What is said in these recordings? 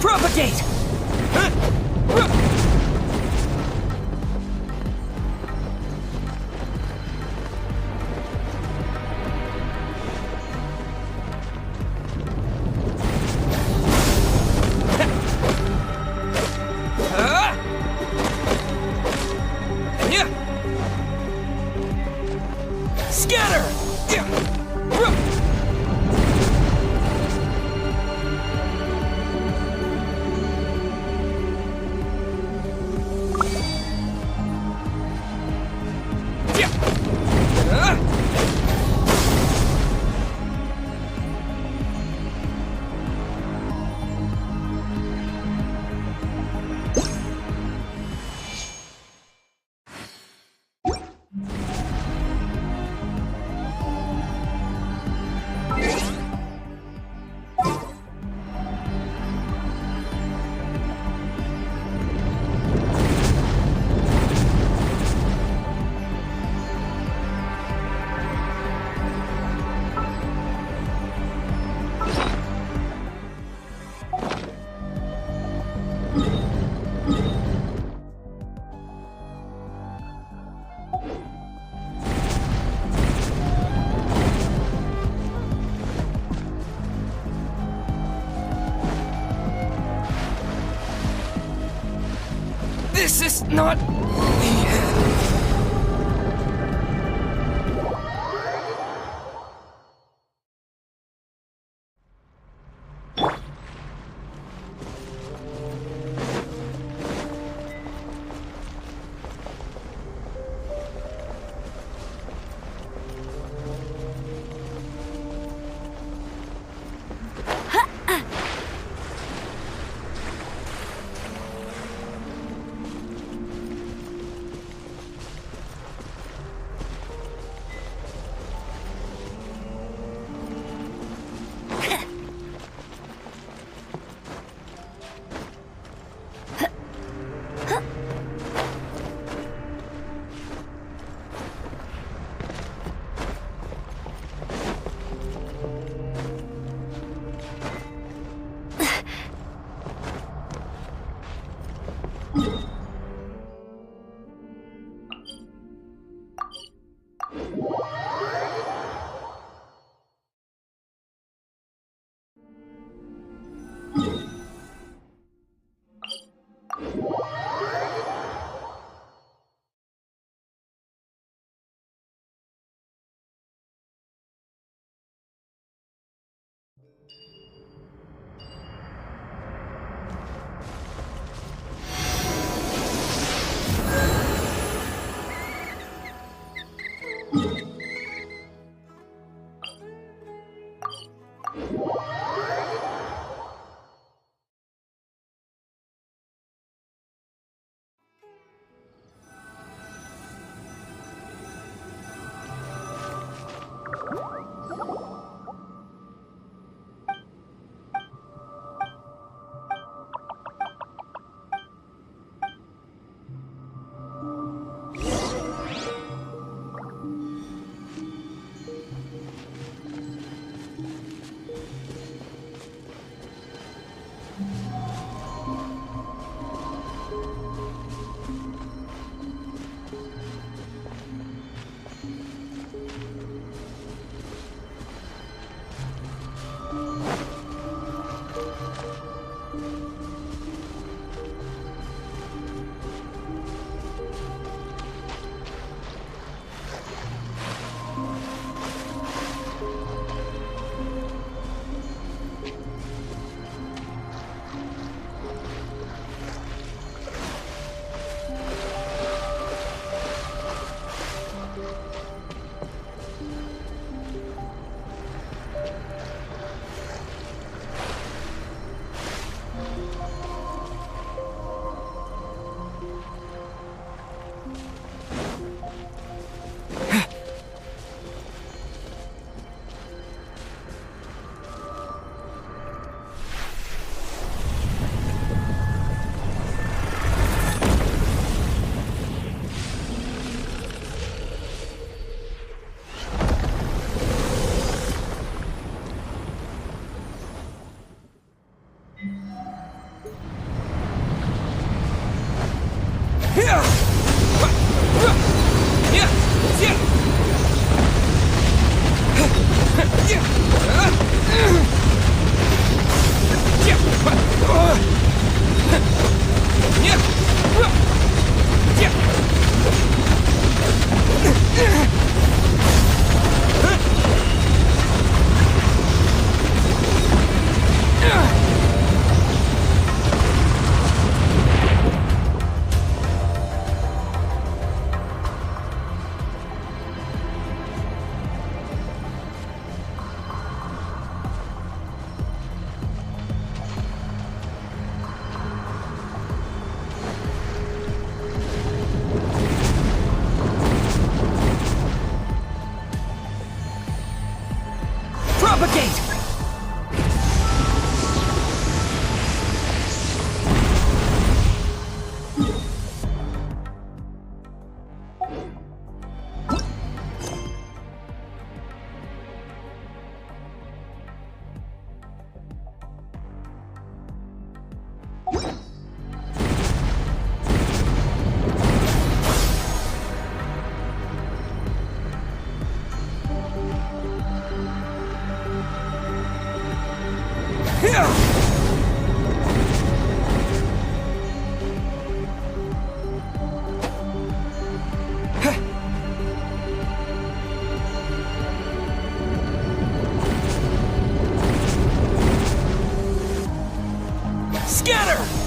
Propagate! This is not the end. Scatter!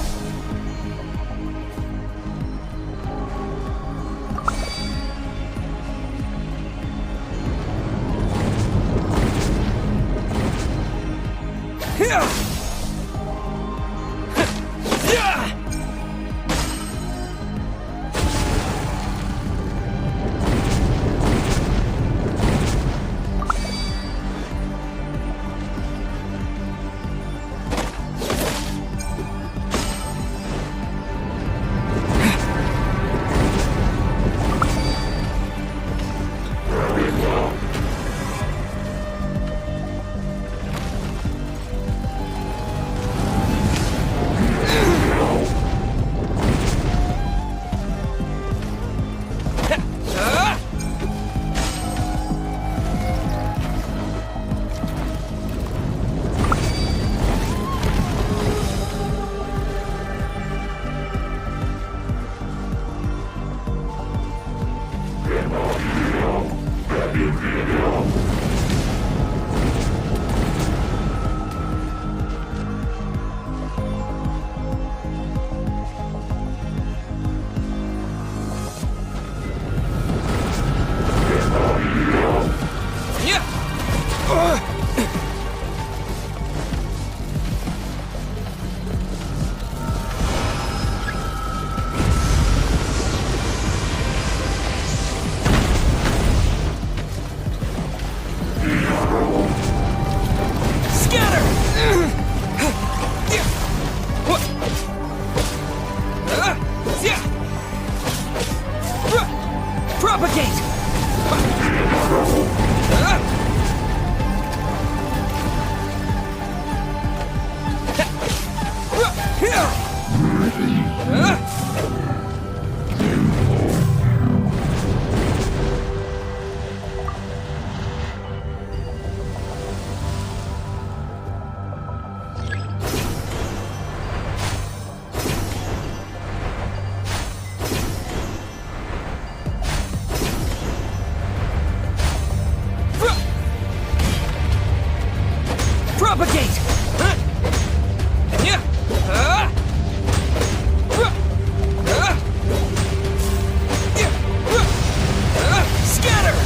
Propagate! Yeah! Scatter!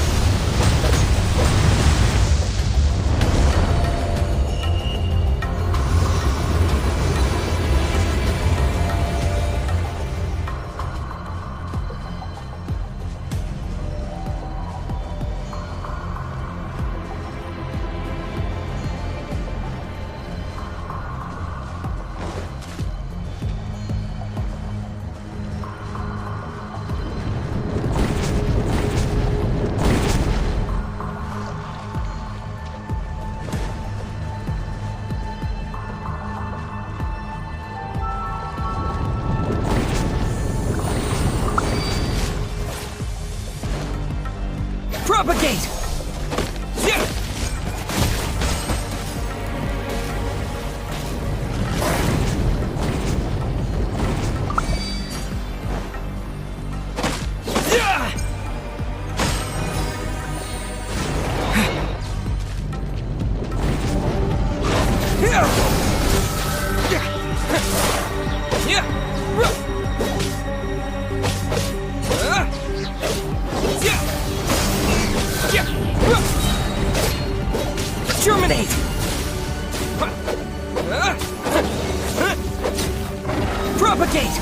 Propagate! Yeah! Yeah! Terminate! Propagate!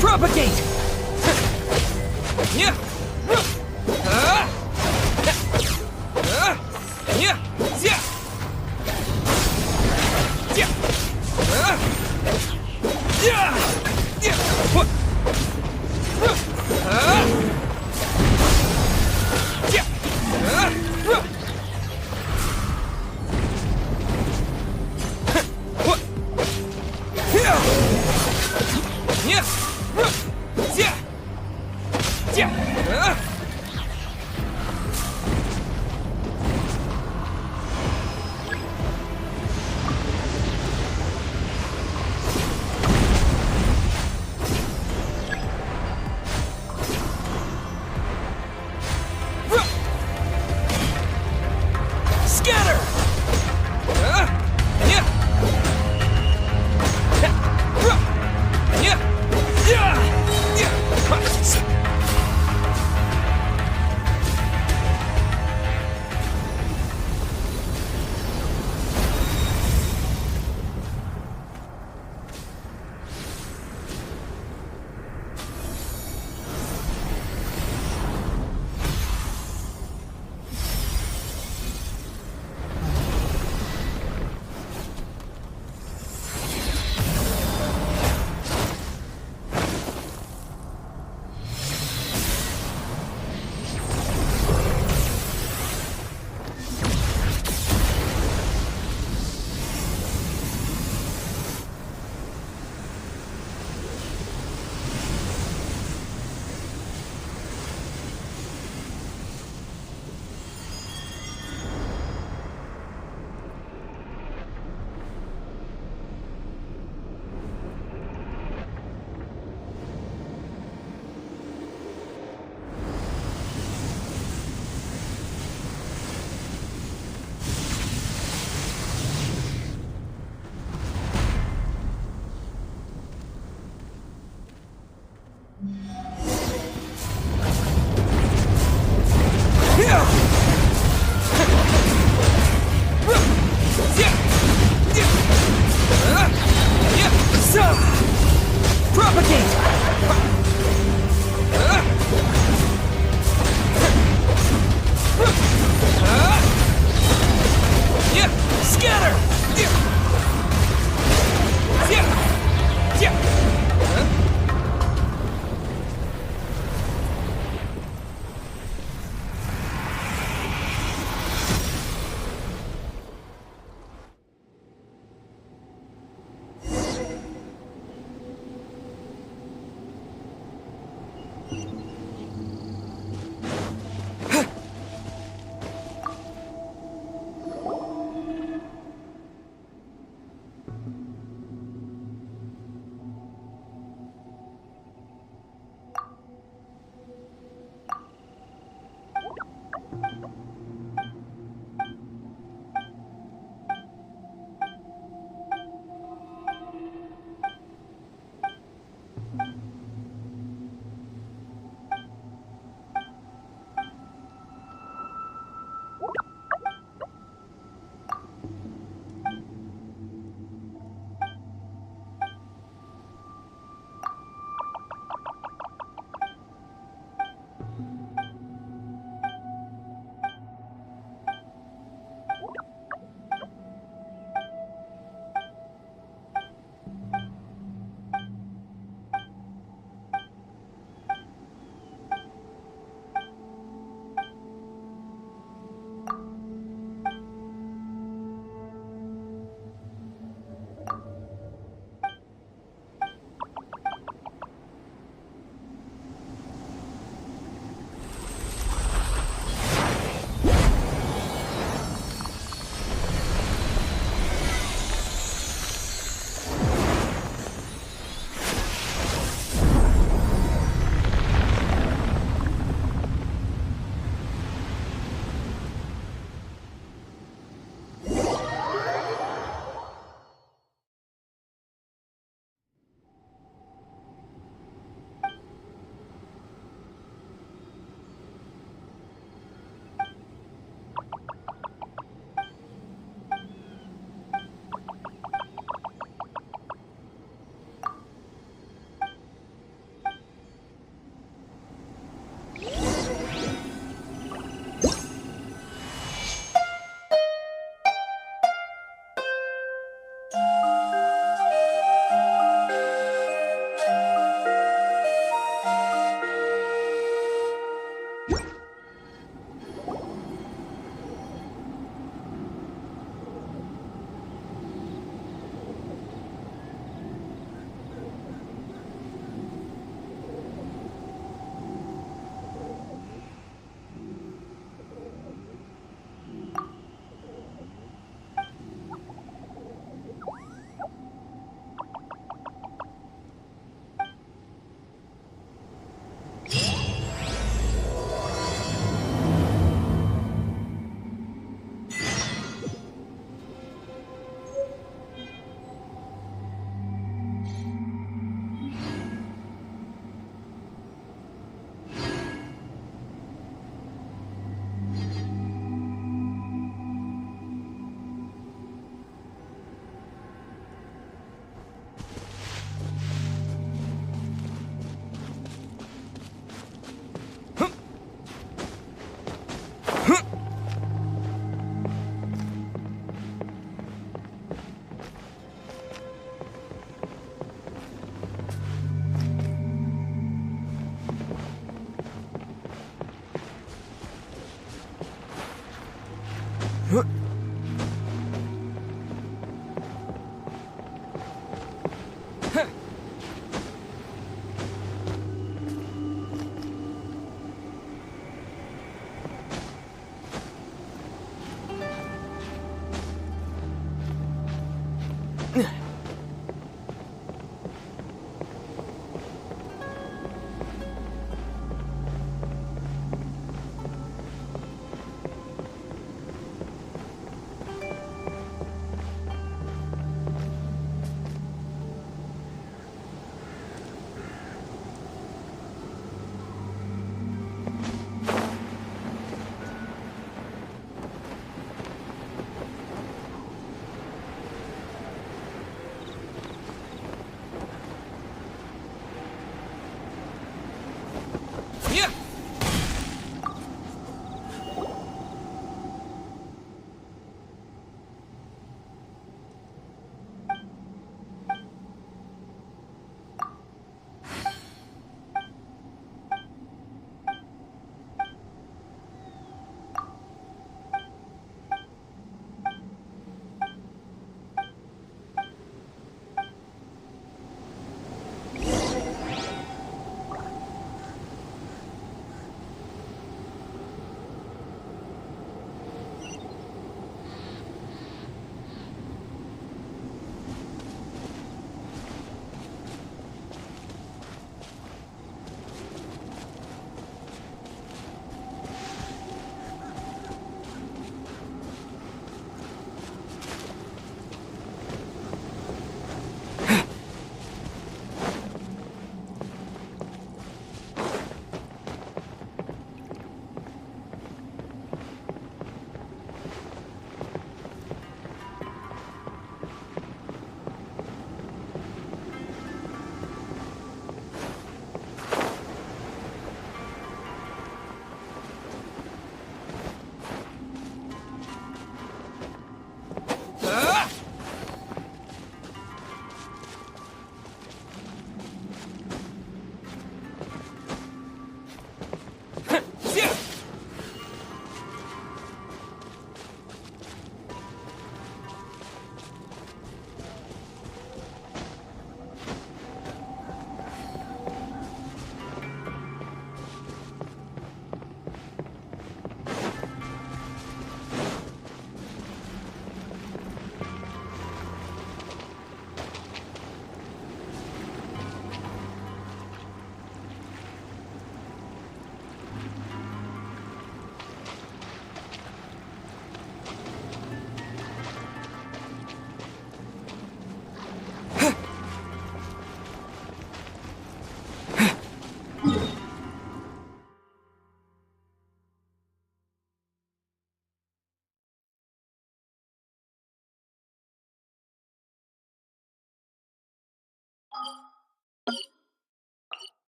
Propagate! Yeah!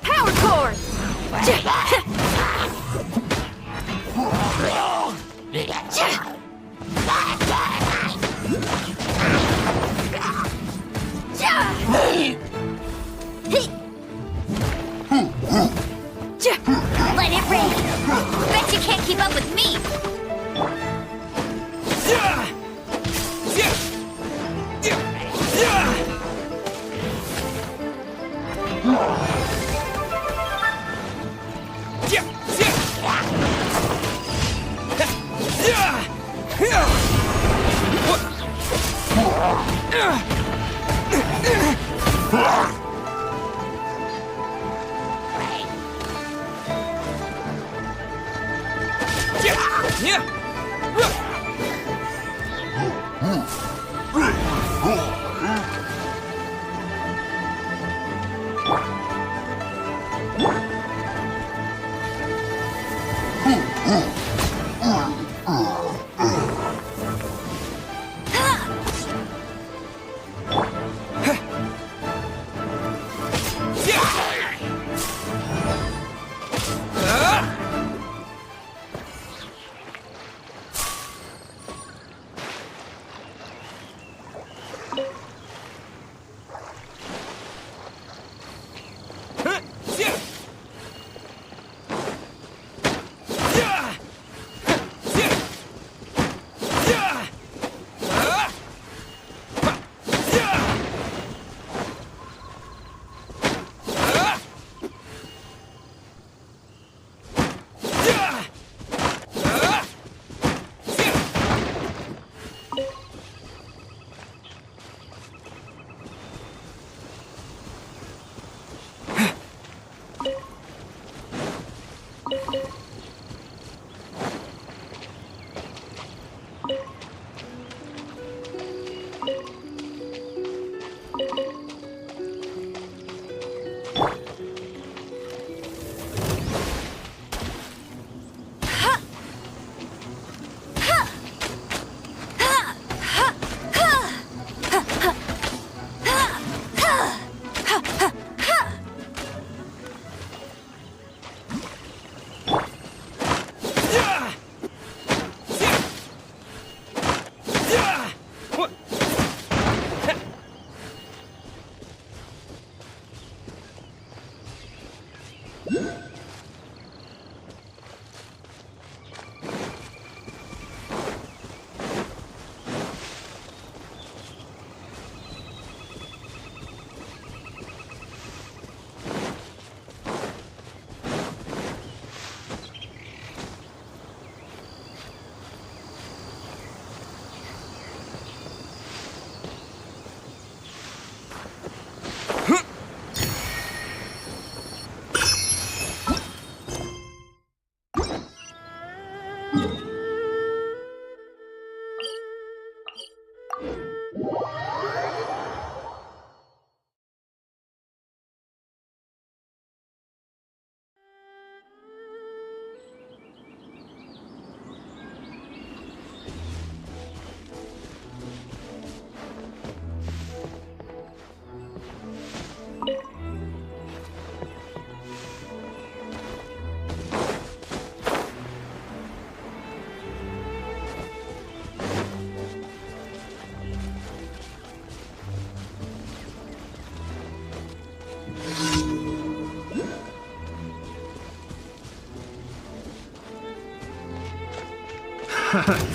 Power cord! Let it rain! Bet you can't keep up with me!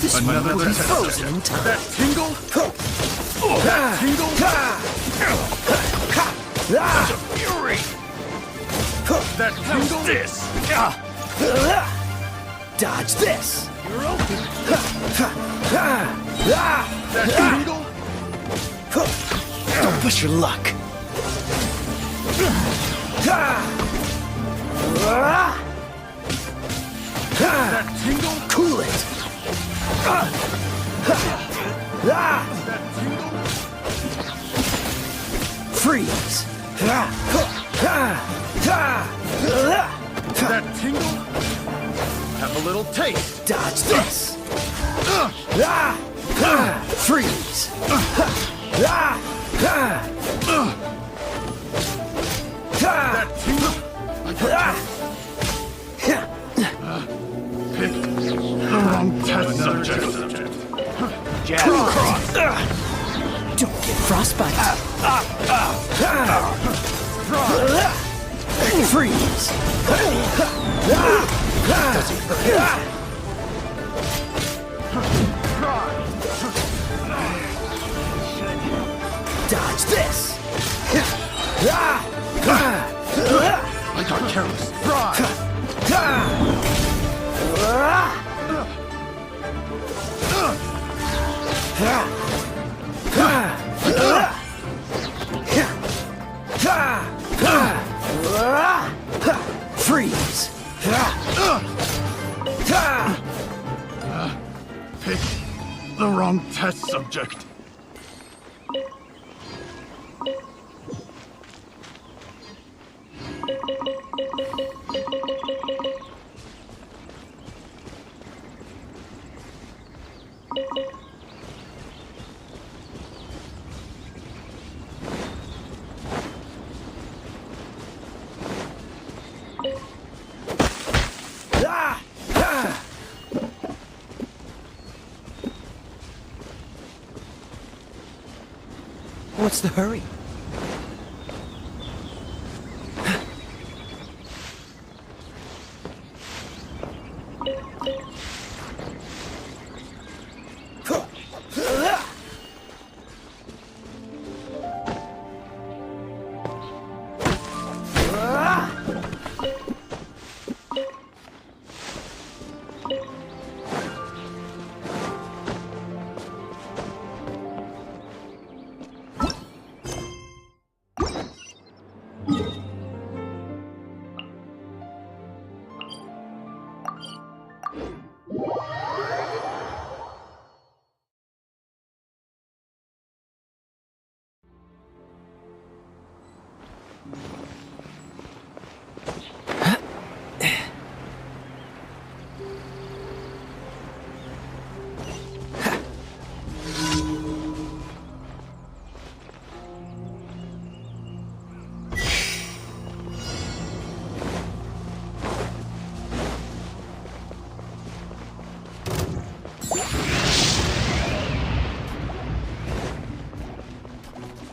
This Another will be test. frozen in time. That tingle? That tingle? Such a fury! That tingle? This! Dodge this. You're open! That tingle? Don't push your luck. That tingle? Cool it. That tingle? Freeze. That tingle? Have a little taste! Dodge this. Freeze. Freeze! Does it hurt? Dodge this! I got careless. Freeze! Picked the wrong test subject. What's the hurry?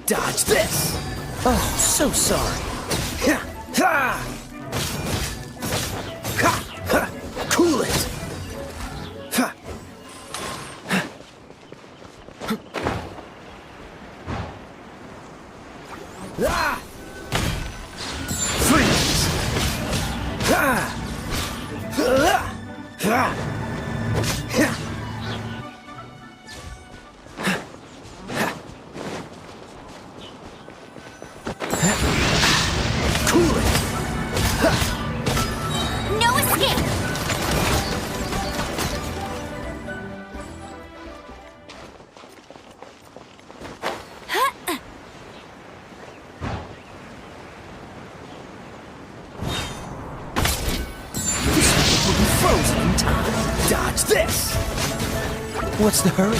Dodge this! Oh, so sorry. Cool it! Freeze! Cool it! No escape! This will be frozen in time. Dodge this! What's the hurry?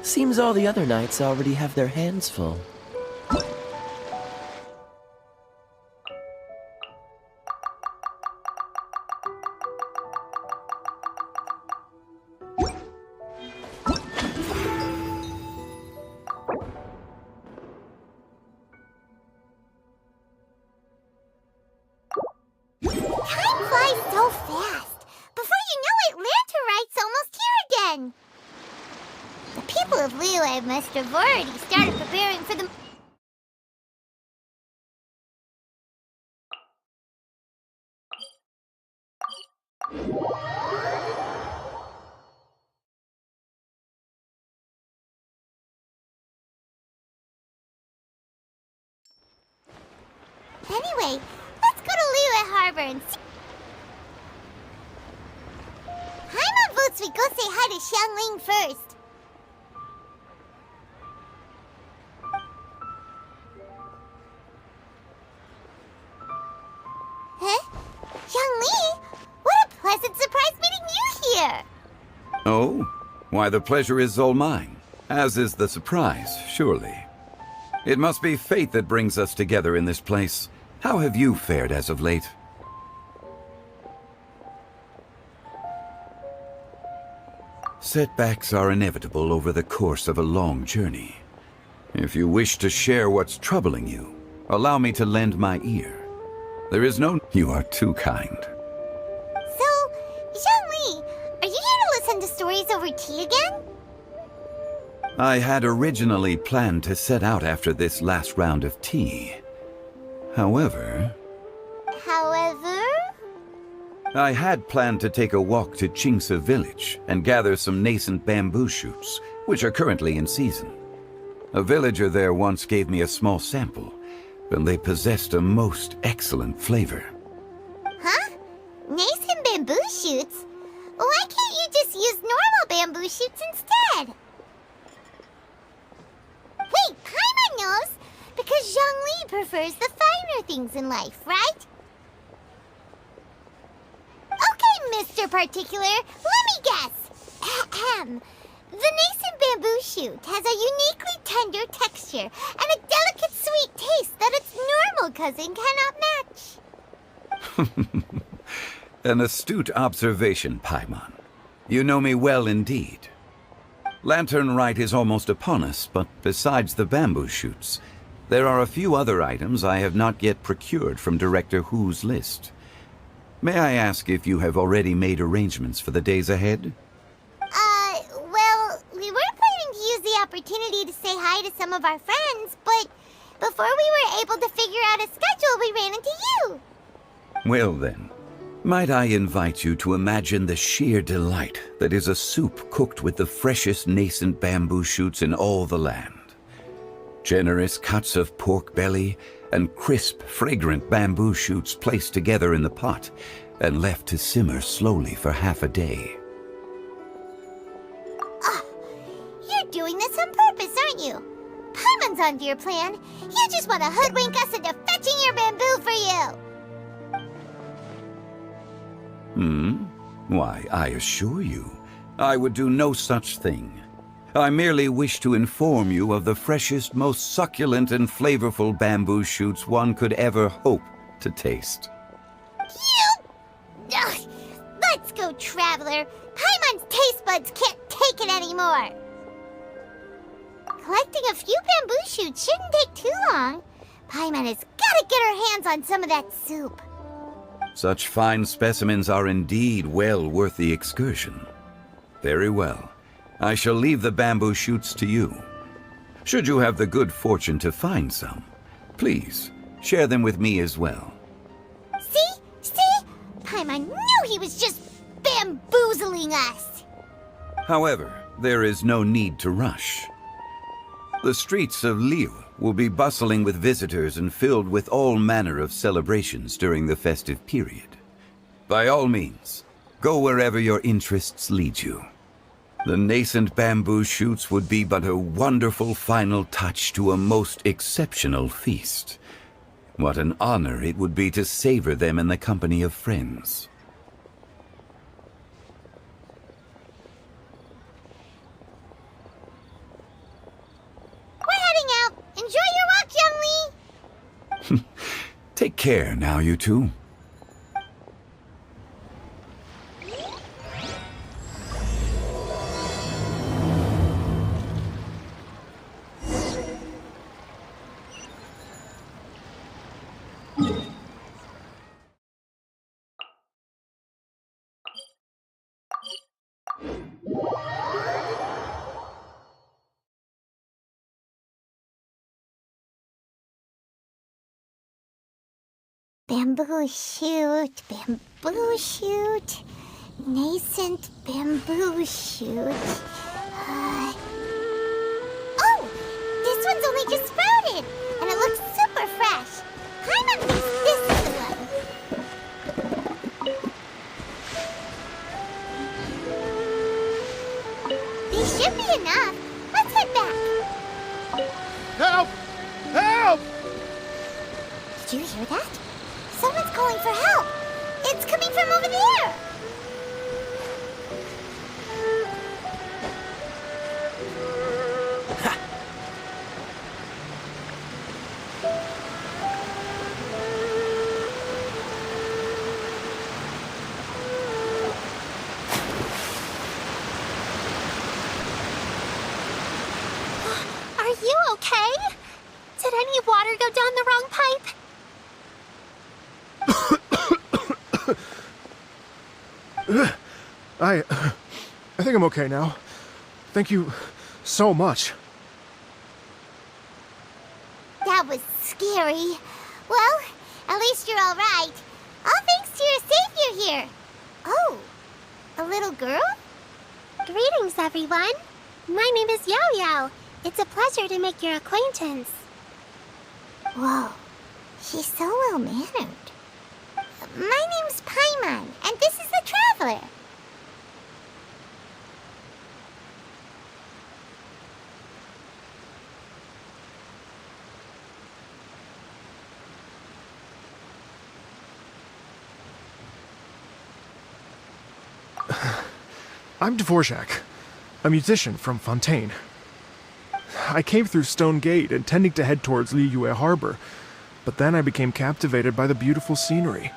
Seems all the other knights already have their hands full. Time flies so fast. Before you know it, Lanterite's almost here again. The people of Liyue must have already started preparing for the... Anyway, let's go to Liyue Harbor and see... Paimon votes we go say hi to Xiangling first. Huh? Xiangling? What a pleasant surprise meeting you here! Oh? Why, the pleasure is all mine. As is the surprise, surely. It must be fate that brings us together in this place. How have you fared as of late? Setbacks are inevitable over the course of a long journey. If you wish to share what's troubling you, allow me to lend my ear. There is no... You are too kind. So, Xiangling, are you here to listen to stories over tea again? I had originally planned to set out after this last round of tea. However, I had planned to take a walk to Qingce village and gather some nascent bamboo shoots, which are currently in season. A villager there once gave me a small sample, and they possessed a most excellent flavor. Huh? Nascent bamboo shoots? Why can't you just use normal bamboo shoots instead? Wait, Paimon knows! Because Zhongli prefers the finer things in life, right? Okay, Mr. Particular, let me guess. Ahem. The nascent bamboo shoot has a uniquely tender texture and a delicate sweet taste that its normal cousin cannot match. An astute observation, Paimon. You know me well indeed. Lantern Rite is almost upon us, but besides the bamboo shoots, there are a few other items I have not yet procured from Director Hu's list. May I ask if you have already made arrangements for the days ahead? Well, we were planning to use the opportunity to say hi to some of our friends, but before we were able to figure out a schedule, we ran into you. Well then, might I invite you to imagine the sheer delight that is a soup cooked with the freshest nascent bamboo shoots in all the land. Generous cuts of pork belly and crisp, fragrant bamboo shoots placed together in the pot and left to simmer slowly for half a day. You're doing this on purpose, aren't you? Paimon's onto your plan. You just want to hoodwink us into fetching your bamboo for you. Why, I assure you, I would do no such thing. I merely wish to inform you of the freshest, most succulent and flavorful bamboo shoots one could ever hope to taste. Ugh. Let's go, Traveler. Paimon's taste buds can't take it anymore. Collecting a few bamboo shoots shouldn't take too long. Paimon has got to get her hands on some of that soup. Such fine specimens are indeed well worth the excursion. Very well. I shall leave the bamboo shoots to you. Should you have the good fortune to find some, please share them with me as well. See? Paimon knew he was just bamboozling us. However, there is no need to rush. The streets of Liyue will be bustling with visitors and filled with all manner of celebrations during the festive period. By all means, go wherever your interests lead you. The nascent bamboo shoots would be but a wonderful final touch to a most exceptional feast. What an honor it would be to savor them in the company of friends. Enjoy your walk, young Lee! Take care now, you two. Bamboo shoot, nascent bamboo shoot. Oh! This one's only just sprouted, and it looks super fresh. Paimon thinks this is the one. These should be enough. Let's head back. Help! Help! Did you hear that? Someone's calling for help! It's coming from over there! Are you okay? Did any water go down the wrong pipe? I think I'm okay now. Thank you so much. That was scary. Well, at least you're all right. All thanks to your savior here. Oh, a little girl? Greetings, everyone. My name is Yao Yao. It's a pleasure to make your acquaintance. Whoa, she's so well-mannered. My name's Paimon, and this is the Traveler. I'm Dvorak, a musician from Fontaine. I came through Stone Gate intending to head towards Liyue Harbor, but then I became captivated by the beautiful scenery,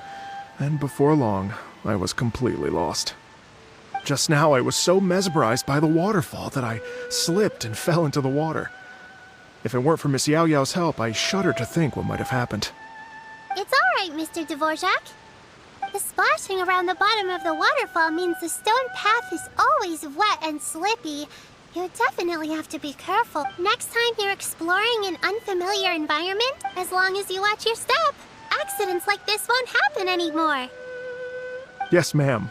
and before long, I was completely lost. Just now, I was so mesmerized by the waterfall that I slipped and fell into the water. If it weren't for Miss Yao Yao's help, I shudder to think what might have happened. It's all right, Mr. Dvorak. The splashing around the bottom of the waterfall means the stone path is always wet and slippy. You definitely have to be careful next time you're exploring an unfamiliar environment. As long as you watch your step, accidents like this won't happen anymore. Yes, ma'am.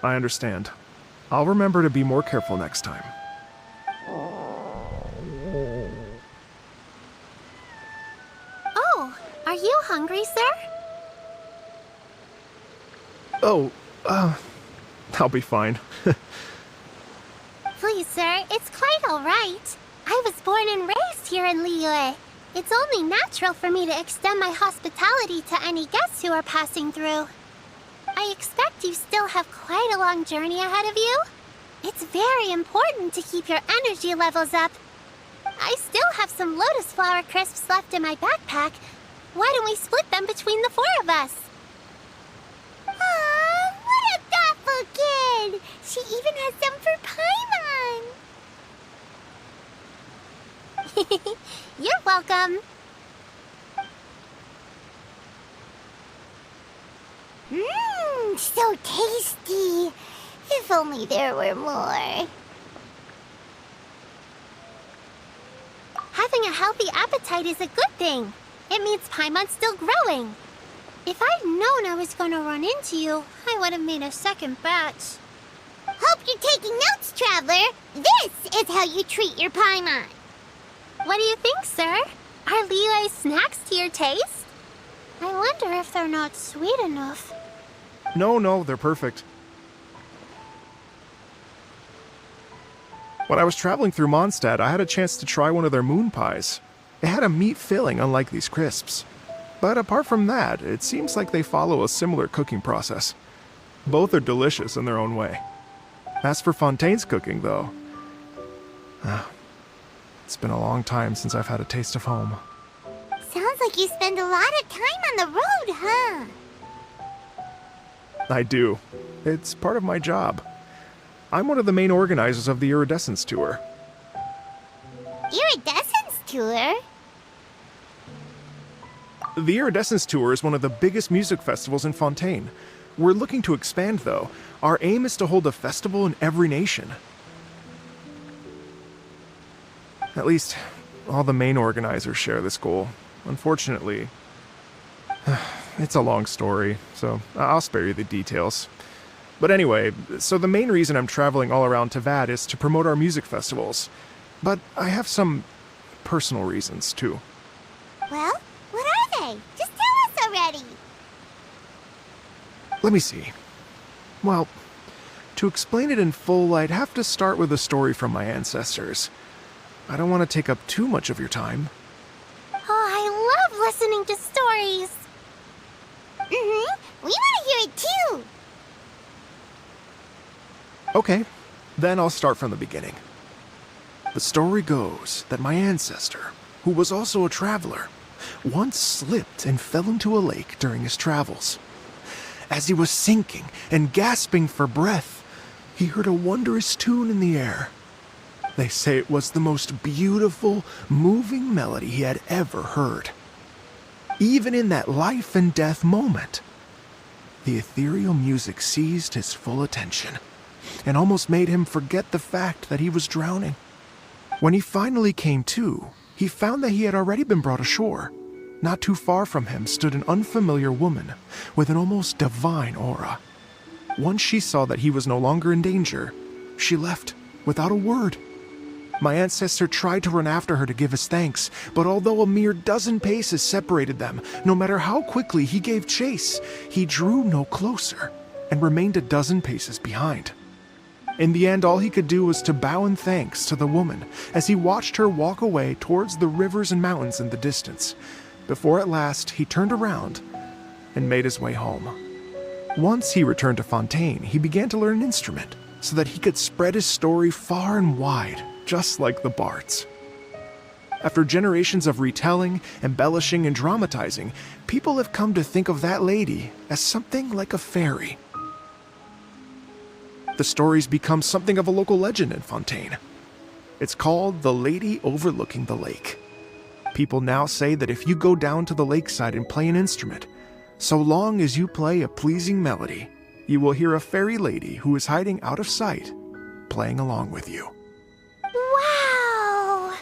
I understand. I'll remember to be more careful next time. Oh, are you hungry, sir? Oh, I'll be fine. Please, sir, it's quite all right. I was born and raised here in Liyue. It's only natural for me to extend my hospitality to any guests who are passing through. I expect you still have quite a long journey ahead of you. It's very important to keep your energy levels up. I still have some lotus flower crisps left in my backpack. Why don't we split them between the four of us? Aw, what a thoughtful kid! She even has some for Paimon! You're welcome. Mmm, so tasty! If only there were more. Having a healthy appetite is a good thing. It means Paimon's still growing. If I'd known I was going to run into you, I would have made a second batch. Hope you're taking notes, Traveler. This is how you treat your Paimon. What do you think, sir? Are Liyue snacks to your taste? I wonder if they're not sweet enough. No, they're perfect. When I was traveling through Mondstadt, I had a chance to try one of their moon pies. It had a meat filling, unlike these crisps. But apart from that, it seems like they follow a similar cooking process. Both are delicious in their own way. As for Fontaine's cooking, though, it's been a long time since I've had a taste of home. Sounds like you spend a lot of time on the road, huh? I do. It's part of my job. I'm one of the main organizers of the Iridescence Tour. Iridescence tour? The Iridescence Tour is one of the biggest music festivals in Fontaine. We're looking to expand, though. Our aim is to hold a festival in every nation. At least, all the main organizers share this goal. Unfortunately, it's a long story, so I'll spare you the details. But anyway, so the main reason I'm traveling all around Tavad is to promote our music festivals. But I have some personal reasons, too. Well, what are they? Just tell us already. Let me see. Well, to explain it in full, I'd have to start with a story from my ancestors. I don't want to take up too much of your time. Oh, I love listening to stories. We want to hear it too. Okay, then I'll start from the beginning. The story goes that my ancestor, who was also a traveler, once slipped and fell into a lake during his travels. As he was sinking and gasping for breath, he heard a wondrous tune in the air. They say it was the most beautiful, moving melody he had ever heard. Even in that life and death moment, the ethereal music seized his full attention and almost made him forget the fact that he was drowning. When he finally came to, he found that he had already been brought ashore. Not too far from him stood an unfamiliar woman with an almost divine aura. Once she saw that he was no longer in danger, she left without a word. My ancestor tried to run after her to give his thanks, but although a mere dozen paces separated them, no matter how quickly he gave chase, he drew no closer and remained a dozen paces behind. In the end, all he could do was to bow in thanks to the woman as he watched her walk away towards the rivers and mountains in the distance, before at last he turned around and made his way home. Once he returned to Fontaine, he began to learn an instrument so that he could spread his story far and wide, just like the bards. After generations of retelling, embellishing, and dramatizing, people have come to think of that lady as something like a fairy. The story's become something of a local legend in Fontaine. It's called The Lady Overlooking the Lake. People now say that if you go down to the lakeside and play an instrument, so long as you play a pleasing melody, you will hear a fairy lady who is hiding out of sight, playing along with you. Wow!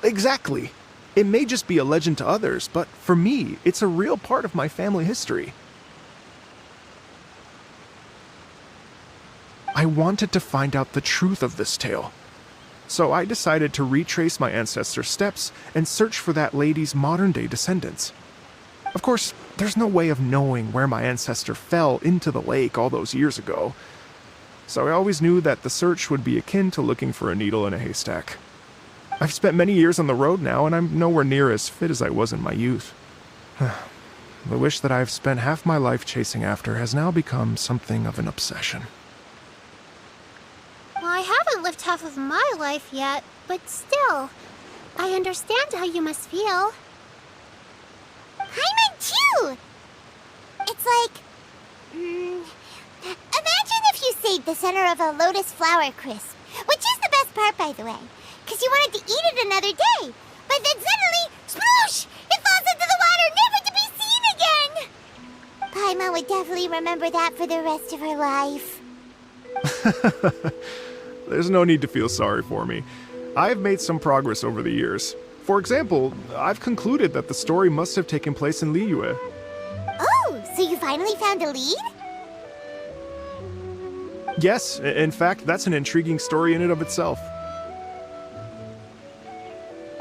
Exactly. It may just be a legend to others, but for me, it's a real part of my family history. I wanted to find out the truth of this tale, so I decided to retrace my ancestors' steps and search for that lady's modern-day descendants. Of course, there's no way of knowing where my ancestor fell into the lake all those years ago, so I always knew that the search would be akin to looking for a needle in a haystack. I've spent many years on the road now, and I'm nowhere near as fit as I was in my youth. The wish that I've spent half my life chasing after has now become something of an obsession. Well, I haven't lived half of my life yet, but still, I understand how you must feel. Paimon too! It's like... imagine if you saved the center of a lotus flower crisp, which is the best part, by the way, because you wanted to eat it another day. But then suddenly, sploosh! It falls into the water, never to be seen again! Paimon would definitely remember that for the rest of her life. There's no need to feel sorry for me. I've made some progress over the years. For example, I've concluded that the story must have taken place in Liyue. Oh, so you finally found a lead? Yes, in fact, that's an intriguing story in and of itself.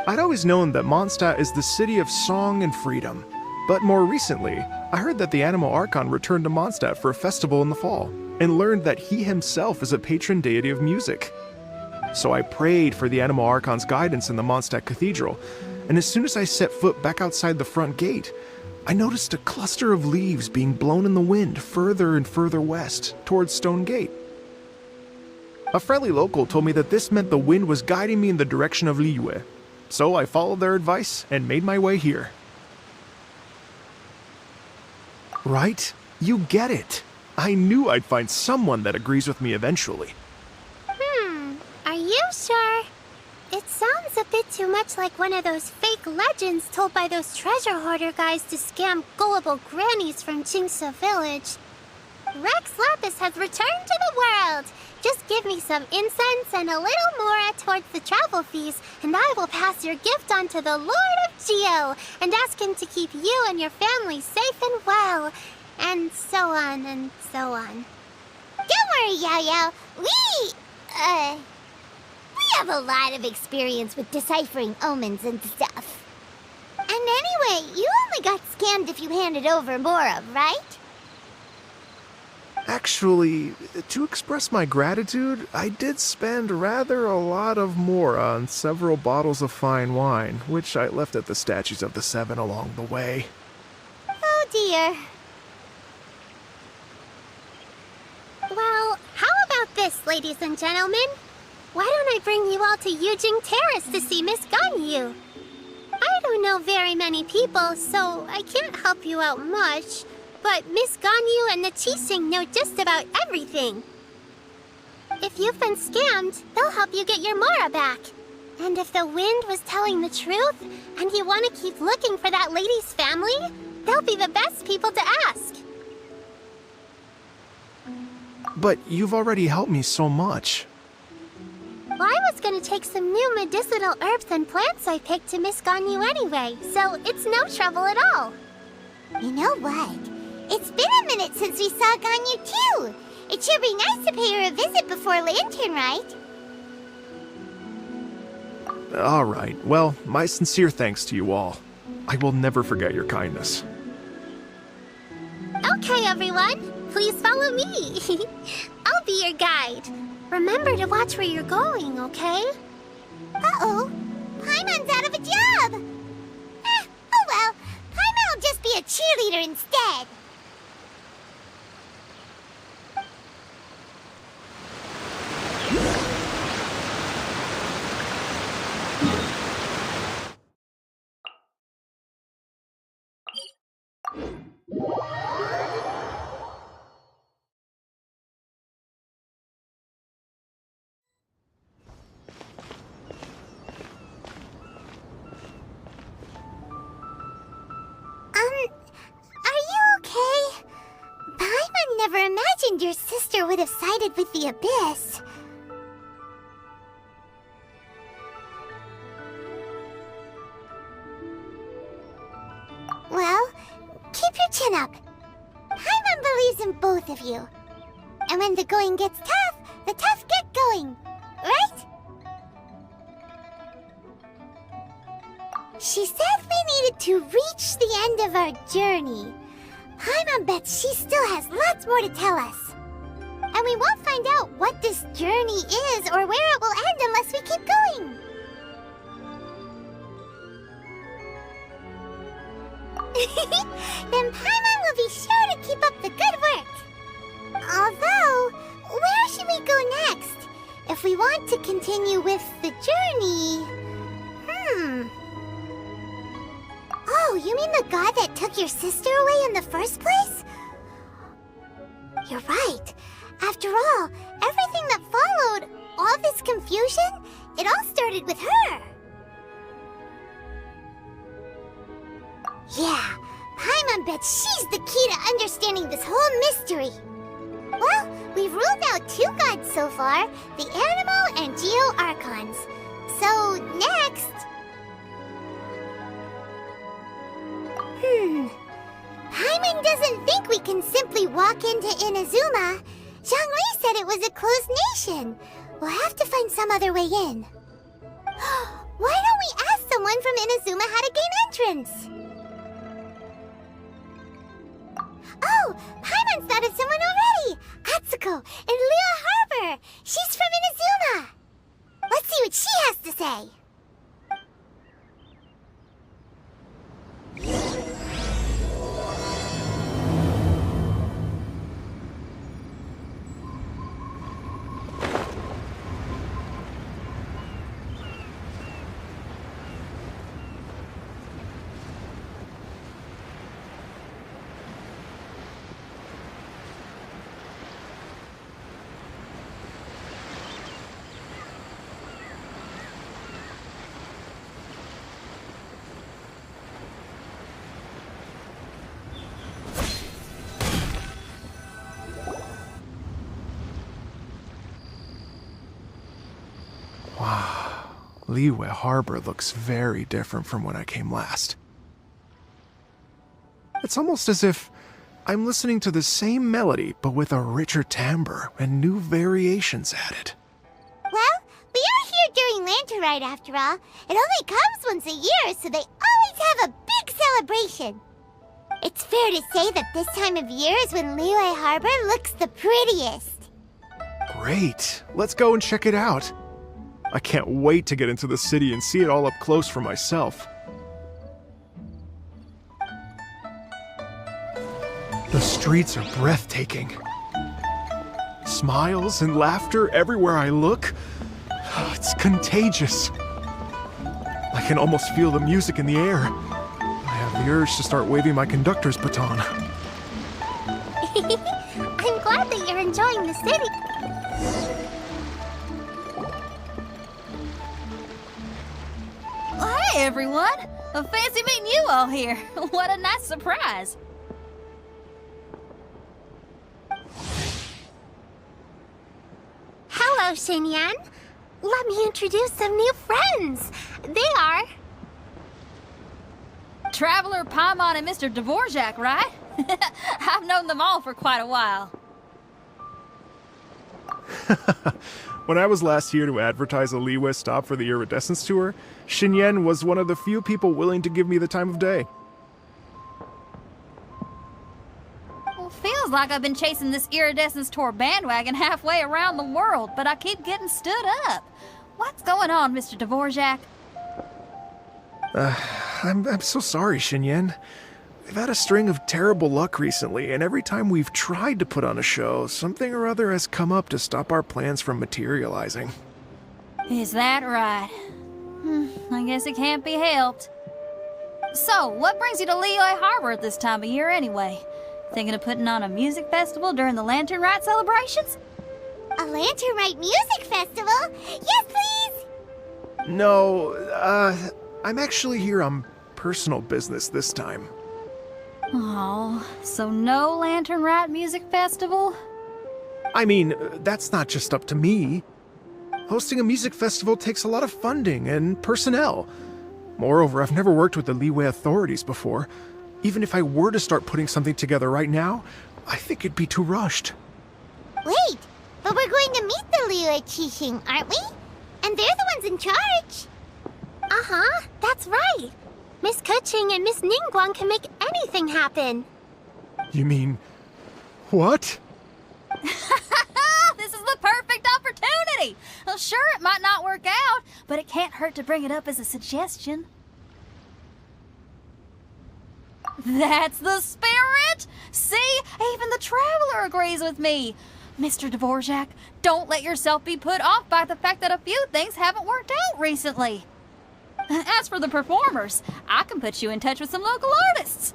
I'd always known that Mondstadt is the city of song and freedom, but more recently, I heard that the Animal Archon returned to Mondstadt for a festival in the fall, and learned that he himself is a patron deity of music. So I prayed for the Animal Archon's guidance in the Mondstadt Cathedral, and as soon as I set foot back outside the front gate, I noticed a cluster of leaves being blown in the wind further and further west, towards Stone Gate. A friendly local told me that this meant the wind was guiding me in the direction of Liyue, so I followed their advice and made my way here. Right? You get it. I knew I'd find someone that agrees with me eventually. Are you sure? It sounds a bit too much like one of those fake legends told by those treasure hoarder guys to scam gullible grannies from Jingsa Village. Rex Lapis has returned to the world! Just give me some incense and a little more towards the travel fees, and I will pass your gift on to the Lord of Geo, and ask him to keep you and your family safe and well, and so on and so on. Don't worry, Yao Yao. We have a lot of experience with deciphering omens and stuff. And anyway, you only got scammed if you handed over Mora, right? Actually, to express my gratitude, I did spend rather a lot of Mora on several bottles of fine wine, which I left at the statues of the Seven along the way. Oh dear. Well, how about this, ladies and gentlemen? Why don't I bring you all to Yujing Terrace to see Miss Ganyu? I don't know very many people, so I can't help you out much. But Miss Ganyu and the Qixing know just about everything. If you've been scammed, they'll help you get your Mora back. And if the wind was telling the truth, and you want to keep looking for that lady's family, they'll be the best people to ask. But you've already helped me so much. Well, I was going to take some new medicinal herbs and plants I picked to Miss Ganyu anyway, so it's no trouble at all. You know what? It's been a minute since we saw Ganyu too. It should be nice to pay her a visit before Lantern, right? All right, well, my sincere thanks to you all. I will never forget your kindness. Okay, everyone, please follow me. I'll be your guide. Remember to watch where you're going, okay? Uh-oh. Paimon's out of a job. Oh well. Paimon will just be a cheerleader instead. Are you okay? Paimon never imagined your sister would have sided with the Abyss. Well, keep your chin up. Paimon believes in both of you. And when the going gets tough, the tough get going, right? She said we needed to reach the end of our journey. Paimon bets she still has lots more to tell us. And we won't find out what this journey is or where it will end unless we keep going. Then Paimon will be sure to keep up the good work. Although, where should we go next? If we want to continue with the journey... Oh, you mean the god that took your sister away in the first place? You're right. After all, everything that followed, all this confusion, it all started with her. Yeah, Paimon bets she's the key to understanding this whole mystery. Well, we've ruled out two gods so far, the Animo and Geo Archons. So, next... Paimon doesn't think we can simply walk into Inazuma. Zhongli said it was a closed nation. We'll have to find some other way in. Why don't we ask someone from Inazuma how to gain entrance? Oh, Paimon's thought of someone already! Atsuko in Liyue Harbor! She's from Inazuma! Let's see what she has to say! Liyue Harbor looks very different from when I came last. It's almost as if I'm listening to the same melody, but with a richer timbre and new variations added. Well, we are here during Lantern Rite after all. It only comes once a year, so they always have a big celebration. It's fair to say that this time of year is when Liyue Harbor looks the prettiest. Great. Let's go and check it out. I can't wait to get into the city and see it all up close for myself. The streets are breathtaking. Smiles and laughter everywhere I look. It's contagious. I can almost feel the music in the air. I have the urge to start waving my conductor's baton. I'm glad that you're enjoying the city. Well, hey, everyone! Fancy meeting you all here. What a nice surprise. Hello, Xinyan. Let me introduce some new friends. They are... Traveler, Paimon, and Mr. Dvorak, right? I've known them all for quite a while. When I was last here to advertise a Liyue stop for the Iridescence Tour, Xinyan was one of the few people willing to give me the time of day. Well, feels like I've been chasing this Iridescence Tour bandwagon halfway around the world, but I keep getting stood up. What's going on, Mr. Dvorak? I'm so sorry, Xinyan. We've had a string of terrible luck recently, and every time we've tried to put on a show, something or other has come up to stop our plans from materializing. Is that right? I guess it can't be helped. So, what brings you to Liyue Harbor at this time of year anyway? Thinking of putting on a music festival during the Lantern Rite celebrations? A Lantern Rite music festival? Yes, please! No, I'm actually here on personal business this time. Oh, so no Lantern Rite music festival? I mean, that's not just up to me. Hosting a music festival takes a lot of funding and personnel. Moreover, I've never worked with the Liyue authorities before. Even if I were to start putting something together right now, I think it'd be too rushed. Wait, but we're going to meet the Liyue Qixing, aren't we? And they're the ones in charge. Uh-huh, that's right. Miss Kuching and Miss Ningguang can make anything happen. You mean... what? This is the perfect opportunity! Well, sure, it might not work out, but it can't hurt to bring it up as a suggestion. That's the spirit! See, even the Traveler agrees with me. Mr. Dvorak, don't let yourself be put off by the fact that a few things haven't worked out recently. As for the performers, I can put you in touch with some local artists.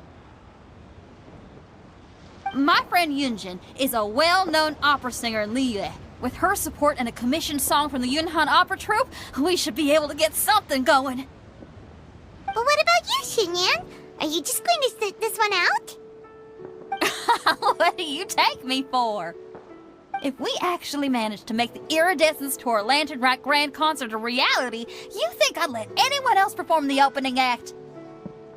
My friend Yunjin is a well-known opera singer in Liyue. With her support and a commissioned song from the Yunhan Opera Troupe, we should be able to get something going. But what about you, Xinyan? Are you just going to sit this one out? What do you take me for? If we actually manage to make the Iridescence Tour Lantern Rite Grand Concert a reality, you think I'd let anyone else perform the opening act?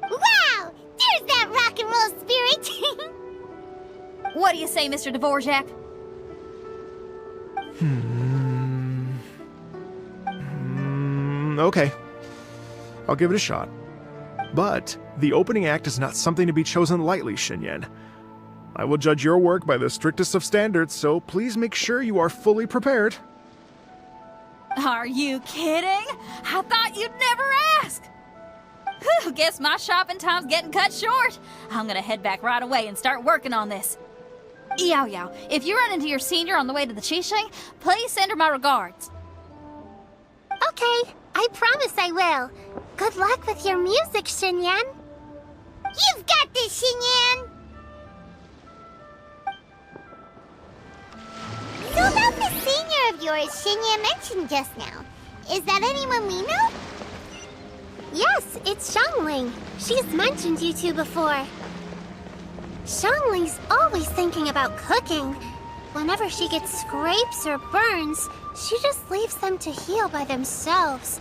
Wow! There's that rock and roll spirit! What do you say, Mr. Dvorak? Okay. I'll give it a shot. But the opening act is not something to be chosen lightly, Xinyan. I will judge your work by the strictest of standards, so please make sure you are fully prepared. Are you kidding? I thought you'd never ask. Whew, guess my shopping time's getting cut short. I'm gonna head back right away and start working on this. Yao Yao, if you run into your senior on the way to the Qixing, please send her my regards. Okay, I promise I will. Good luck with your music, Xinyan. You've got this, Xinyan! So about the senior of yours Xinyan mentioned just now, is that anyone we know? Yes, it's Xiangling. She's mentioned you two before. Xiangling's always thinking about cooking. Whenever she gets scrapes or burns, she just leaves them to heal by themselves.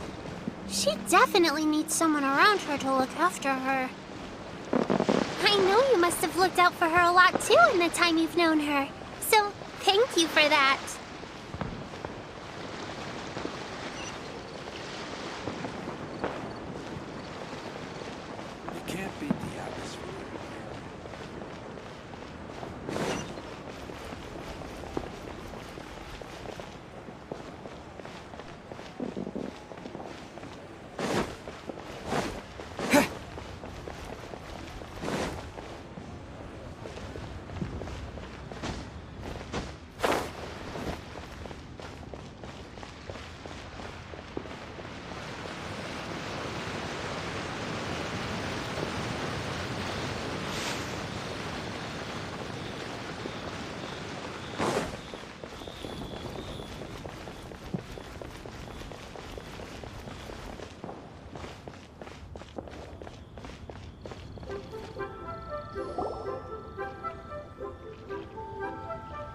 She definitely needs someone around her to look after her. I know you must have looked out for her a lot too in the time you've known her. So, thank you for that. You can't beat the atmosphere.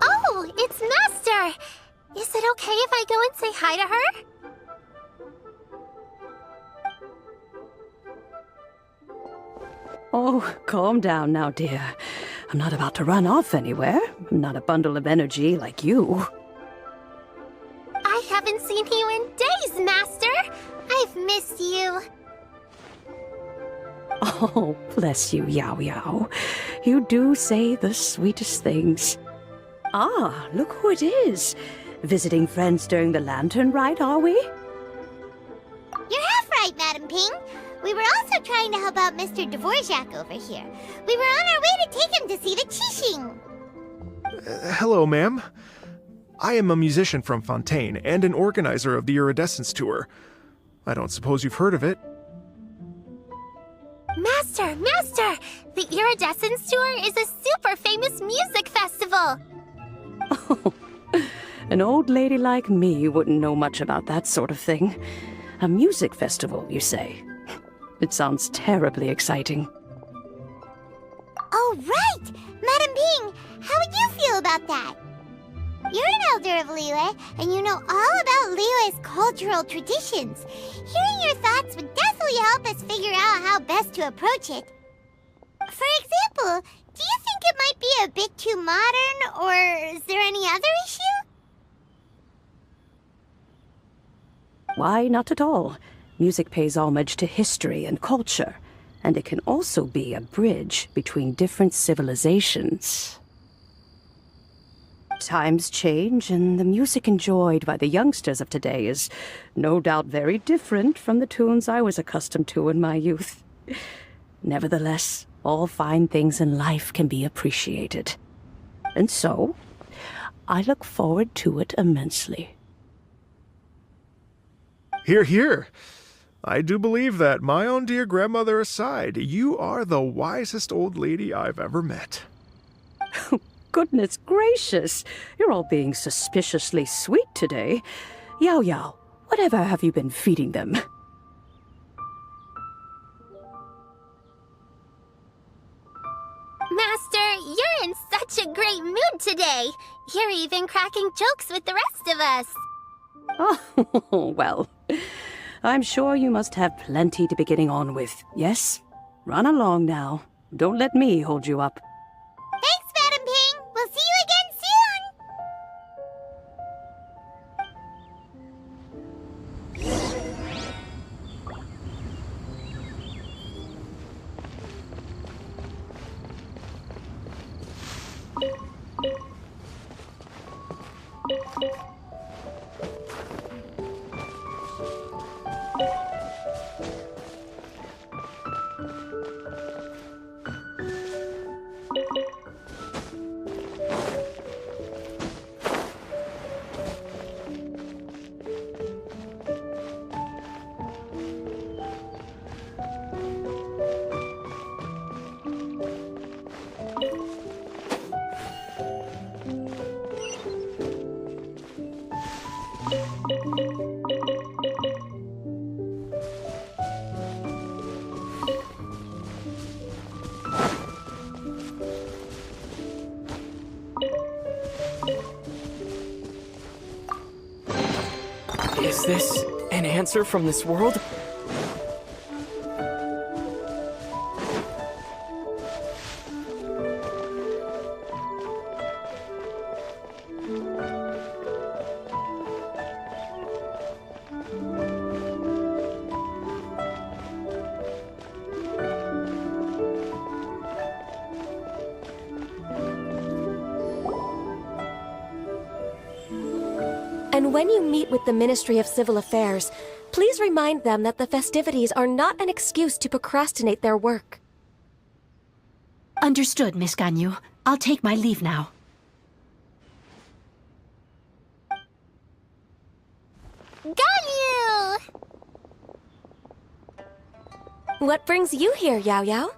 Oh, it's Master! Is it okay if I go and say hi to her? Oh, calm down now, dear. I'm not about to run off anywhere. I'm not a bundle of energy like you. I haven't seen you in days, Master! I've missed you. Oh, bless you, Yao Yao. You do say the sweetest things. Ah, look who it is. Visiting friends during the lantern rite, are we? You're half right, Madam Ping. We were also trying to help out Mr. Dvorak over here. We were on our way to take him to see the Qixing. Hello, ma'am. I am a musician from Fontaine and an organizer of the Iridescence Tour. I don't suppose you've heard of it. Master! Master! The Iridescence Tour is a super famous music festival! Oh, an old lady like me wouldn't know much about that sort of thing. A music festival, you say? It sounds terribly exciting. Oh, right! Madam Ping, how would you feel about that? You're an elder of Liyue, and you know all about Liyue's cultural traditions. Hearing your thoughts would definitely help us figure out how best to approach it. For example, do you think it might be a bit too modern, or is there any other issue? Why, not at all. Music pays homage to history and culture, and it can also be a bridge between different civilizations. Times change, and the music enjoyed by the youngsters of today is no doubt very different from the tunes I was accustomed to in my youth. Nevertheless, all fine things in life can be appreciated. And so, I look forward to it immensely. Hear, hear. I do believe that, my own dear grandmother aside, you are the wisest old lady I've ever met. Goodness gracious, you're all being suspiciously sweet today. Yao Yao, whatever have you been feeding them? Master, you're in such a great mood today. You're even cracking jokes with the rest of us. Oh, well, I'm sure you must have plenty to be getting on with, yes? Run along now. Don't let me hold you up. Thanks, Madam Ping. We'll see you again soon. Is this an answer from this world? And when you meet with the Ministry of Civil Affairs, please remind them that the festivities are not an excuse to procrastinate their work. Understood, Miss Ganyu. I'll take my leave now. Ganyu! What brings you here, Yao Yao?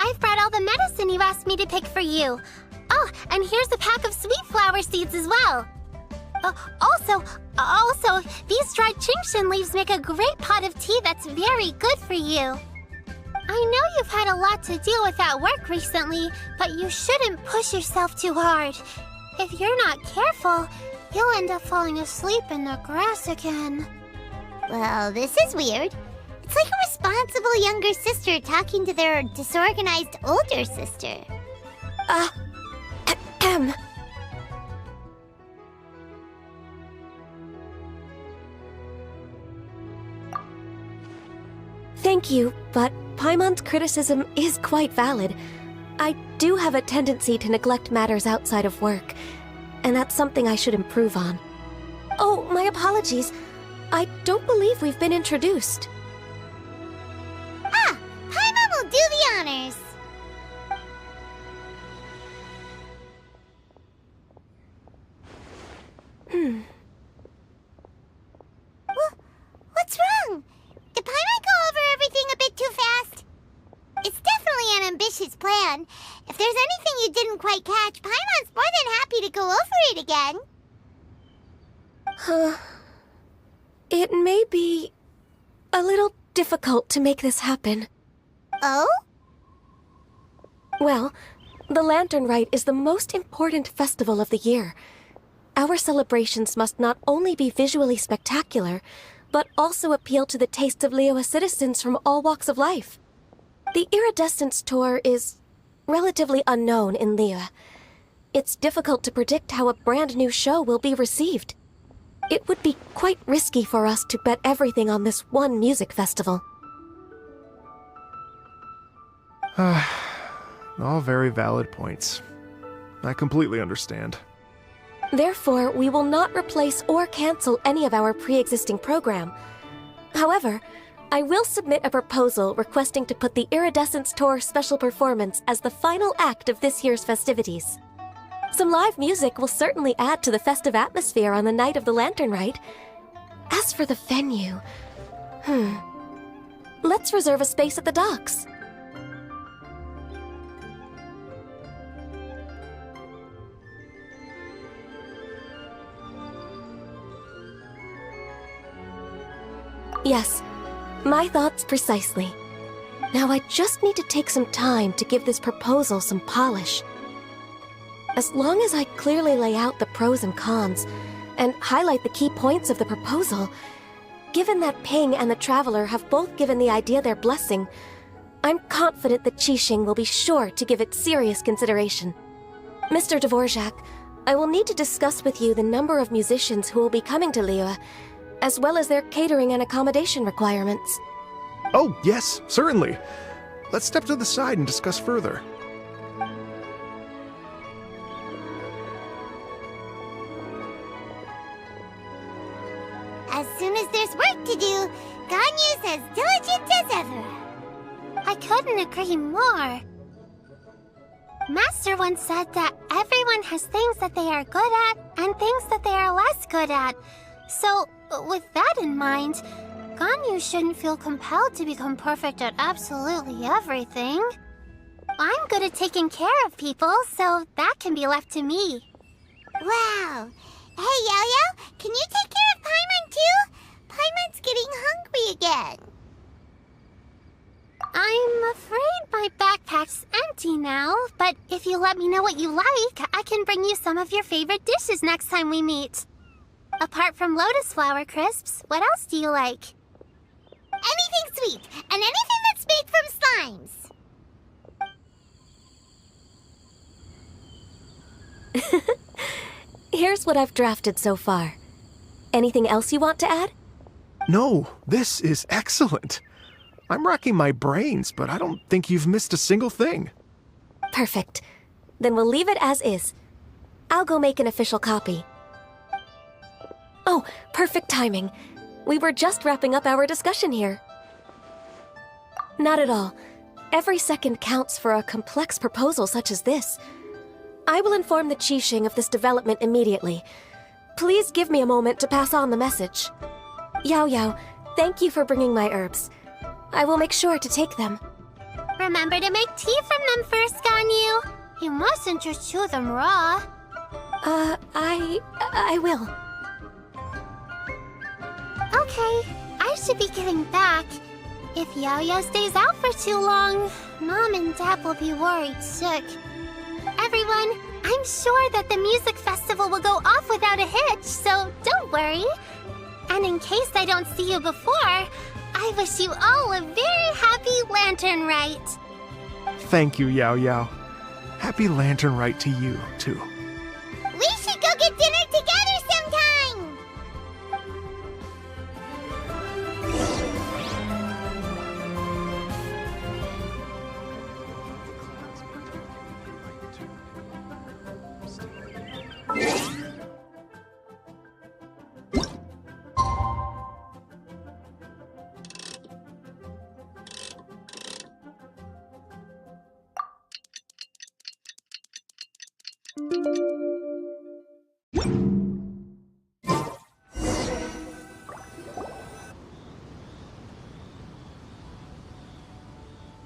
I've brought all the medicine you asked me to pick for you. Oh, and here's a pack of sweet flower seeds as well. Also, these dried Genshin leaves make a great pot of tea that's very good for you. I know you've had a lot to deal with at work recently, but you shouldn't push yourself too hard. If you're not careful, you'll end up falling asleep in the grass again. Well, this is weird. It's like a responsible younger sister talking to their disorganized older sister. Thank you, but Paimon's criticism is quite valid. I do have a tendency to neglect matters outside of work, and that's something I should improve on. Oh, my apologies. I don't believe we've been introduced. Ah, Paimon will do the honors. What's wrong? Did Paimon go over everything a bit too fast? It's definitely an ambitious plan. If there's anything you didn't quite catch, Paimon's more than happy to go over it again. It may be a little difficult to make this happen. Oh? Well, the Lantern Rite is the most important festival of the year. Our celebrations must not only be visually spectacular, but also appeal to the tastes of Liyue citizens from all walks of life. The Iridescence Tour is relatively unknown in Liyue. It's difficult to predict how a brand new show will be received. It would be quite risky for us to bet everything on this one music festival. All very valid points. I completely understand. Therefore, we will not replace or cancel any of our pre-existing program. However, I will submit a proposal requesting to put the Iridescence Tour special performance as the final act of this year's festivities. Some live music will certainly add to the festive atmosphere on the night of the Lantern Rite. As for the venue, let's reserve a space at the docks. Yes, my thoughts precisely. Now I just need to take some time to give this proposal some polish. As long as I clearly lay out the pros and cons, and highlight the key points of the proposal, given that Ping and the Traveler have both given the idea their blessing, I'm confident that Qixing will be sure to give it serious consideration. Mr. Dvorak, I will need to discuss with you the number of musicians who will be coming to Liyue, as well as their catering and accommodation requirements. Oh, yes, certainly. Let's step to the side and discuss further. As soon as there's work to do, Ganyu's as diligent as ever. I couldn't agree more. Master once said that everyone has things that they are good at and things that they are less good at. So, with that in mind, Ganyu shouldn't feel compelled to become perfect at absolutely everything. I'm good at taking care of people, so that can be left to me. Wow. Hey, Yo-Yo, can you take care of Paimon too? Paimon's getting hungry again. I'm afraid my backpack's empty now, but if you let me know what you like, I can bring you some of your favorite dishes next time we meet. Apart from lotus flower crisps, what else do you like? Anything sweet, and anything that's made from slimes. Here's what I've drafted so far. Anything else you want to add? No, this is excellent. I'm racking my brains, but I don't think you've missed a single thing. Perfect. Then we'll leave it as is. I'll go make an official copy. Oh, perfect timing. We were just wrapping up our discussion here. Not at all. Every second counts for a complex proposal such as this. I will inform the Qixing of this development immediately. Please give me a moment to pass on the message. Yao Yao, thank you for bringing my herbs. I will make sure to take them. Remember to make tea from them first, Ganyu. You mustn't just chew them raw. I will. Okay, I should be getting back. If Yao Yao stays out for too long, Mom and Dad will be worried sick. Everyone, I'm sure that the music festival will go off without a hitch, so don't worry. And in case I don't see you before, I wish you all a very happy Lantern Rite. Thank you, Yao Yao. Happy Lantern Rite to you, too. We should go get dinner together sometime!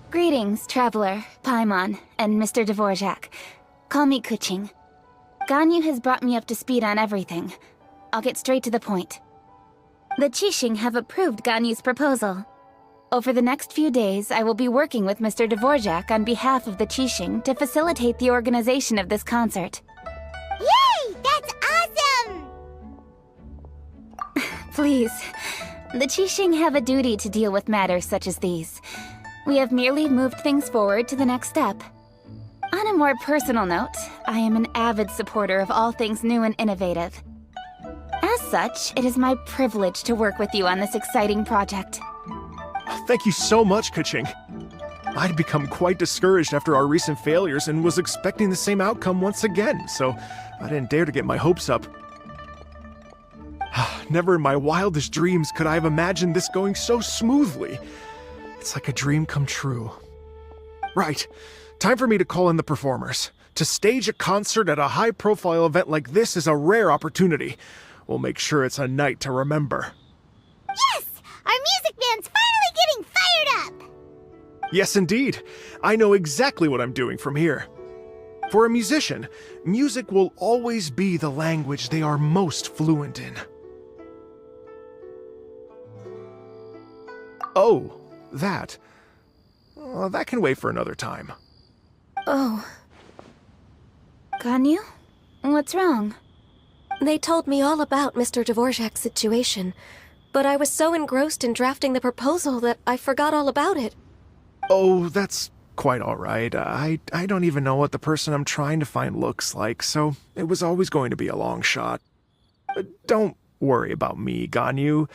Greetings, Traveler, Paimon, and Mr. Dvorak. Call me Kuching. Ganyu has brought me up to speed on everything. I'll get straight to the point. The Qixing have approved Ganyu's proposal. Over the next few days, I will be working with Mr. Dvorak on behalf of the Qixing to facilitate the organization of this concert. Yay! That's awesome! Please. The Qixing have a duty to deal with matters such as these. We have merely moved things forward to the next step. On a more personal note, I am an avid supporter of all things new and innovative. As such, it is my privilege to work with you on this exciting project. Thank you so much, Kuching. I'd become quite discouraged after our recent failures and was expecting the same outcome once again, so I didn't dare to get my hopes up. Never in my wildest dreams could I have imagined this going so smoothly. It's like a dream come true. Right. Time for me to call in the performers. To stage a concert at a high-profile event like this is a rare opportunity. We'll make sure it's a night to remember. Yes! Our music band's finally getting fired up! Yes, indeed. I know exactly what I'm doing from here. For a musician, music will always be the language they are most fluent in. Oh, that. That can wait for another time. Oh. Ganyu? What's wrong? They told me all about Mr. Dvorak's situation, but I was so engrossed in drafting the proposal that I forgot all about it. Oh, that's quite all right. I don't even know what the person I'm trying to find looks like, so it was always going to be a long shot. Don't worry about me, Ganyu.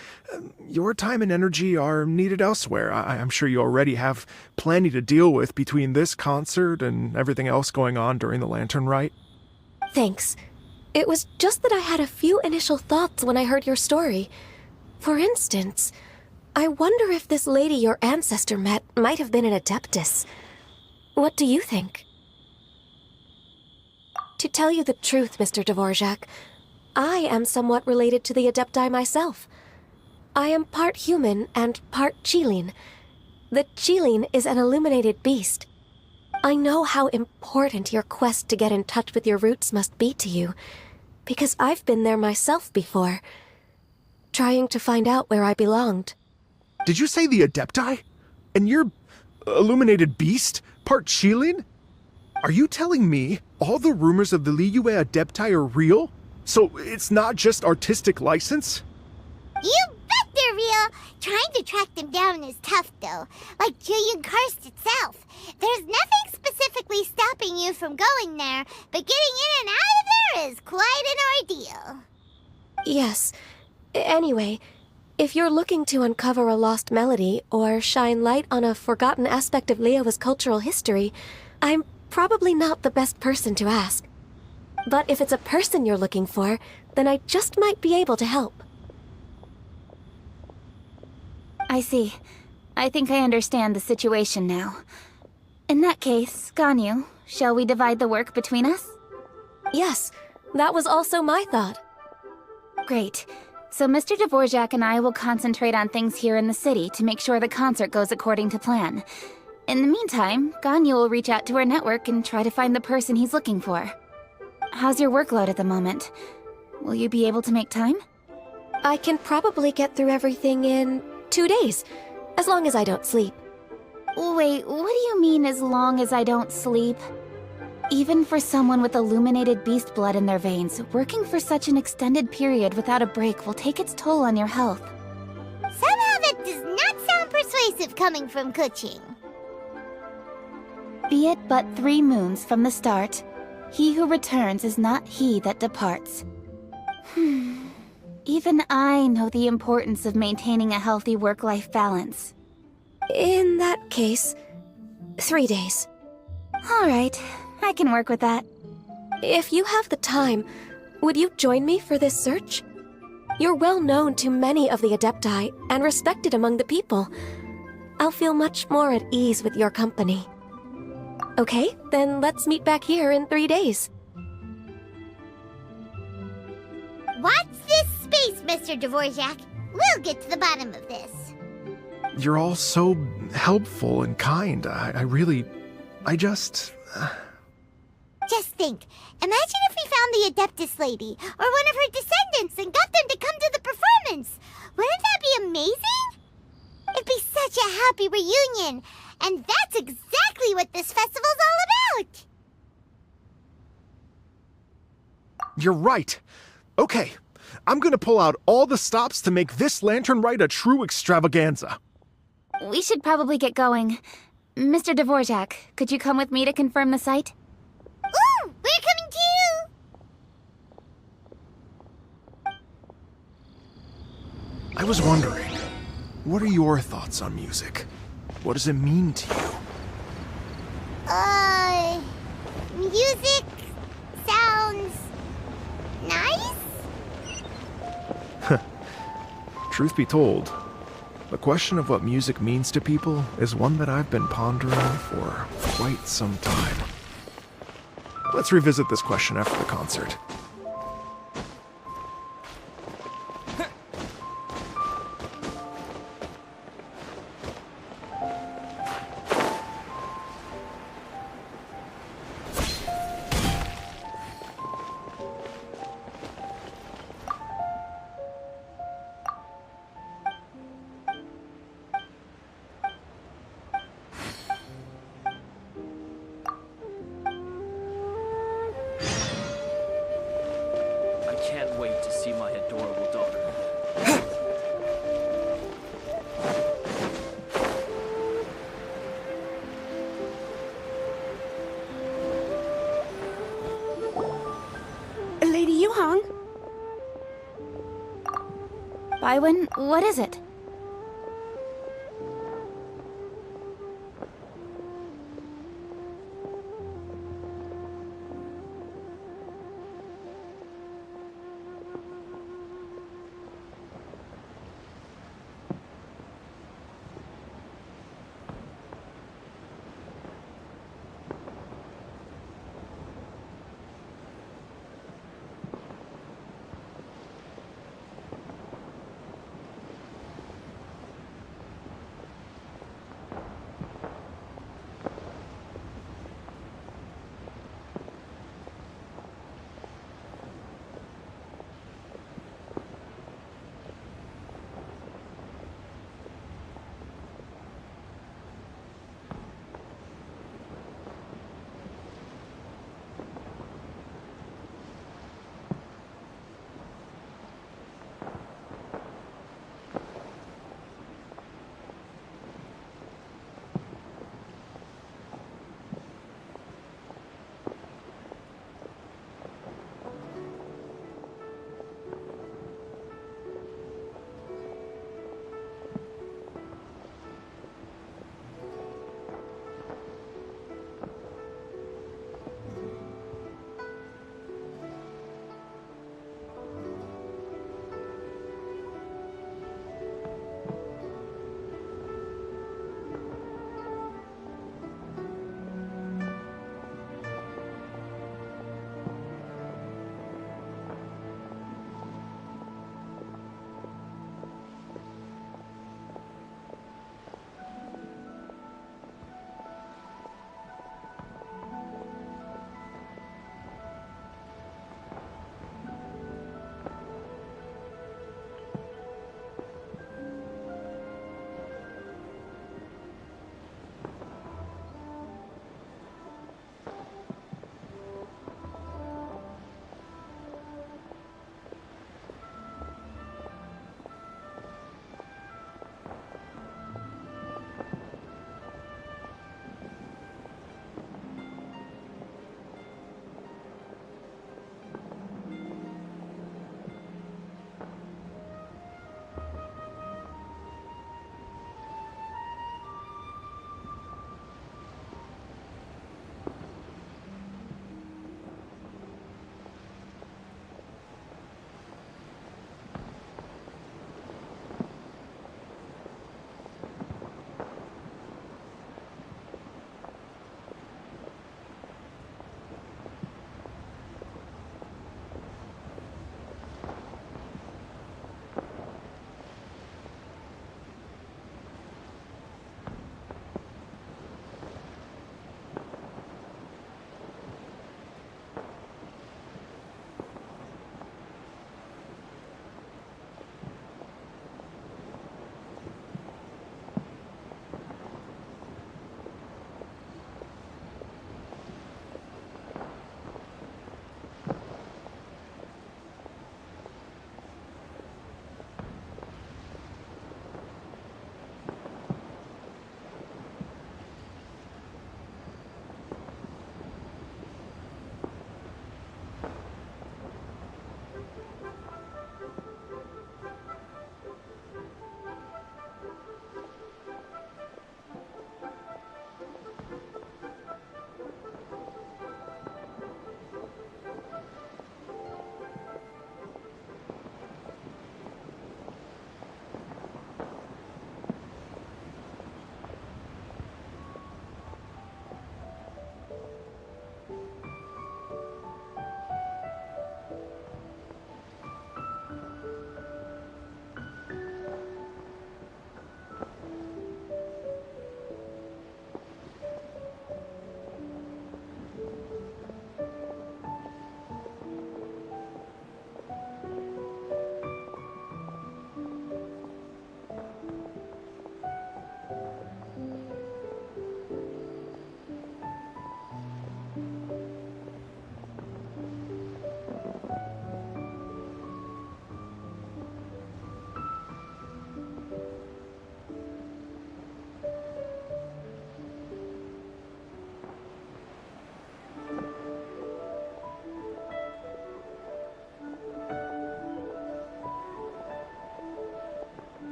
Your time and energy are needed elsewhere. I'm sure you already have plenty to deal with between this concert and everything else going on during the Lantern Rite. Thanks. It was just that I had a few initial thoughts when I heard your story. For instance, I wonder if this lady your ancestor met might have been an Adeptus. What do you think? To tell you the truth, Mr. Dvorak, I am somewhat related to the Adepti myself. I am part human and part Qilin. The Qilin is an illuminated beast. I know how important your quest to get in touch with your roots must be to you, because I've been there myself before, trying to find out where I belonged. Did you say the Adepti? And you're illuminated beast? Part Qilin? Are you telling me all the rumors of the Liyue Adepti are real? So it's not just artistic license? You bet they're real! Trying to track them down is tough, though. Like Julian Karst itself. There's nothing specifically stopping you from going there, but getting in and out of there is quite an ordeal. Yes. Anyway, if you're looking to uncover a lost melody or shine light on a forgotten aspect of Liyue's cultural history, I'm probably not the best person to ask. But if it's a person you're looking for, then I just might be able to help. I see. I think I understand the situation now. In that case, Ganyu, shall we divide the work between us? Yes, that was also my thought. Great. So Mr. Dvorak and I will concentrate on things here in the city to make sure the concert goes according to plan. In the meantime, Ganyu will reach out to her network and try to find the person he's looking for. How's your workload at the moment? Will you be able to make time? I can probably get through everything in 2 days, as long as I don't sleep. Wait, what do you mean as long as I don't sleep? Even for someone with illuminated beast blood in their veins, working for such an extended period without a break will take its toll on your health. Somehow that does not sound persuasive coming from Kuching. Be it but 3 moons from the start, he who returns is not he that departs. Even I know the importance of maintaining a healthy work-life balance. In that case, 3 days. All right, I can work with that. If you have the time, would you join me for this search? You're well known to many of the Adepti and respected among the people. I'll feel much more at ease with your company. Okay, then let's meet back here in 3 days. Watch this space, Mr. Dvorak. We'll get to the bottom of this. You're all so helpful and kind. Just think. Imagine if we found the Adeptus lady, or one of her descendants, and got them to come to the performance. Wouldn't that be amazing? It'd be such a happy reunion. And that's exactly what this festival's all about. You're right. Okay, I'm gonna pull out all the stops to make this lantern ride a true extravaganza. We should probably get going. Mr. Dvorak, could you come with me to confirm the site? Ooh, we're coming too! I was wondering, what are your thoughts on music? What does it mean to you? Music sounds nice? Truth be told, the question of what music means to people is one that I've been pondering for quite some time. Let's revisit this question after the concert. Can't wait to see my adorable daughter. Lady Yuhang? Baiwen, what is it?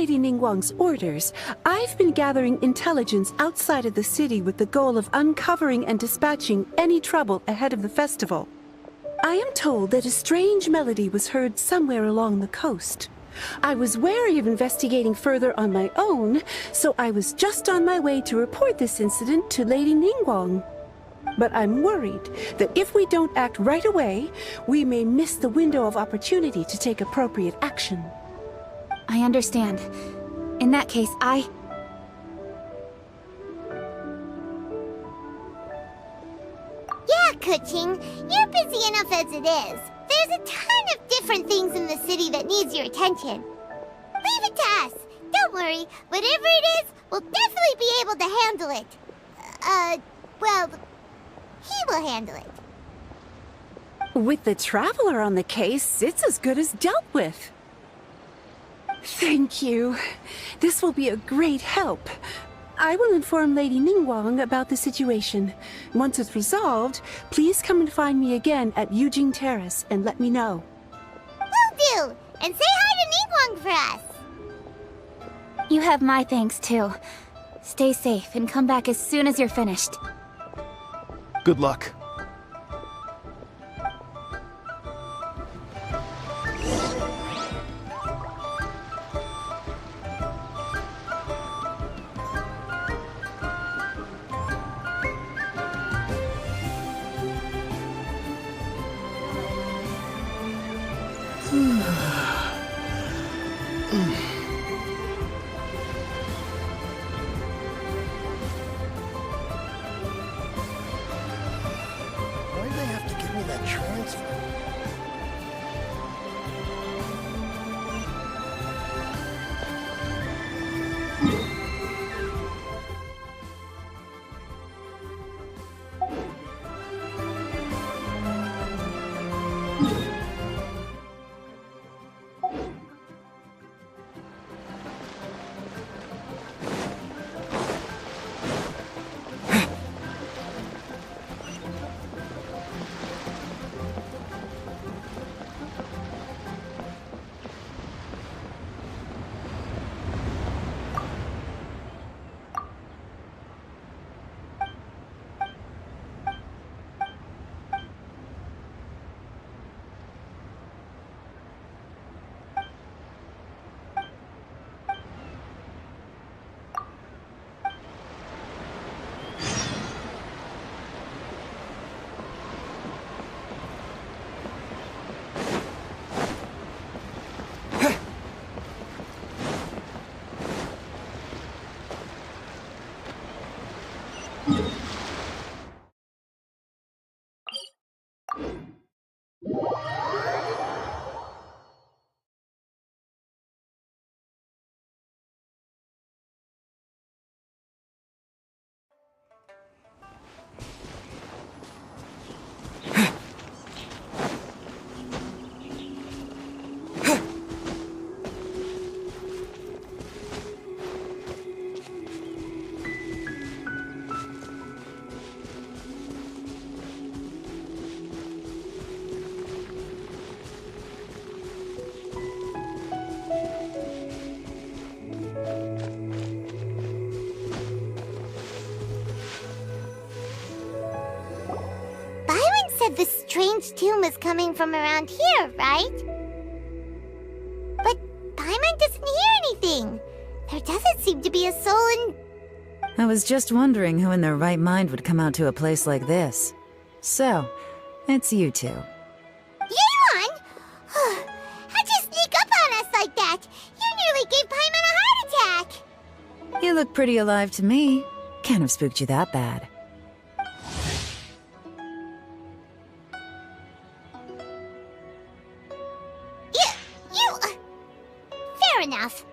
Lady Ningguang's orders, I've been gathering intelligence outside of the city with the goal of uncovering and dispatching any trouble ahead of the festival. I am told that a strange melody was heard somewhere along the coast. I was wary of investigating further on my own, so I was just on my way to report this incident to Lady Ningguang. But I'm worried that if we don't act right away, we may miss the window of opportunity to take appropriate action. I understand. In that case, Yeah, Kuching, you're busy enough as it is. There's a ton of different things in the city that needs your attention. Leave it to us. Don't worry. Whatever it is, we'll definitely be able to handle it. Well, he will handle it. With the Traveler on the case, it's as good as dealt with. Thank you. This will be a great help. I will inform Lady Ningguang about the situation. Once it's resolved, please come and find me again at Yujing Terrace and let me know. Will do! And say hi to Ningguang for us! you have my thanks too. Stay safe and come back as soon as you're finished. Good luck. Why'd they have to give me that transfer? said the strange tune was coming from around here, right? But Paimon doesn't hear anything. There doesn't seem to be a soul in... I was just wondering who in their right mind would come out to a place like this. So, it's you two. Yeon! How'd you sneak up on us like that? You nearly gave Paimon a heart attack! You look pretty alive to me. Can't have spooked you that bad. Fair enough.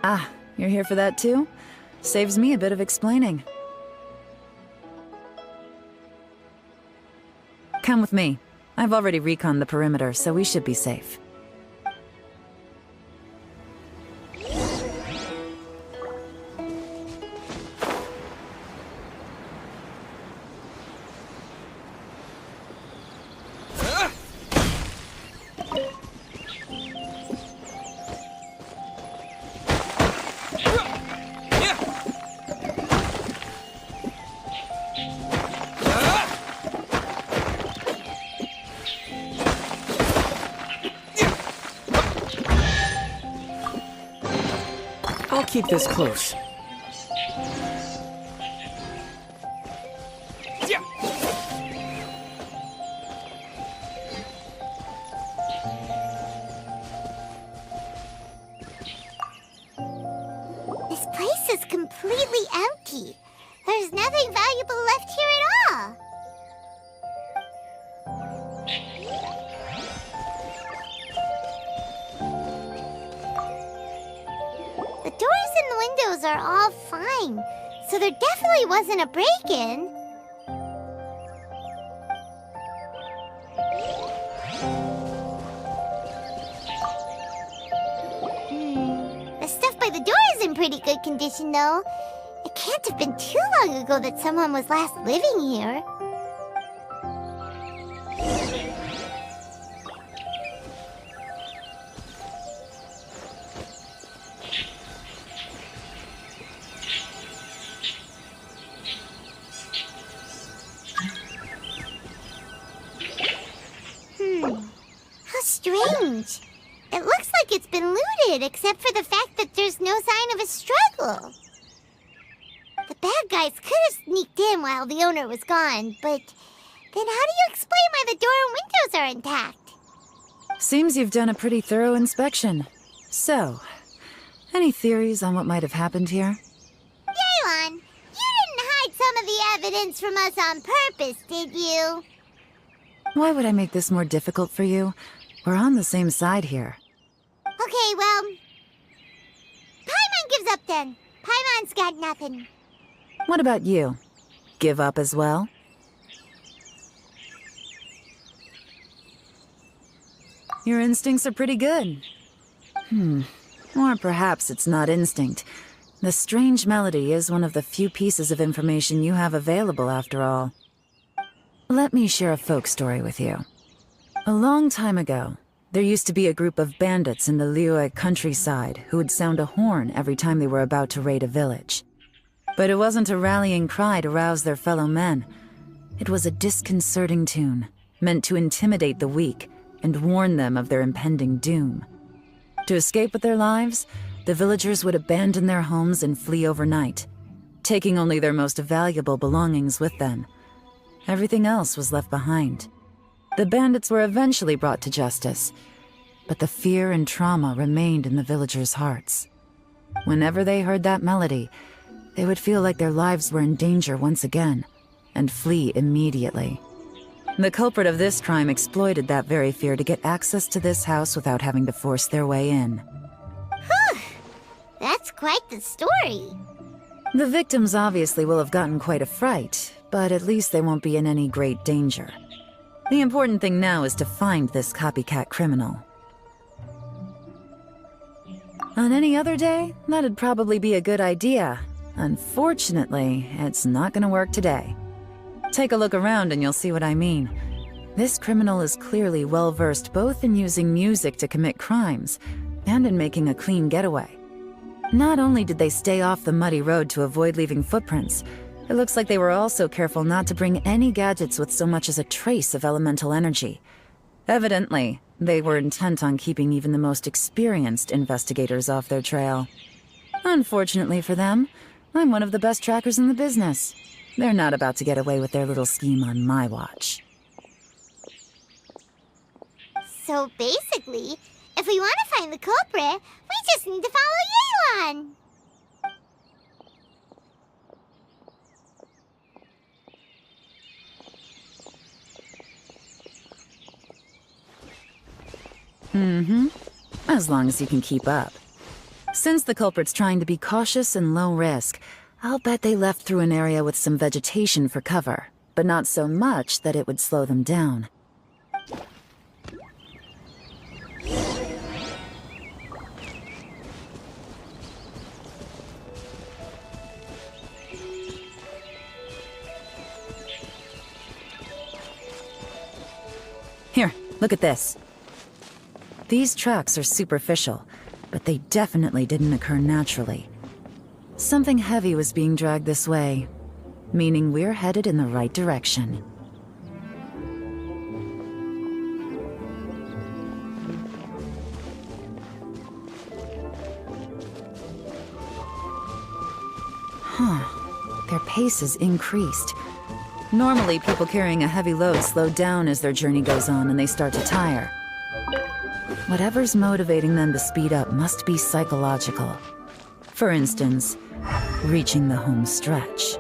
Ah, you're here for that too? Saves me a bit of explaining. Come with me. I've already reconned the perimeter, so we should be safe. I'll keep this close. This place is completely empty. There's nothing valuable left here at all. The doors and windows are all fine, so there definitely wasn't a break-in. The stuff by the door is in pretty good condition, though. It can't have been too long ago that someone was last living here. How strange. It looks like it's been looted, except for the fact that there's no sign of a struggle. The bad guys could have sneaked in while the owner was gone, but then how do you explain why the door and windows are intact? Seems you've done a pretty thorough inspection. So, any theories on what might have happened here? Yelan, you didn't hide some of the evidence from us on purpose, did you? Why would I make this more difficult for you? We're on the same side here. Okay, well... Paimon gives up then. Paimon's got nothing. What about you? Give up as well? Your instincts are pretty good. Or perhaps it's not instinct. The strange melody is one of the few pieces of information you have available after all. Let me share a folk story with you. A long time ago, there used to be a group of bandits in the Liyue countryside who would sound a horn every time they were about to raid a village. But it wasn't a rallying cry to rouse their fellow men. It was a disconcerting tune, meant to intimidate the weak and warn them of their impending doom. To escape with their lives, the villagers would abandon their homes and flee overnight, taking only their most valuable belongings with them. Everything else was left behind. The bandits were eventually brought to justice, but the fear and trauma remained in the villagers' hearts. Whenever they heard that melody, they would feel like their lives were in danger once again, and flee immediately. The culprit of this crime exploited that very fear to get access to this house without having to force their way in. Whew! That's quite the story. The victims obviously will have gotten quite a fright, but at least they won't be in any great danger. The important thing now is to find this copycat criminal. On any other day, that'd probably be a good idea. Unfortunately, it's not gonna work today. Take a look around and you'll see what I mean. This criminal is clearly well-versed both in using music to commit crimes and in making a clean getaway. Not only did they stay off the muddy road to avoid leaving footprints, it looks like they were also careful not to bring any gadgets with so much as a trace of elemental energy. Evidently, they were intent on keeping even the most experienced investigators off their trail. Unfortunately for them, I'm one of the best trackers in the business. They're not about to get away with their little scheme on my watch. So basically, if we want to find the culprit, we just need to follow Yelan. As long as you can keep up. Since the culprit's trying to be cautious and low risk, I'll bet they left through an area with some vegetation for cover, but not so much that it would slow them down. Here, look at this. These tracks are superficial, but they definitely didn't occur naturally. Something heavy was being dragged this way, meaning we're headed in the right direction. Their pace is increased. Normally, people carrying a heavy load slow down as their journey goes on and they start to tire. Whatever's motivating them to speed up must be psychological. For instance, reaching the home stretch.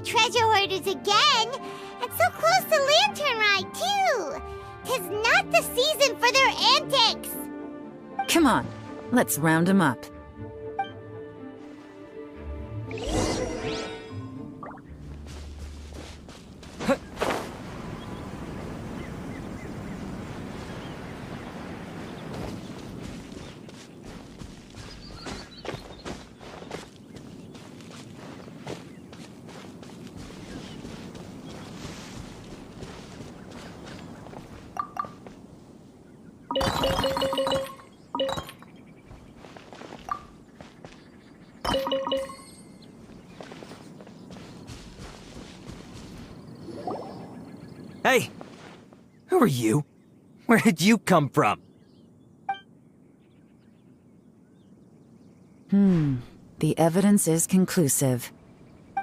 Treasure hoarders again! And so close to Lantern Ride, too! 'Tis not the season for their antics! Come on, let's round them up. Hey! Who are you? Where did you come from? The evidence is conclusive.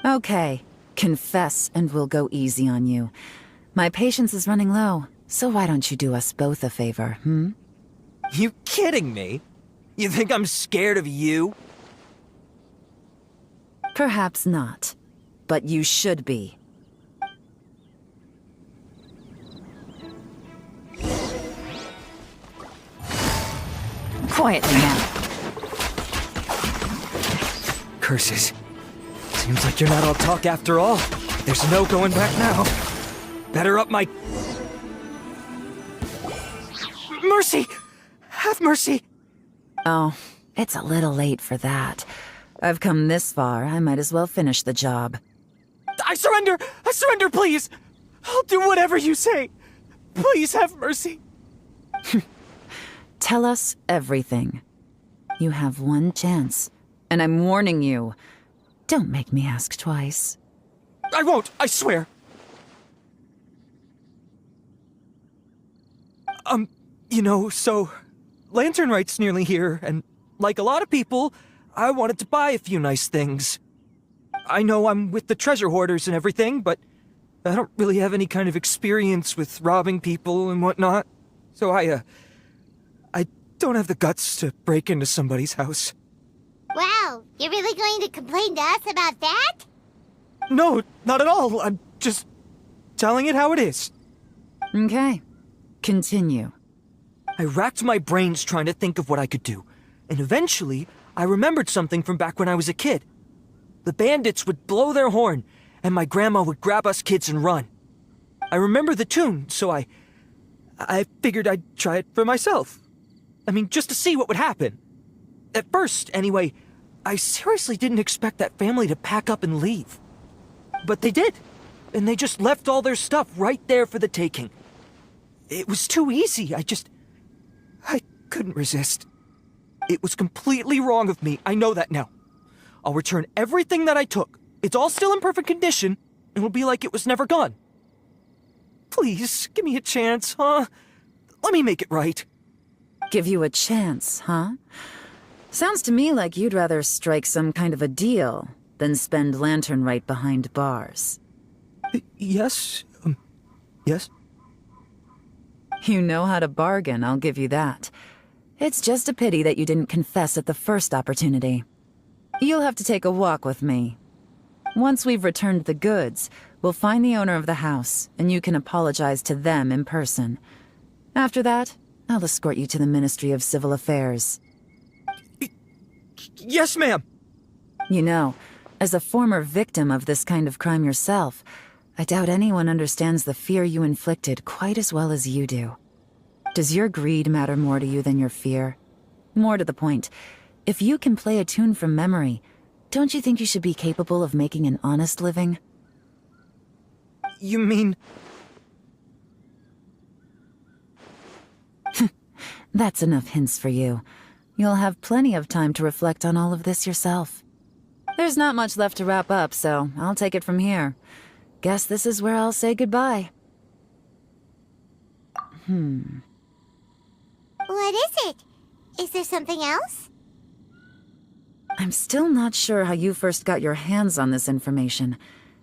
Okay, confess and we'll go easy on you. My patience is running low, so why don't you do us both a favor, You kidding me? You think I'm scared of you? Perhaps not, but you should be. Quietly now. Curses. Seems like you're not all talk after all. There's no going back now. Better up my... Mercy! Have mercy! Oh, it's a little late for that. I've come this far, I might as well finish the job. I surrender! I surrender, please! I'll do whatever you say. Please have mercy. Tell us everything. You have one chance, and I'm warning you. Don't make me ask twice. I won't, I swear. So Lantern Right's nearly here, and like a lot of people, I wanted to buy a few nice things. I know I'm with the treasure hoarders and everything, but I don't really have any kind of experience with robbing people and whatnot. So I don't have the guts to break into somebody's house. Wow, you're really going to complain to us about that? No, not at all. I'm just telling it how it is. Okay, continue. I racked my brains trying to think of what I could do, and eventually I remembered something from back when I was a kid. The bandits would blow their horn, and my grandma would grab us kids and run. I remember the tune, so I figured I'd try it for myself. I mean, just to see what would happen. At first, anyway, I seriously didn't expect that family to pack up and leave. But they did, and they just left all their stuff right there for the taking. It was too easy, I couldn't resist. It was completely wrong of me, I know that now. I'll return everything that I took. It's all still in perfect condition, and it'll be like it was never gone. Please, give me a chance, huh? Let me make it right. Give you a chance, huh? Sounds to me like you'd rather strike some kind of a deal than spend Lantern Right behind bars. Yes? Yes? You know how to bargain, I'll give you that. It's just a pity that you didn't confess at the first opportunity. You'll have to take a walk with me. Once we've returned the goods, we'll find the owner of the house, and you can apologize to them in person. After that, I'll escort you to the Ministry of Civil Affairs. Yes, ma'am! You know, as a former victim of this kind of crime yourself, I doubt anyone understands the fear you inflicted quite as well as you do. Does your greed matter more to you than your fear? More to the point, if you can play a tune from memory, don't you think you should be capable of making an honest living? You mean... That's enough hints for you. You'll have plenty of time to reflect on all of this yourself. There's not much left to wrap up, so I'll take it from here. Guess this is where I'll say goodbye. What is it? Is there something else? I'm still not sure how you first got your hands on this information,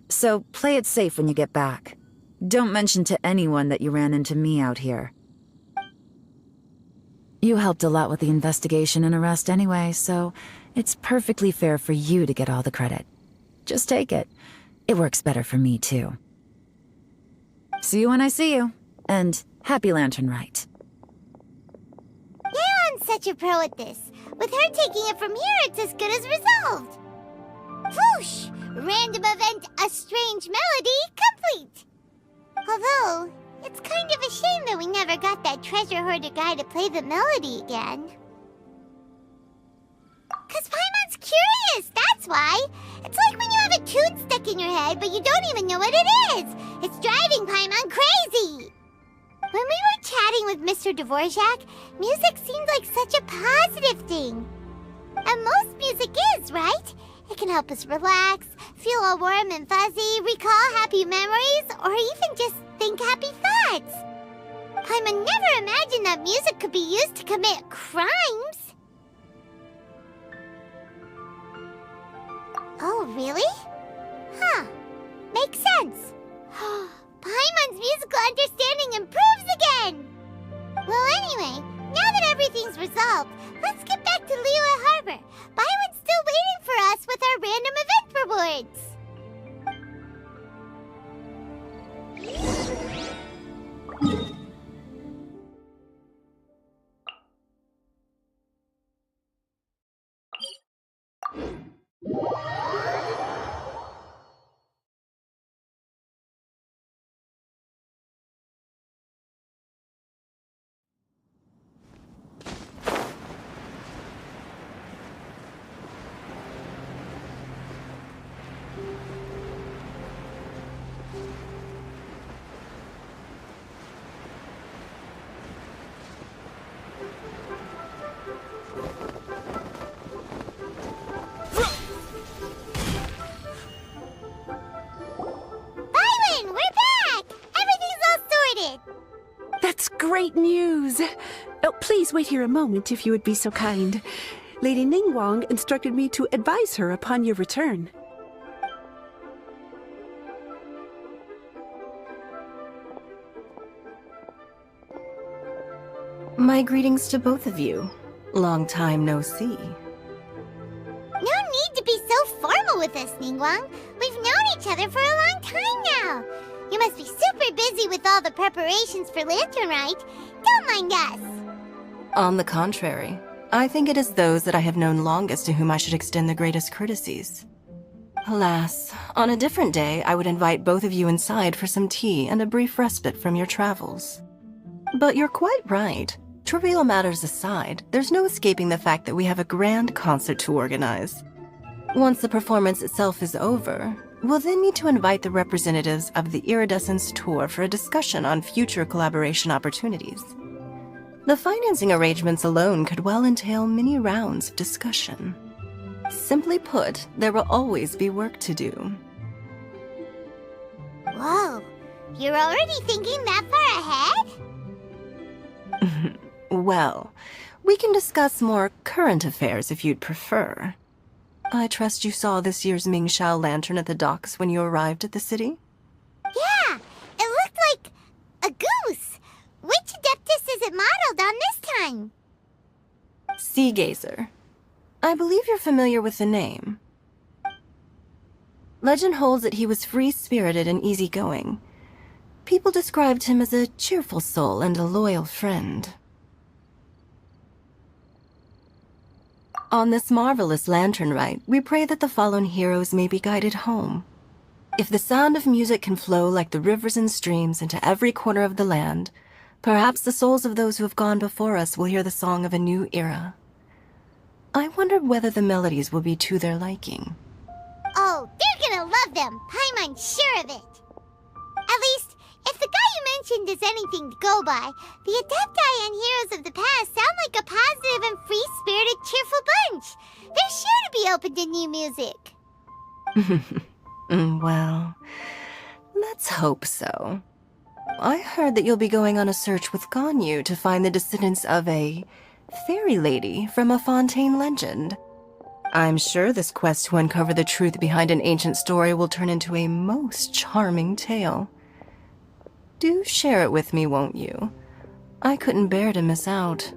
so play it safe when you get back. Don't mention to anyone that you ran into me out here. You helped a lot with the investigation and arrest anyway, so it's perfectly fair for you to get all the credit. Just take it. It works better for me, too. See you when I see you, and happy Lantern Rite. Yeon's such a pro at this. With her taking it from here, it's as good as resolved. Whoosh! Random event, a strange melody, complete! Although, it's kind of a shame that we never got that treasure hoarder guy to play the melody again. 'Cause Paimon's curious, that's why! It's like when you have a tune stuck in your head, but you don't even know what it is! It's driving Paimon crazy! When we were chatting with Mr. Dvorak, music seemed like such a positive thing. And most music is, right? It can help us relax, feel all warm and fuzzy, recall happy memories, or even just think happy thoughts. Paimon never imagined that music could be used to commit crimes. Oh, really? Huh. Makes sense. Paimon's musical understanding improves again! Well, anyway, now that everything's resolved, let's get back to Liyue Harbor. Byron's still waiting for us with our random event rewards. Great news! Oh, please wait here a moment if you would be so kind. Lady Ningguang instructed me to advise her upon your return. My greetings to both of you. Long time no see. No need to be so formal with us, Ningguang. We've known each other for a long time now. You must be super busy with all the preparations for Lantern Rite. Don't mind us. On the contrary, I think it is those that I have known longest to whom I should extend the greatest courtesies. Alas, on a different day, I would invite both of you inside for some tea and a brief respite from your travels. But you're quite right. Trivial matters aside, there's no escaping the fact that we have a grand concert to organize. Once the performance itself is over, we'll then need to invite the representatives of the Iridescence Tour for a discussion on future collaboration opportunities. The financing arrangements alone could well entail many rounds of discussion. Simply put, there will always be work to do. Whoa, you're already thinking that far ahead? Well, we can discuss more current affairs if you'd prefer. I trust you saw this year's Mingxiao lantern at the docks when you arrived at the city? Yeah, it looked like a goose. Which Adeptus is it modeled on this time? Sea Gazer. I believe you're familiar with the name. Legend holds that he was free-spirited and easygoing. People described him as a cheerful soul and a loyal friend. On this marvelous Lantern Rite, we pray that the fallen heroes may be guided home. If the sound of music can flow like the rivers and streams into every corner of the land, Perhaps the souls of those who have gone before us will hear the song of a new era. I wonder whether the melodies will be to their liking. Oh, they're gonna love them. Paimon's sure of it. At least, if the guy you mentioned is anything to go by, the Adepti and Heroes of the Past sound like a positive and free-spirited, cheerful bunch. They're sure to be open to new music. Well, let's hope so. I heard that you'll be going on a search with Ganyu to find the descendants of a fairy lady from a Fontaine legend. I'm sure this quest to uncover the truth behind an ancient story will turn into a most charming tale. Do share it with me, won't you? I couldn't bear to miss out.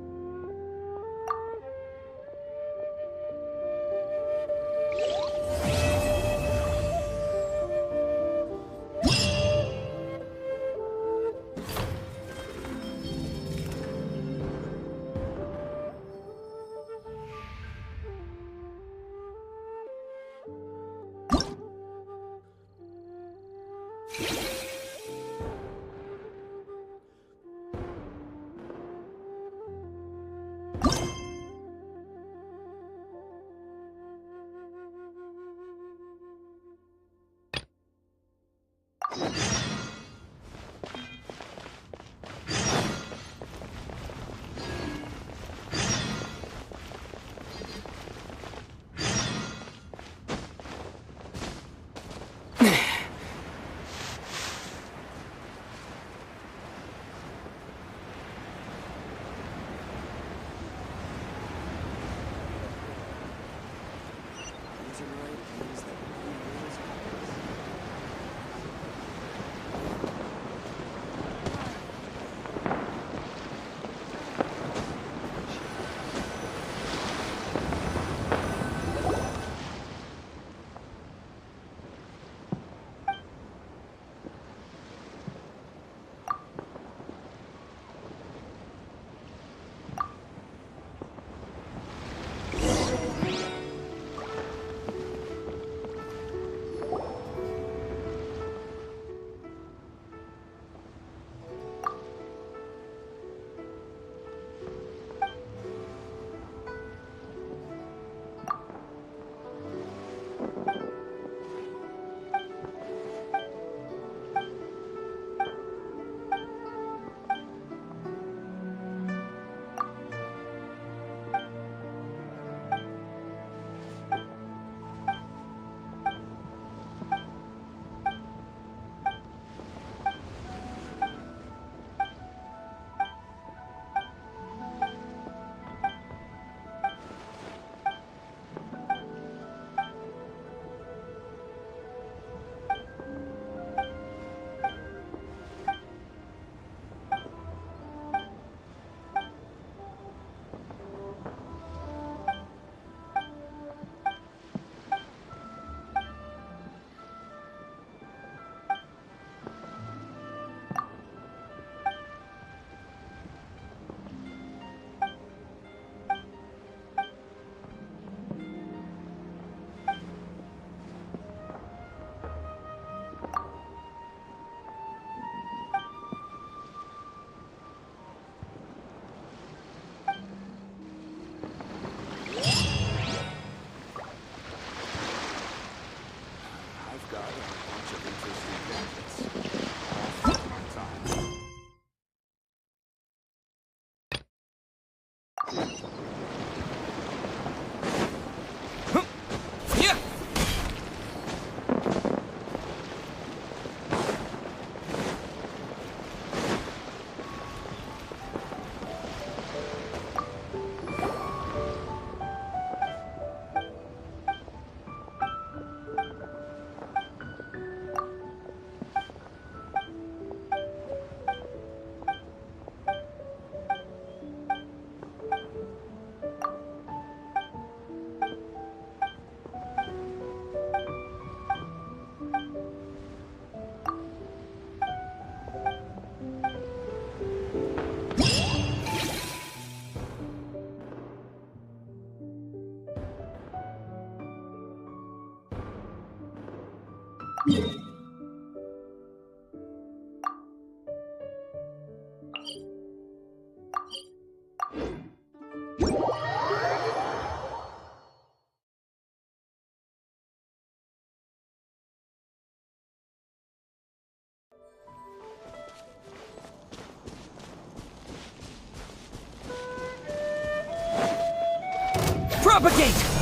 Propagate!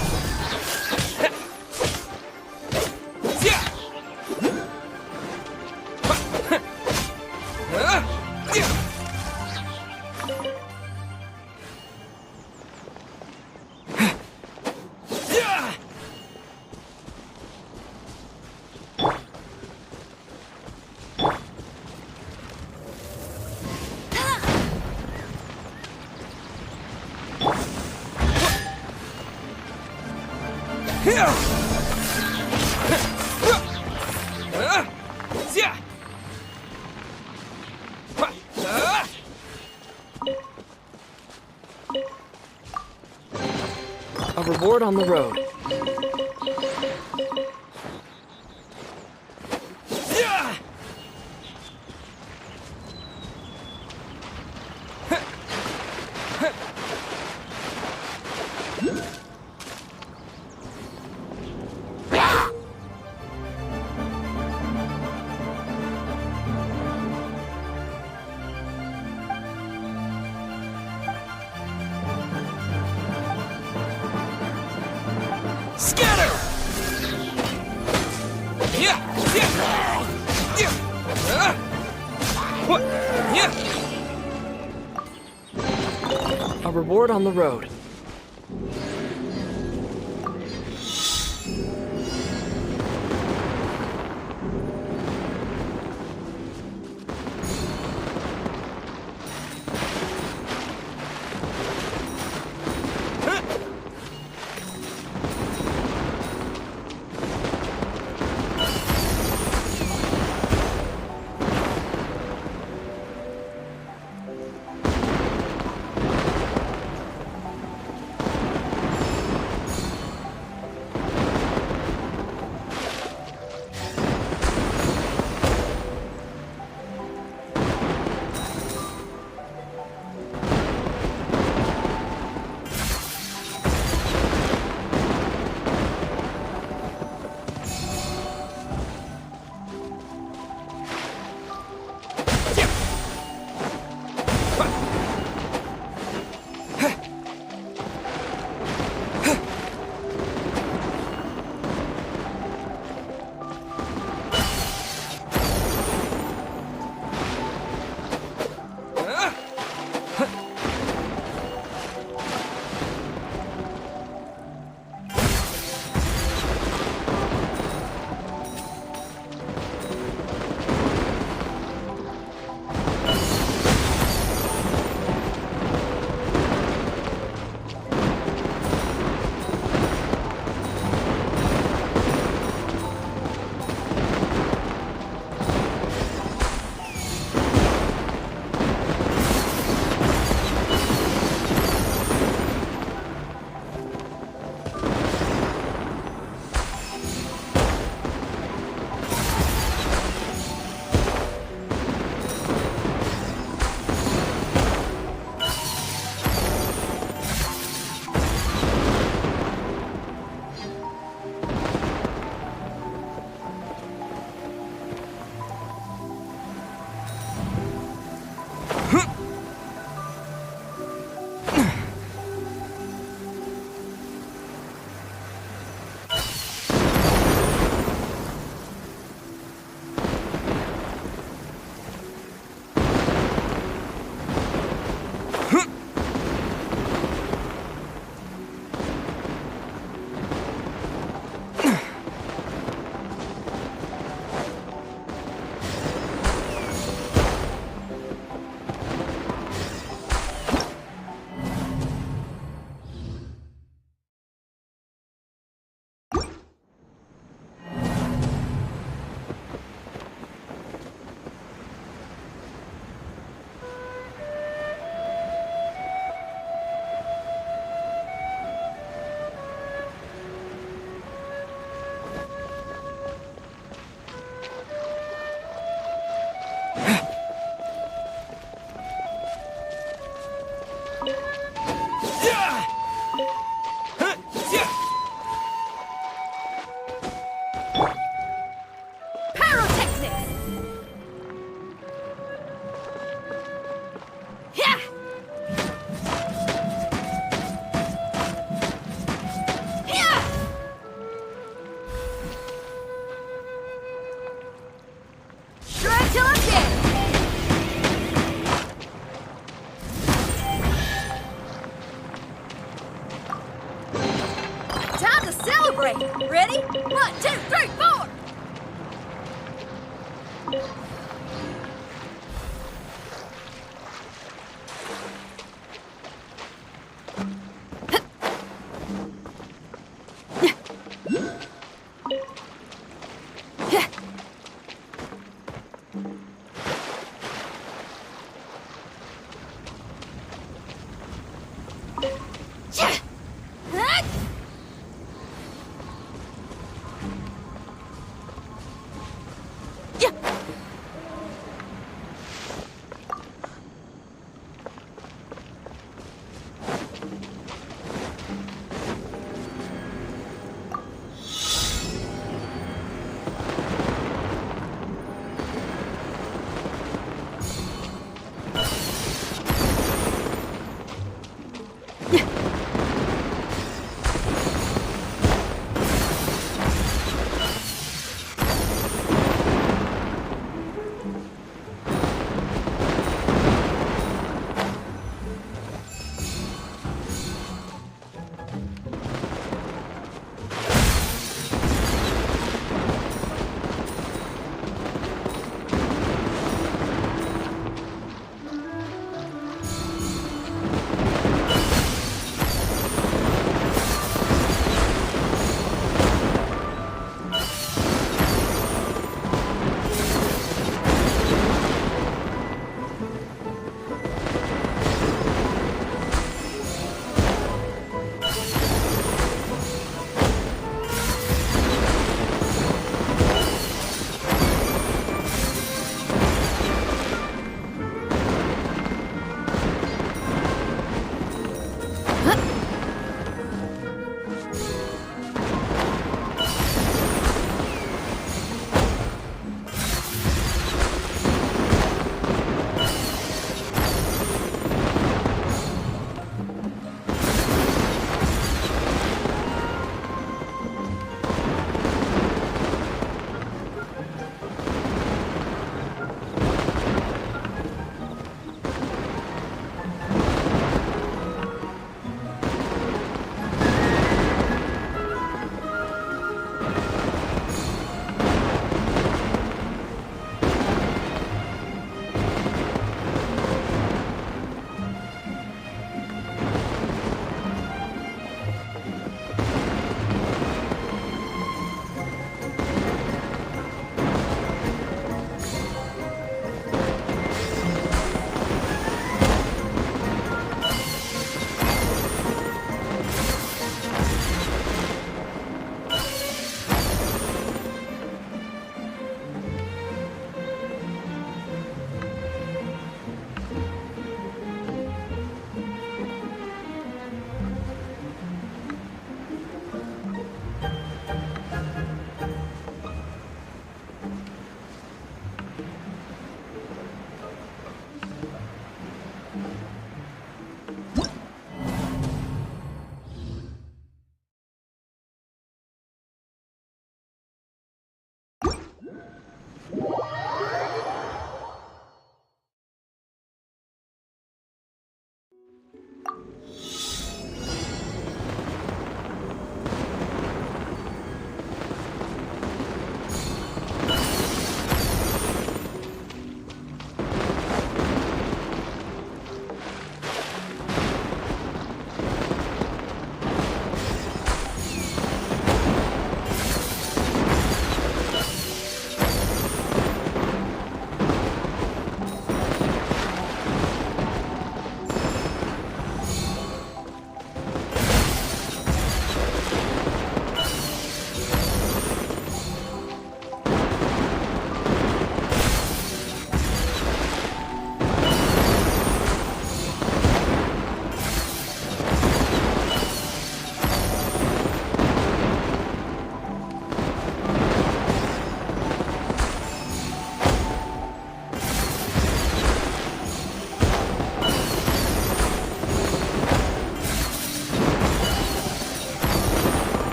A reward on the road. Scatter! A reward on the road. way. Ready? 1, 2, 3, 4!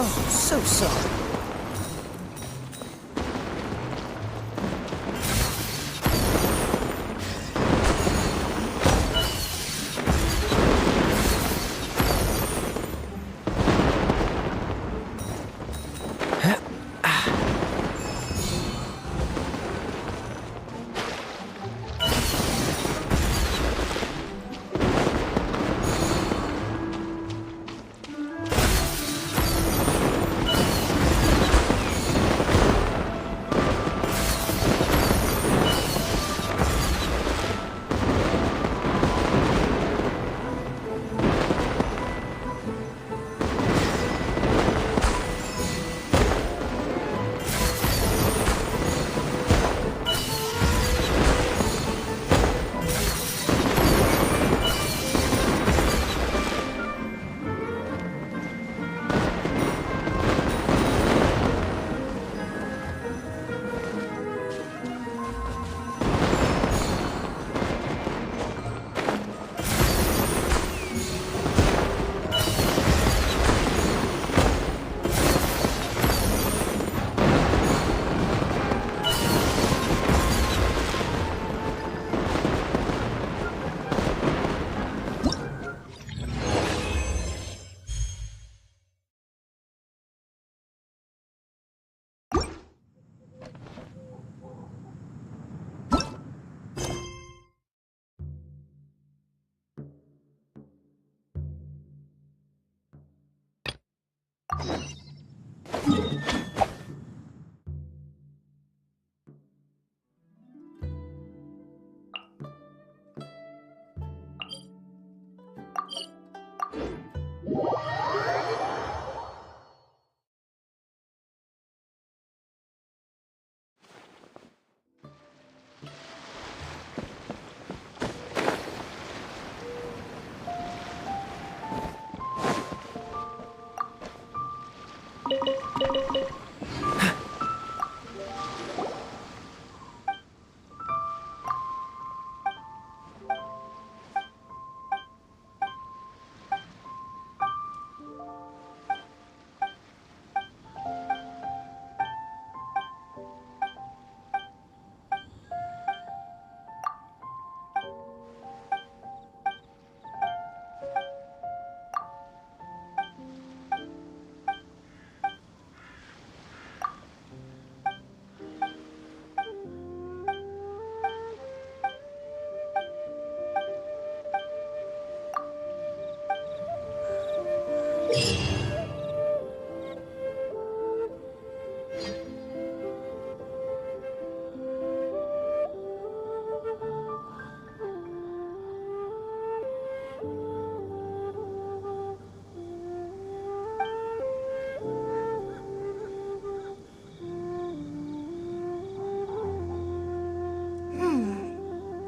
Oh, so sorry.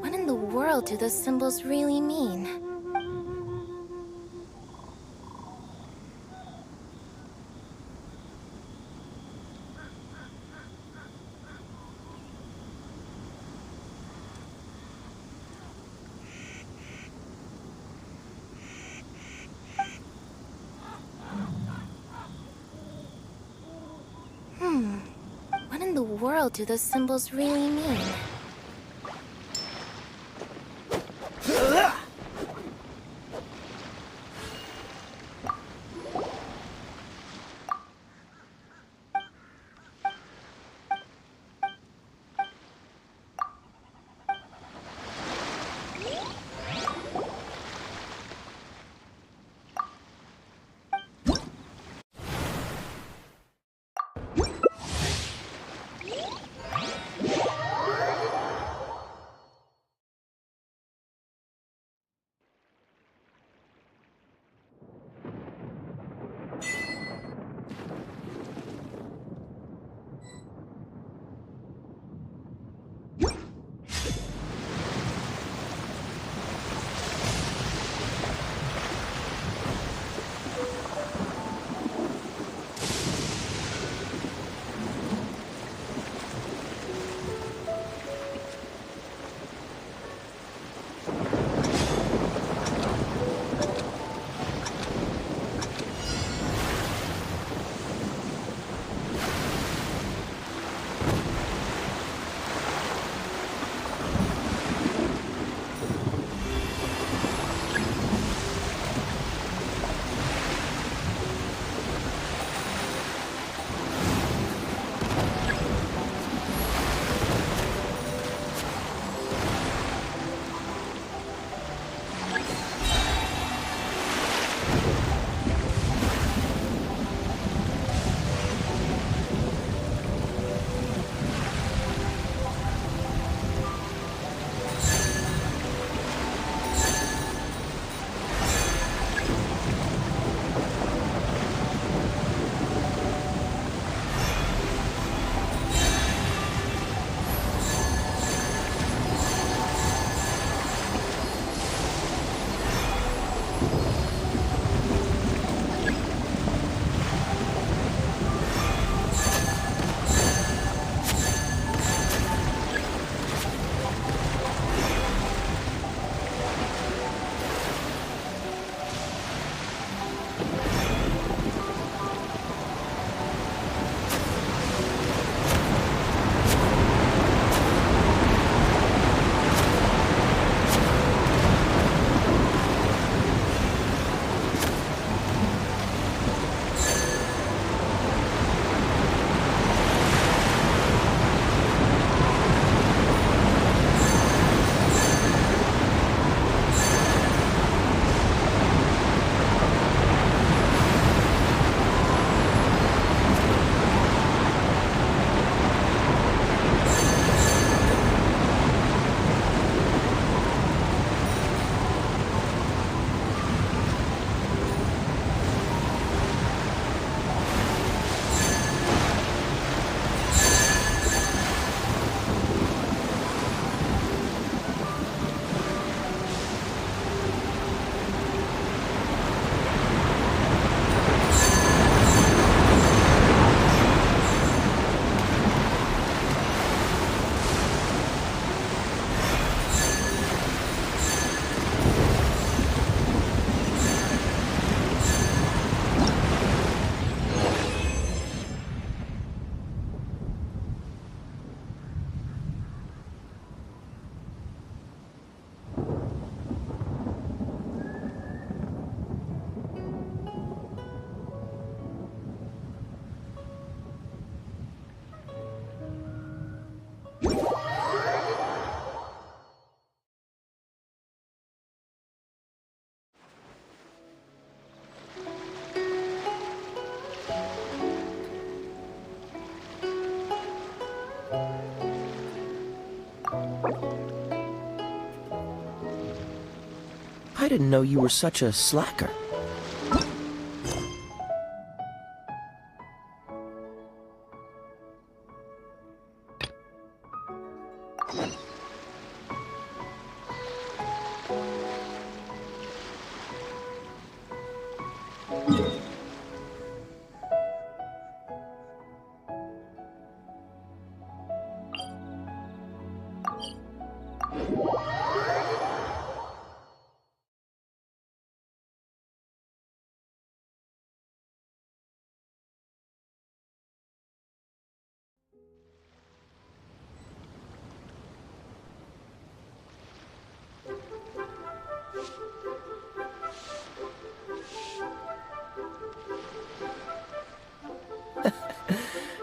What in the world do those symbols really mean? What in the world do those symbols really mean? I didn't know you were such a slacker.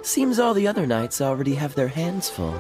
Seems all the other knights already have their hands full.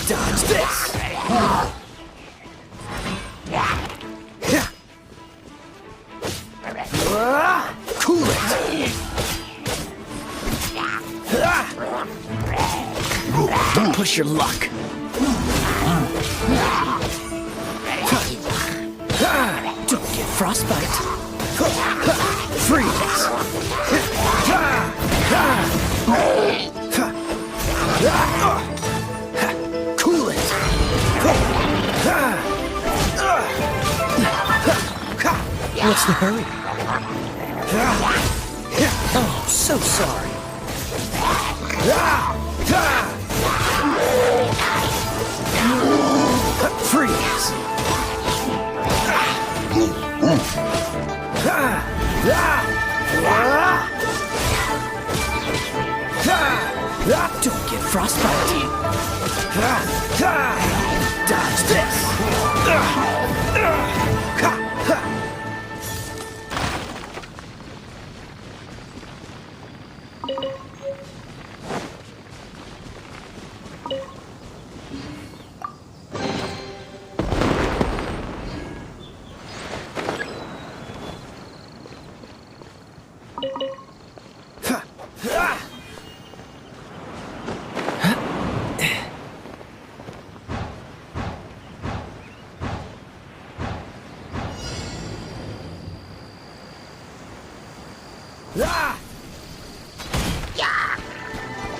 Dodge this! Cool it! Don't push your luck! Don't get frostbite! Freeze! Cool it! What's the hurry? Oh, so sorry. Freeze! Don't get frostbite. Dodge this.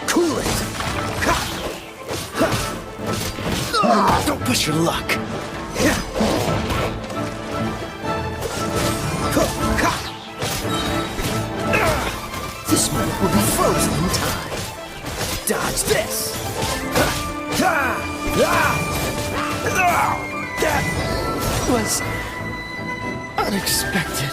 Cool it! Don't push your luck! This moment will be frozen in time. Dodge this! That was unexpected.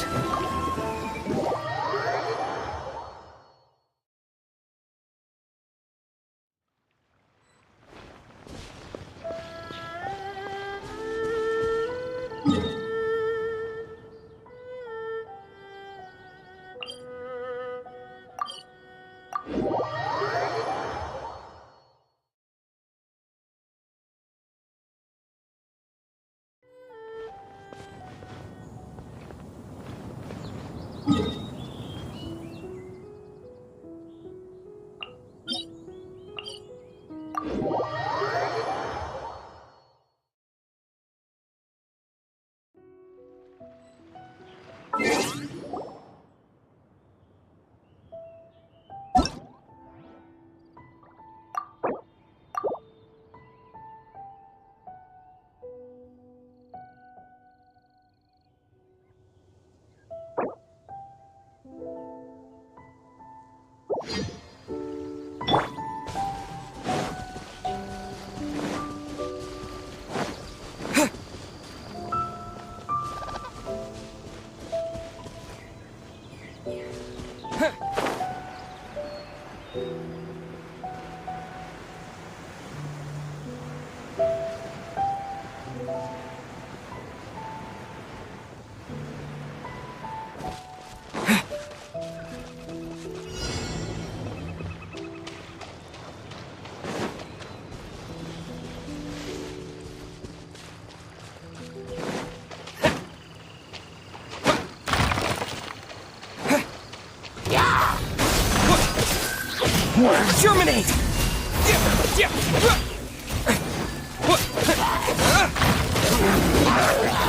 Germinate!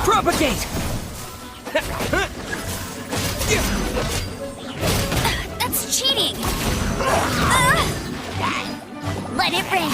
Propagate! That's cheating! Let it rain!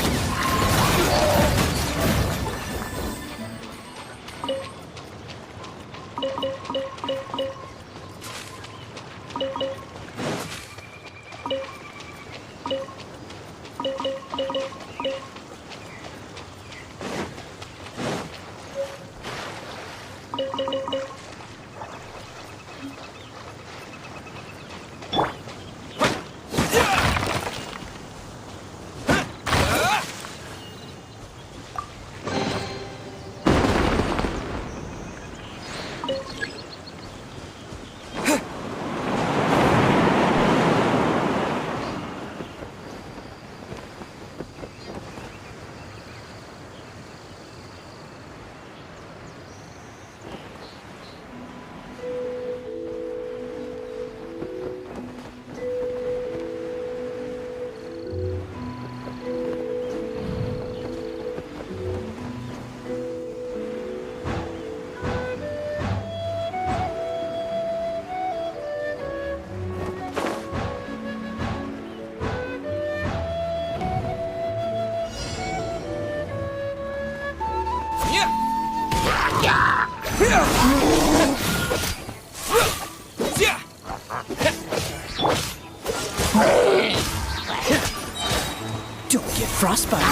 Don't get frostbite.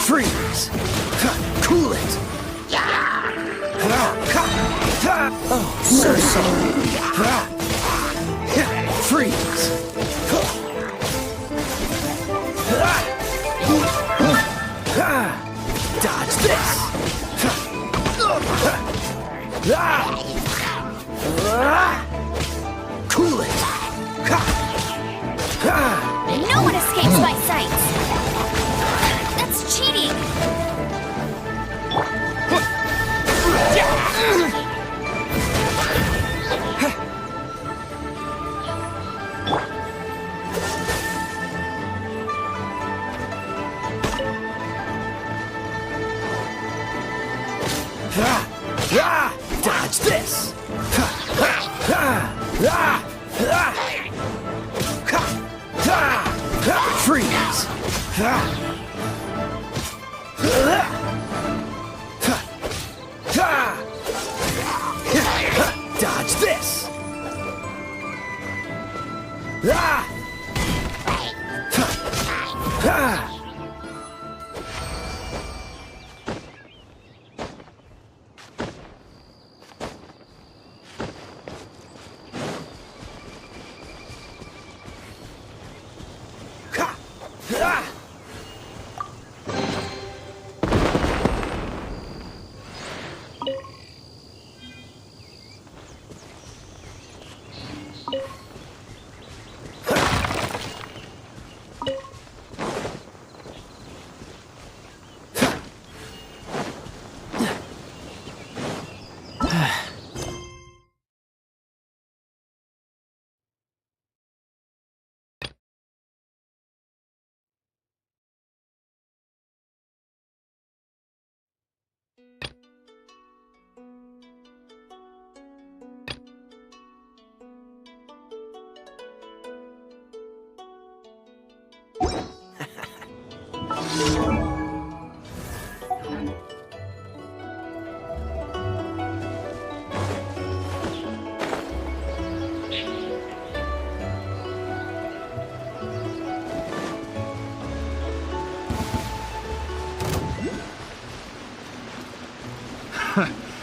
Freeze. Cool it. Oh, so sorry. Freeze. Dodge this. Cool it. No one escapes my sights! That's cheating! Dodge this. Freeze. Dodge this.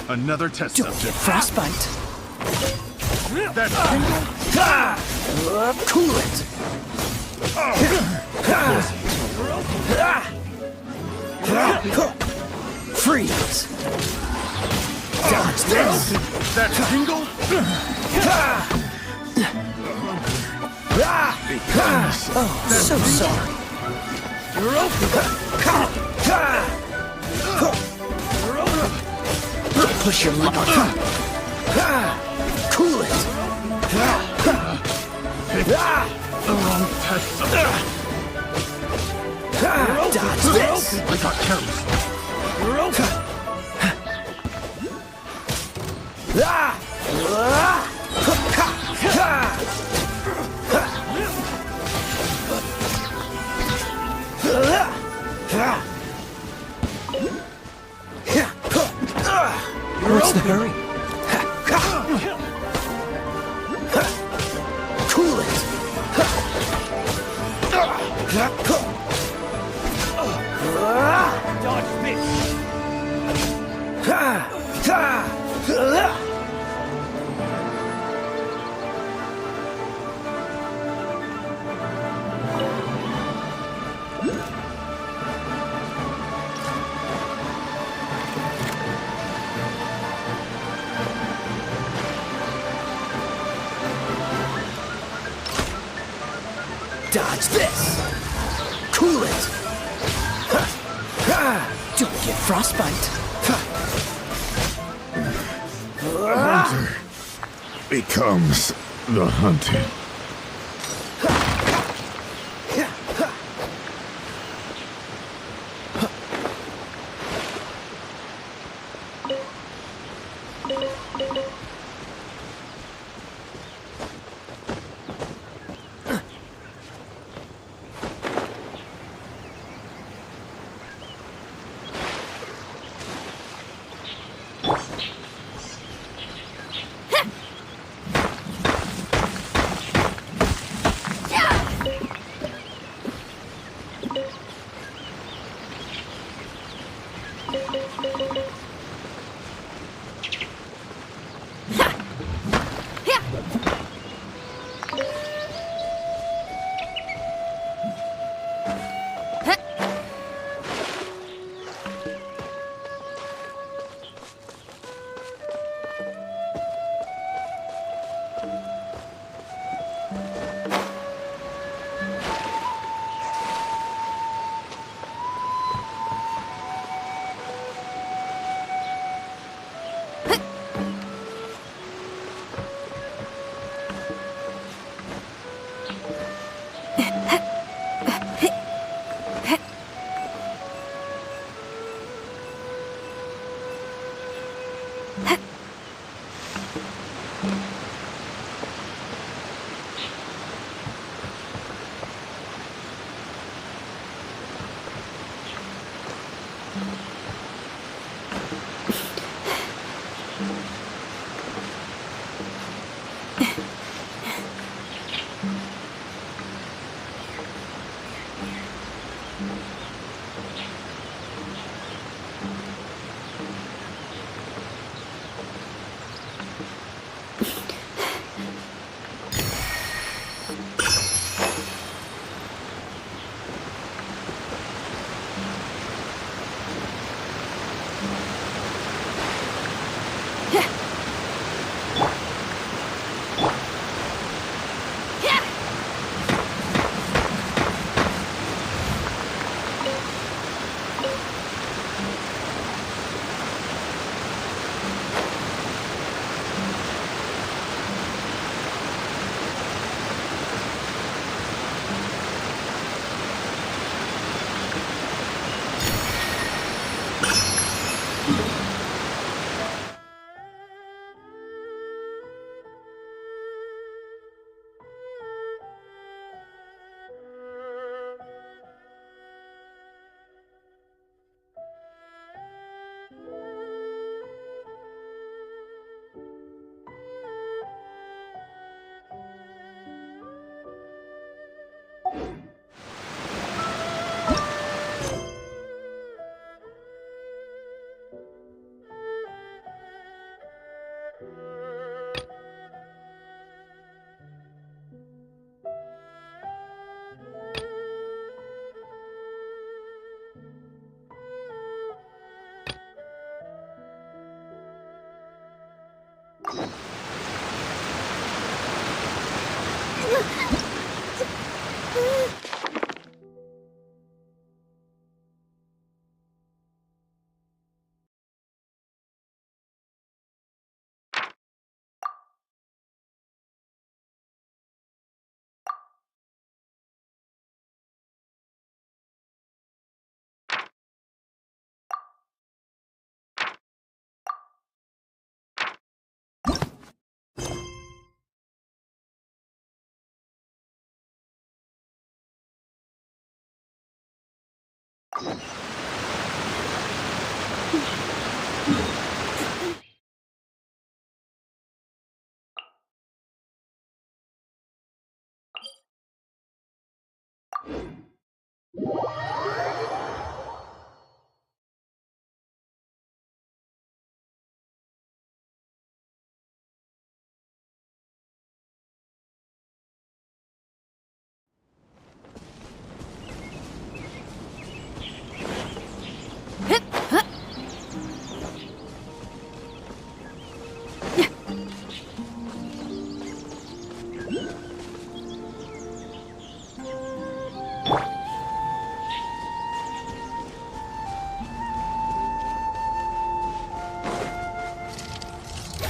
Another test Don't subject. get frostbite. That Cool it. Freeze. Dodge this. That tingle? Oh, so sorry. You're open. push your luck. Cool it. Dodge this. I got careless. What's the hurry? Cool it. Dodge this. Dodge this. Cool it. Don't get frostbite. Hunter becomes the hunted.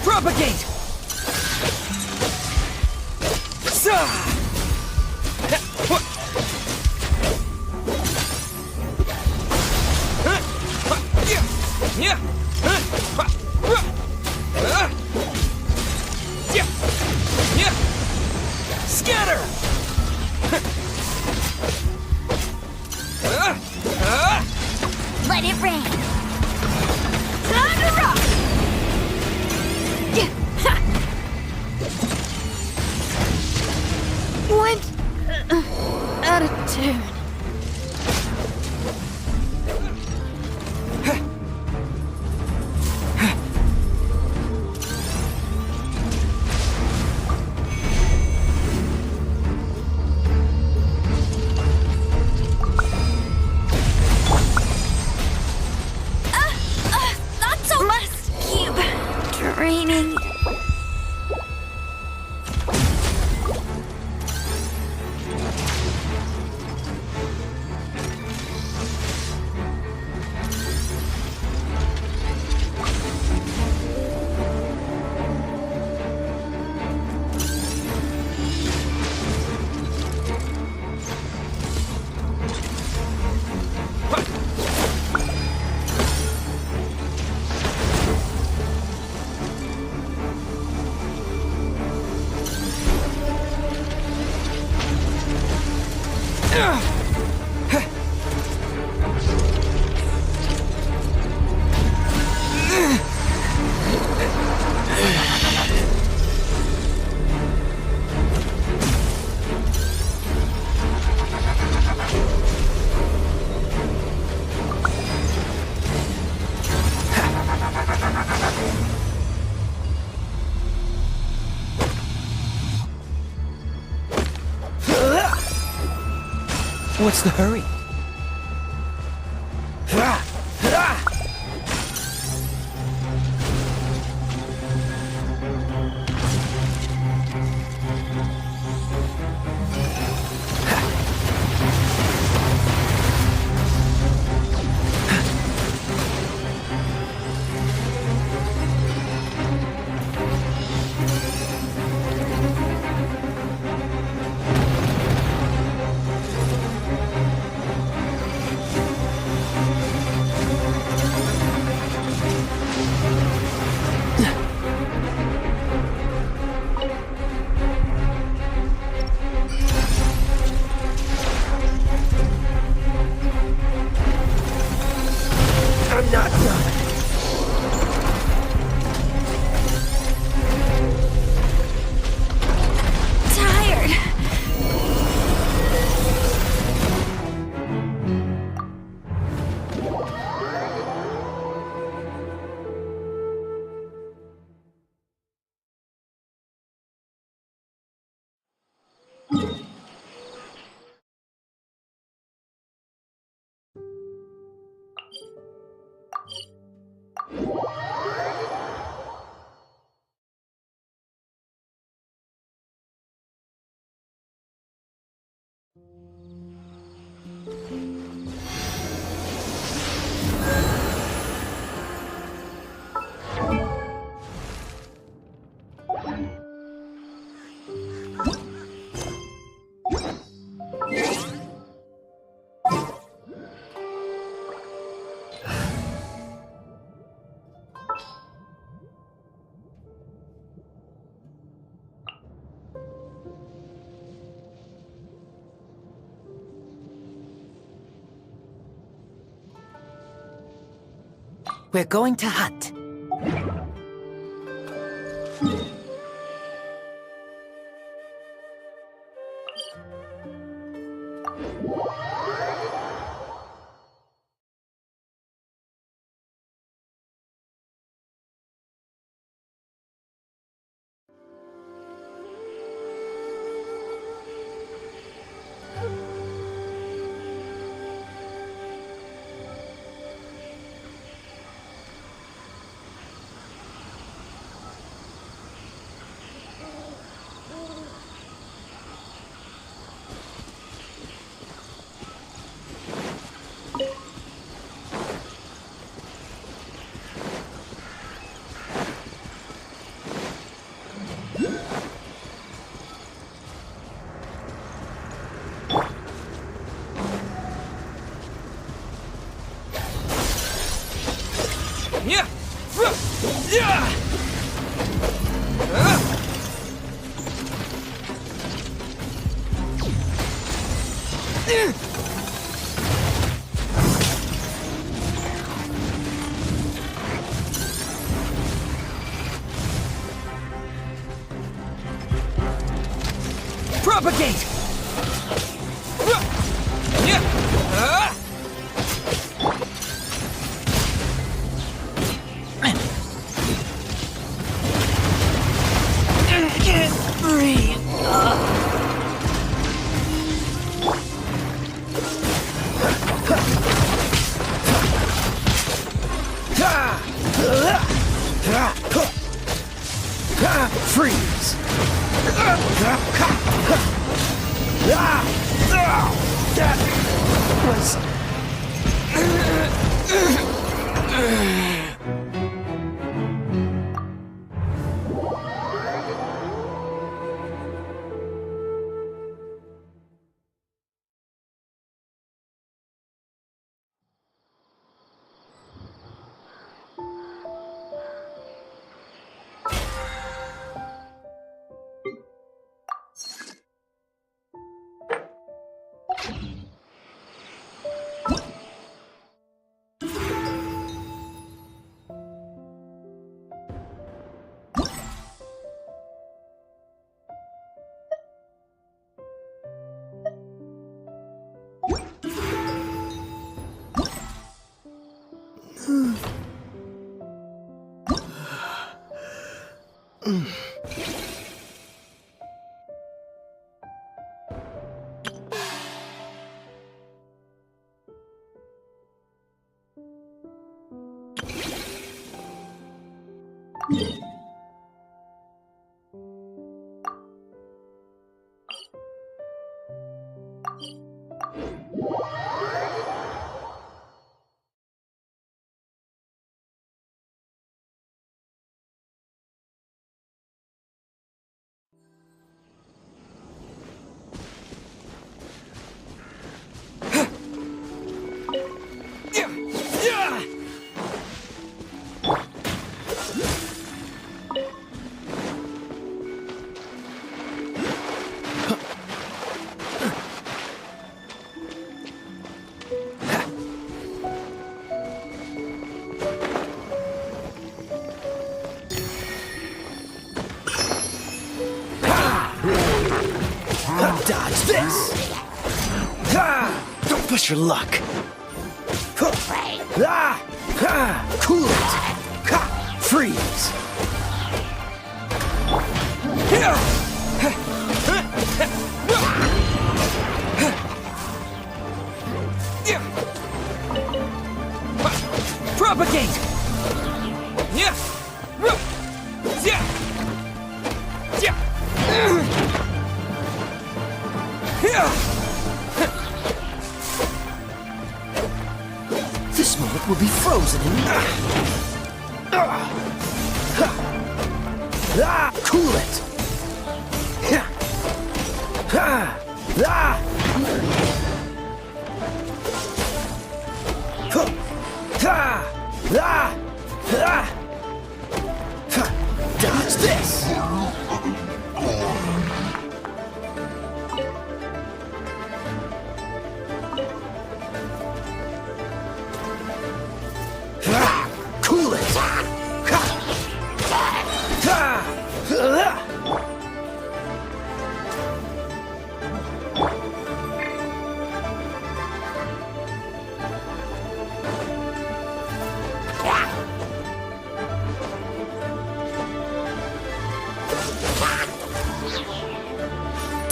Propagate! Scatter! Let it rain. Time to rock! Went out of tune. Not so much! Keep draining. What's the hurry? I'm not done. Tired. We're going to hunt. Yeah! Yeah! Propagate! Freeze! That was... Dodge this! Don't push your luck! Cool it! Freeze! Propagate! This moment will be frozen in... Cool it! Dodge this!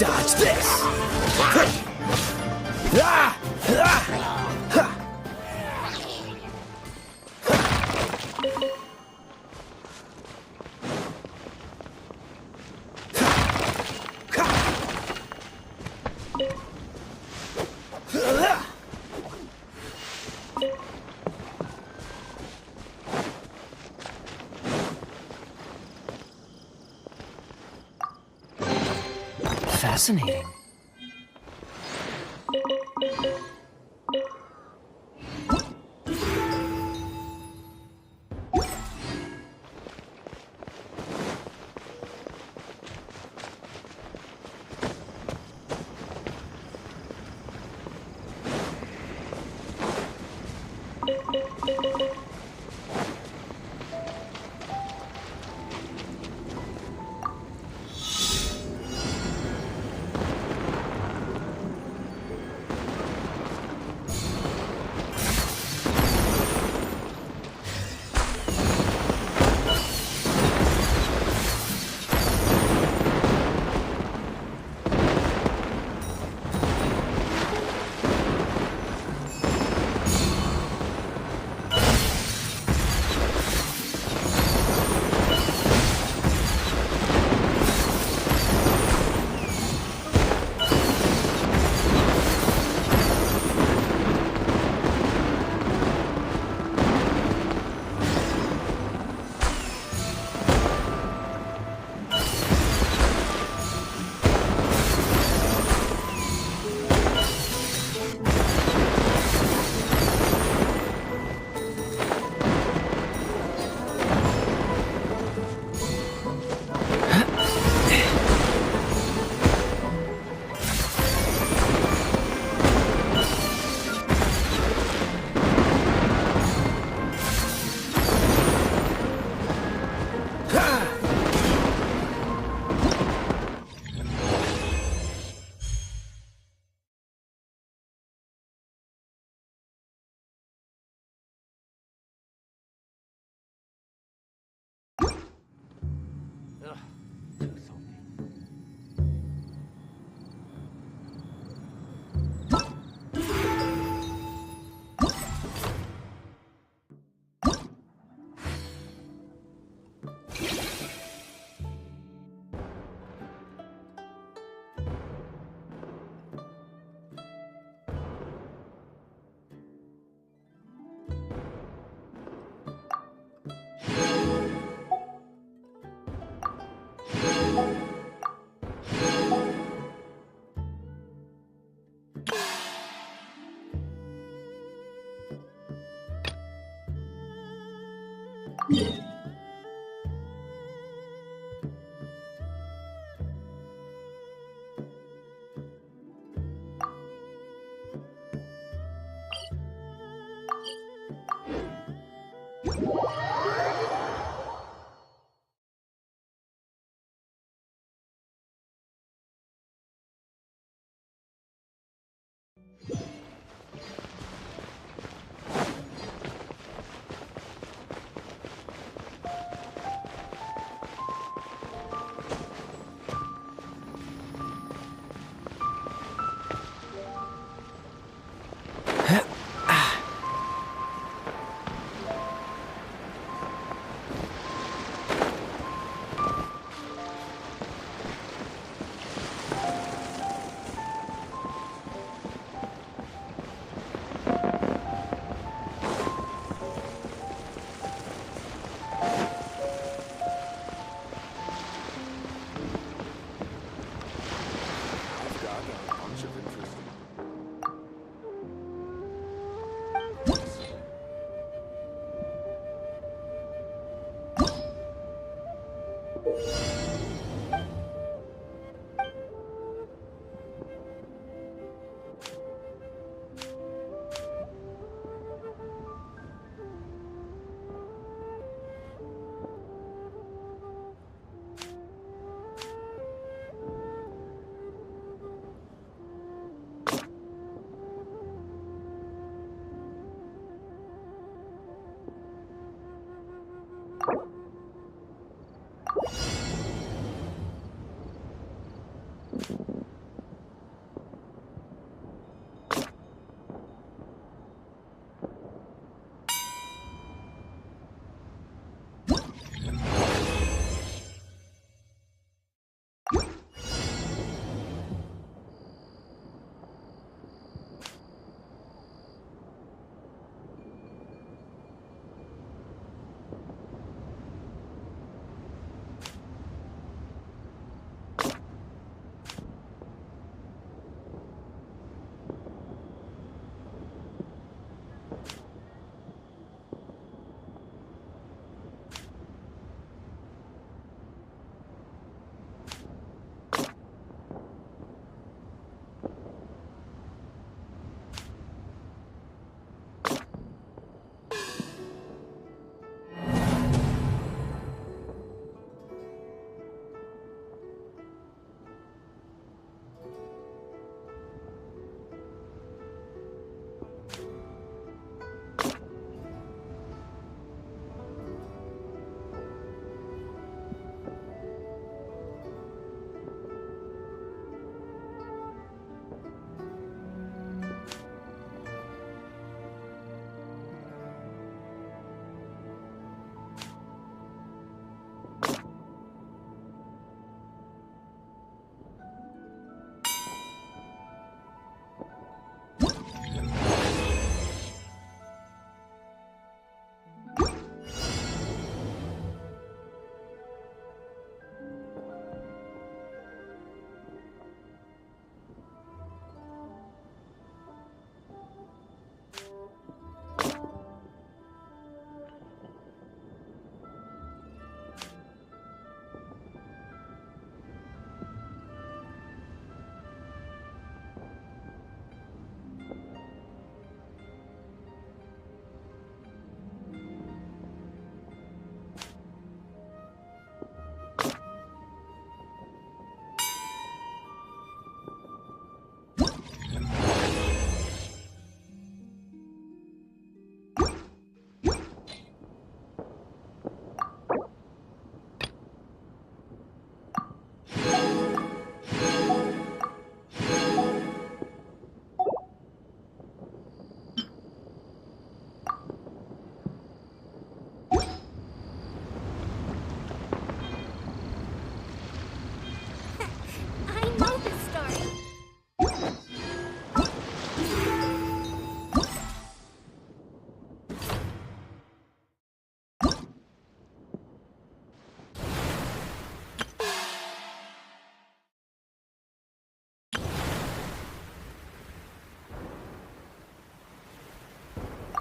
Dodge this! Fascinating.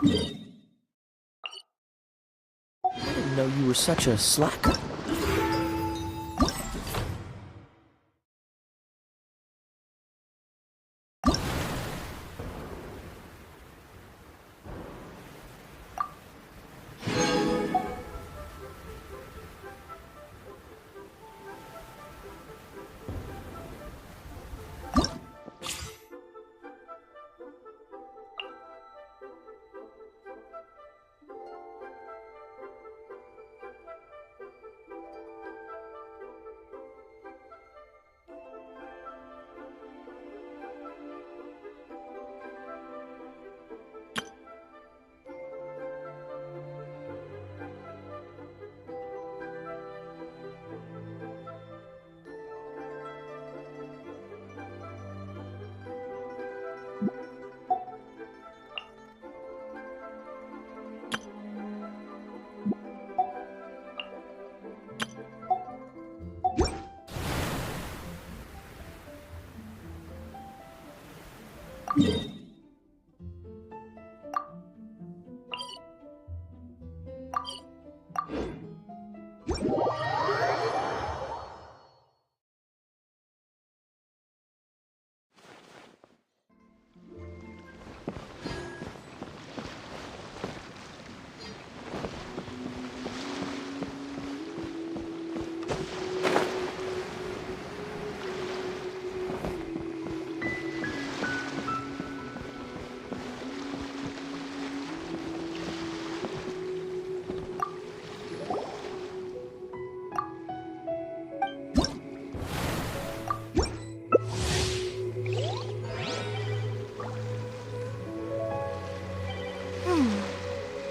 I didn't know you were such a slacker.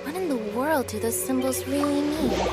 What in the world do those symbols really mean?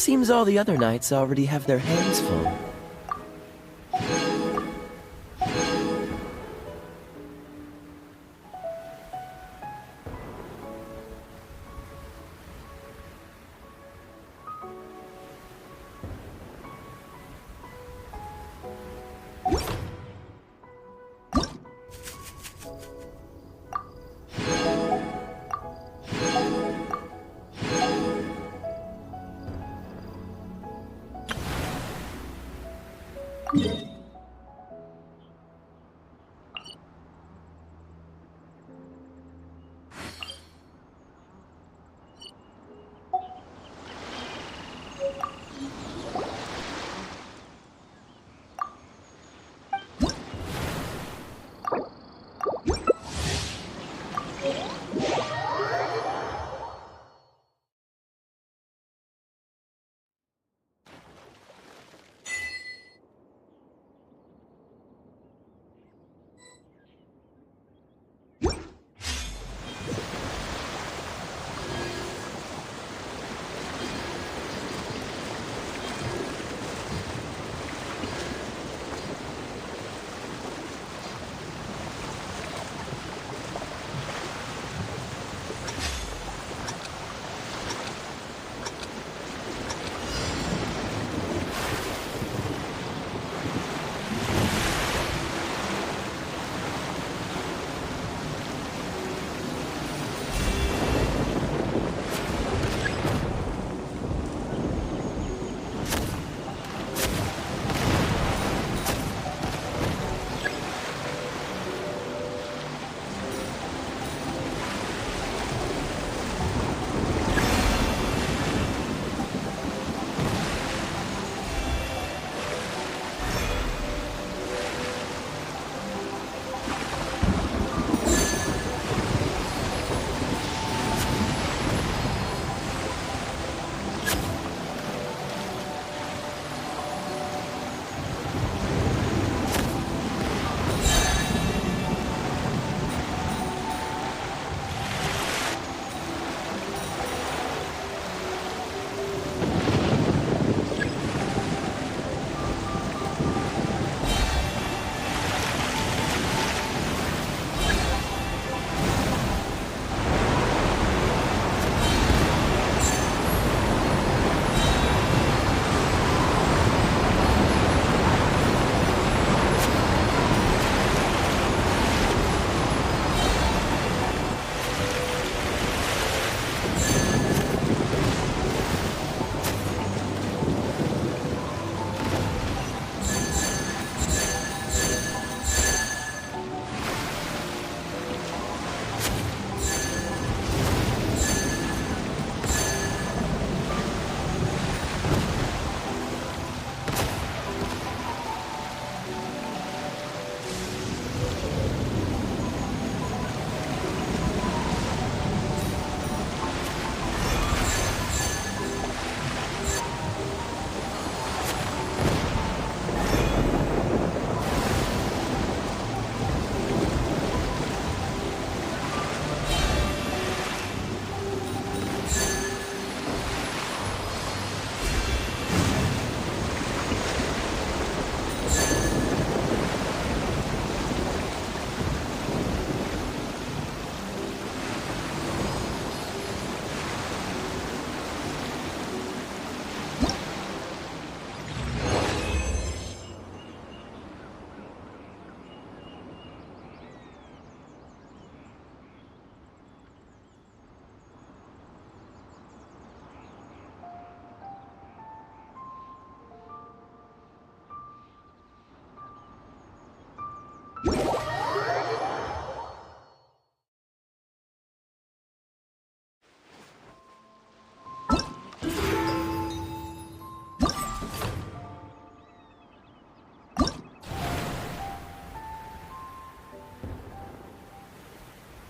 Seems all the other knights already have their hands full.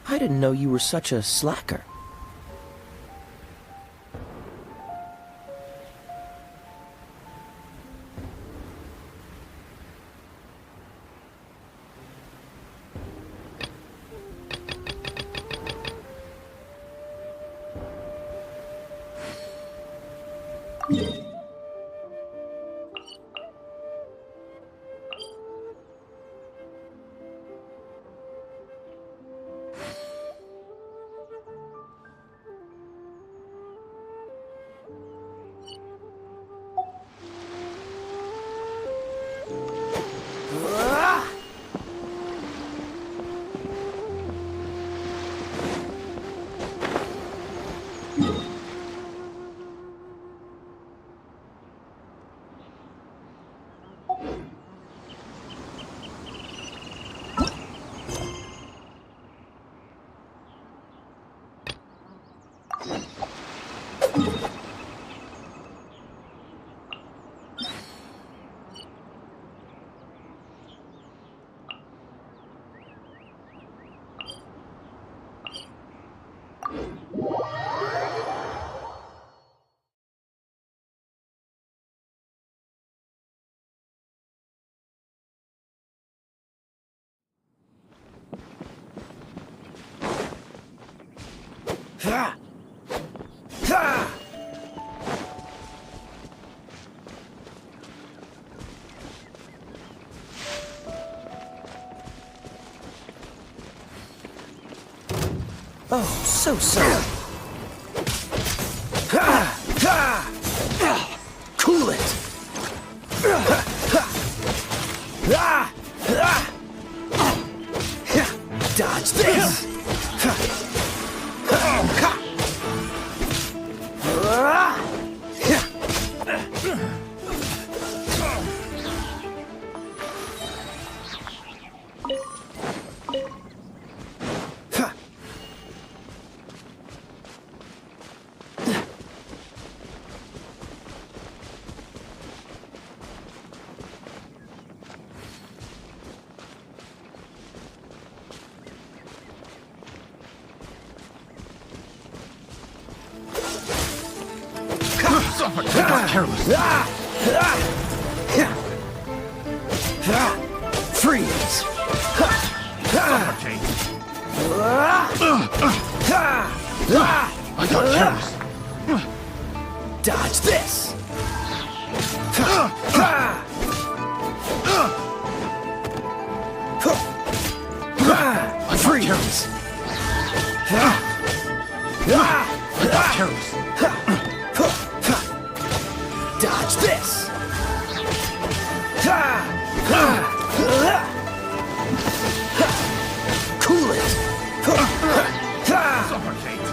I didn't know you were such a slacker. Oh, so sorry. Cool it. Dodge this. I got careless. Freeze! Suffocate. I got careless. Dodge this! Freeze! I got careless. Dodge this! Cool it! Suffocate.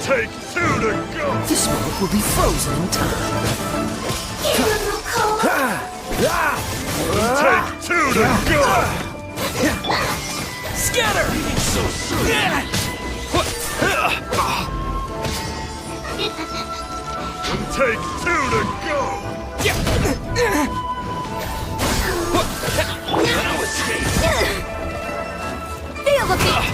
Take two to go! This moment will be frozen in time. Take two to go! Scatter! So soon! Take two to go! Now escape! Feel the beat!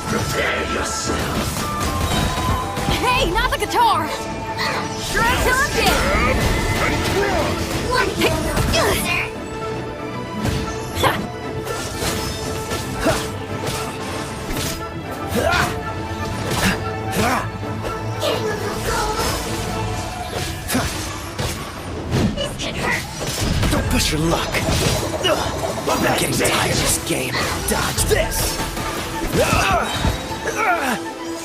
Prepare yourself. Hey, not the guitar! Push your luck. I'm getting tired of this game. Dodge this.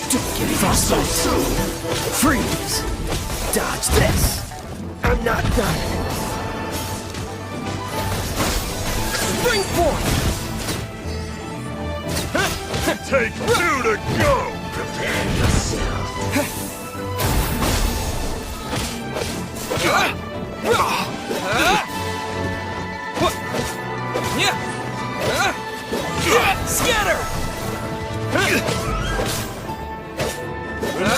Don't get frostbite soon. Freeze. Dodge this. I'm not done. Springboard. Take 2 to go! Prepare yourself. Scatter!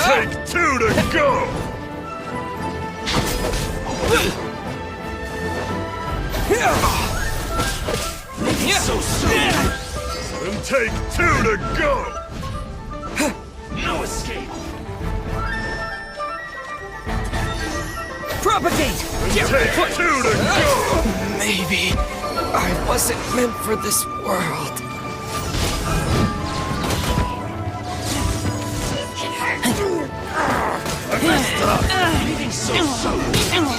Take 2 to go! So soon. And take 2 to go! No escape. Propagate! Take 2 to go! Maybe I wasn't meant for this world. I messed up. Leaving so soon.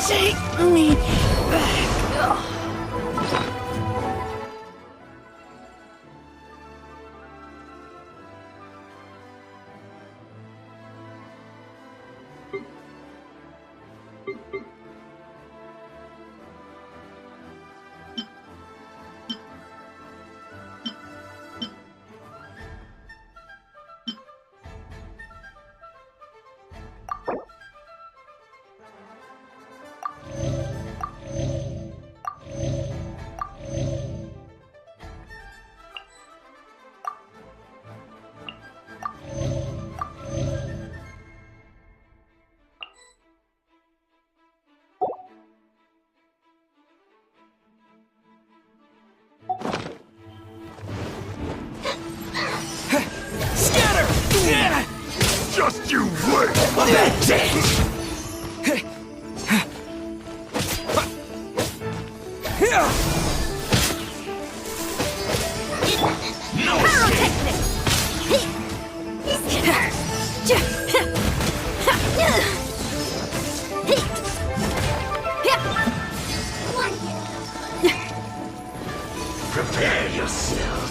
Take me back. Just you wait! That's it! No Prepare yourself.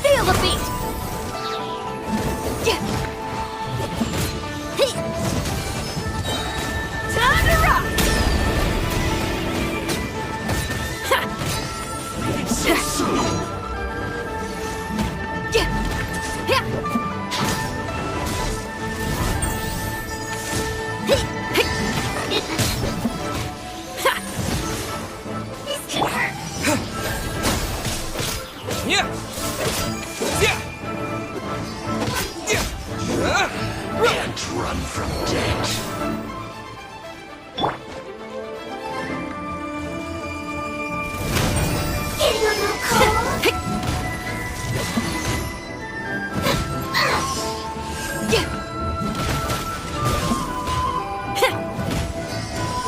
Feel the beat! Time to rock! So soon. Can't run from death.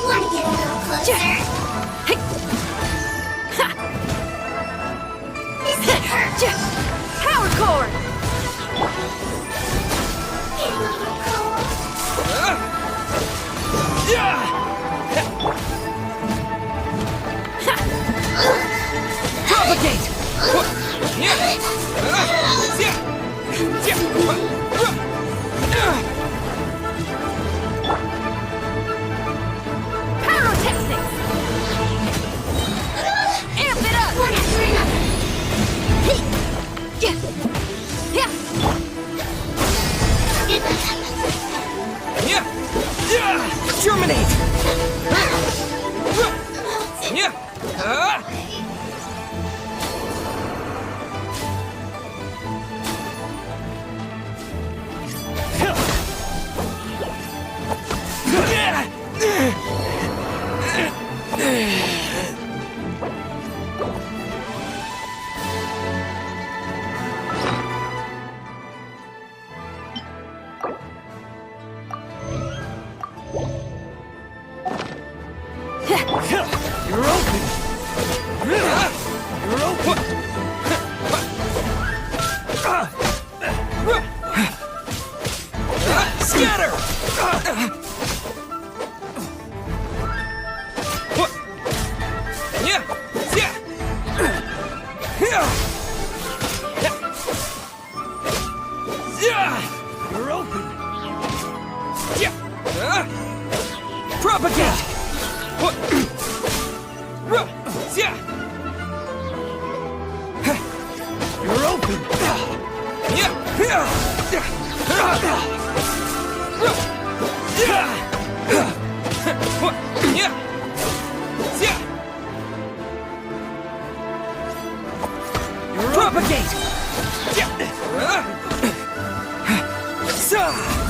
Wanna get a little closer? Power cord! Propagate! Pyrotechnics! Amp it up! Germinate! You're open! You're open! Scatter! You're open. Propagate! You're open. Propagate!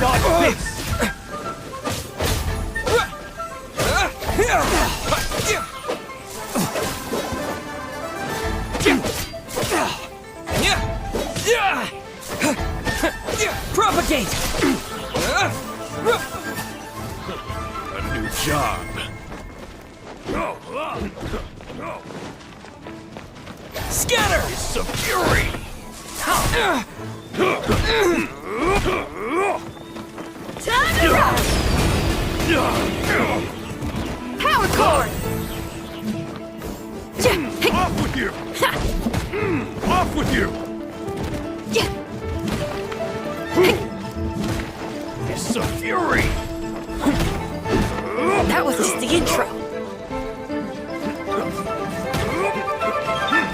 Dodge this. Propagate! A new job. Scatter! It's a fury. Time to rock! Power cord! Off with you! Off with you! It's a fury. That was just the intro.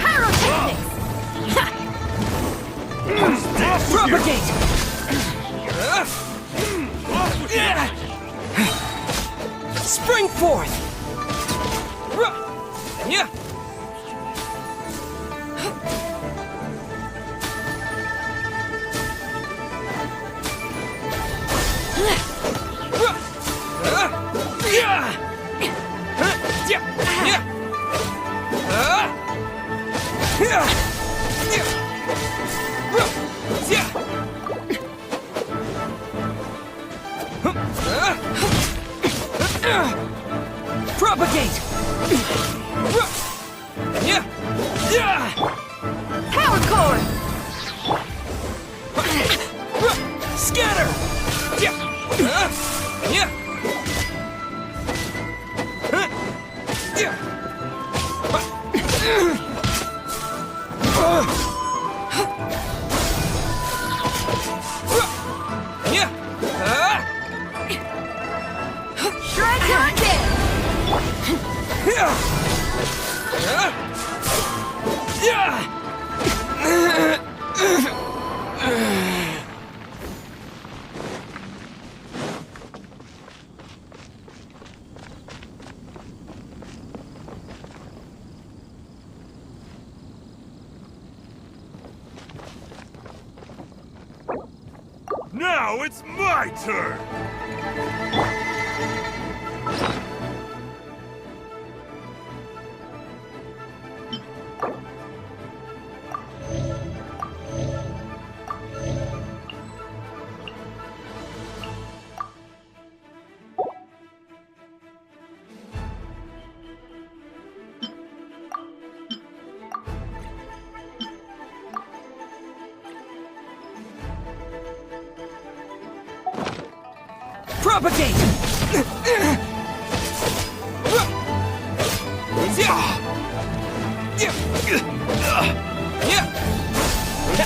Pyrotechnics! Propagate! Spring forth! Propagate! Power cord! Scatter! Shred content! Now it's my turn. Propagate!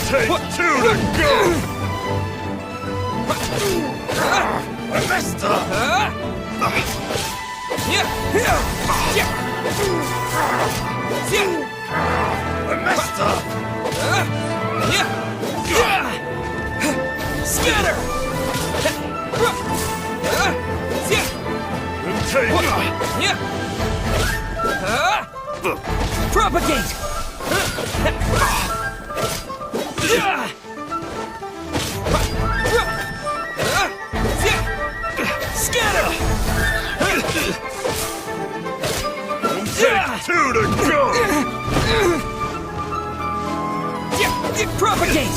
Take two to go. I messed up. I messed up. Scatter! Take Propagate! Scatter! Take two to go. Propagate!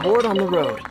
reward on the road.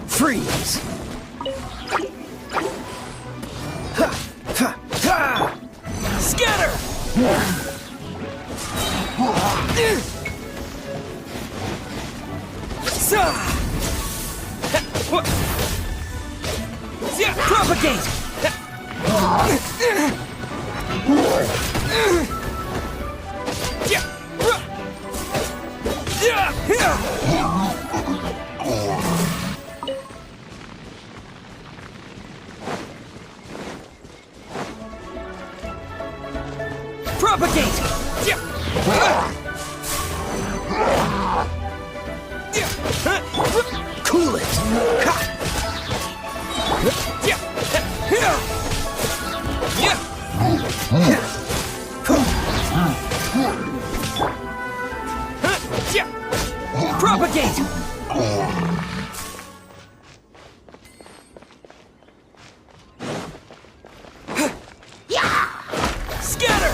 Freeze! Scatter! Propagate! Propagate! Cool it! Propagate! Scatter!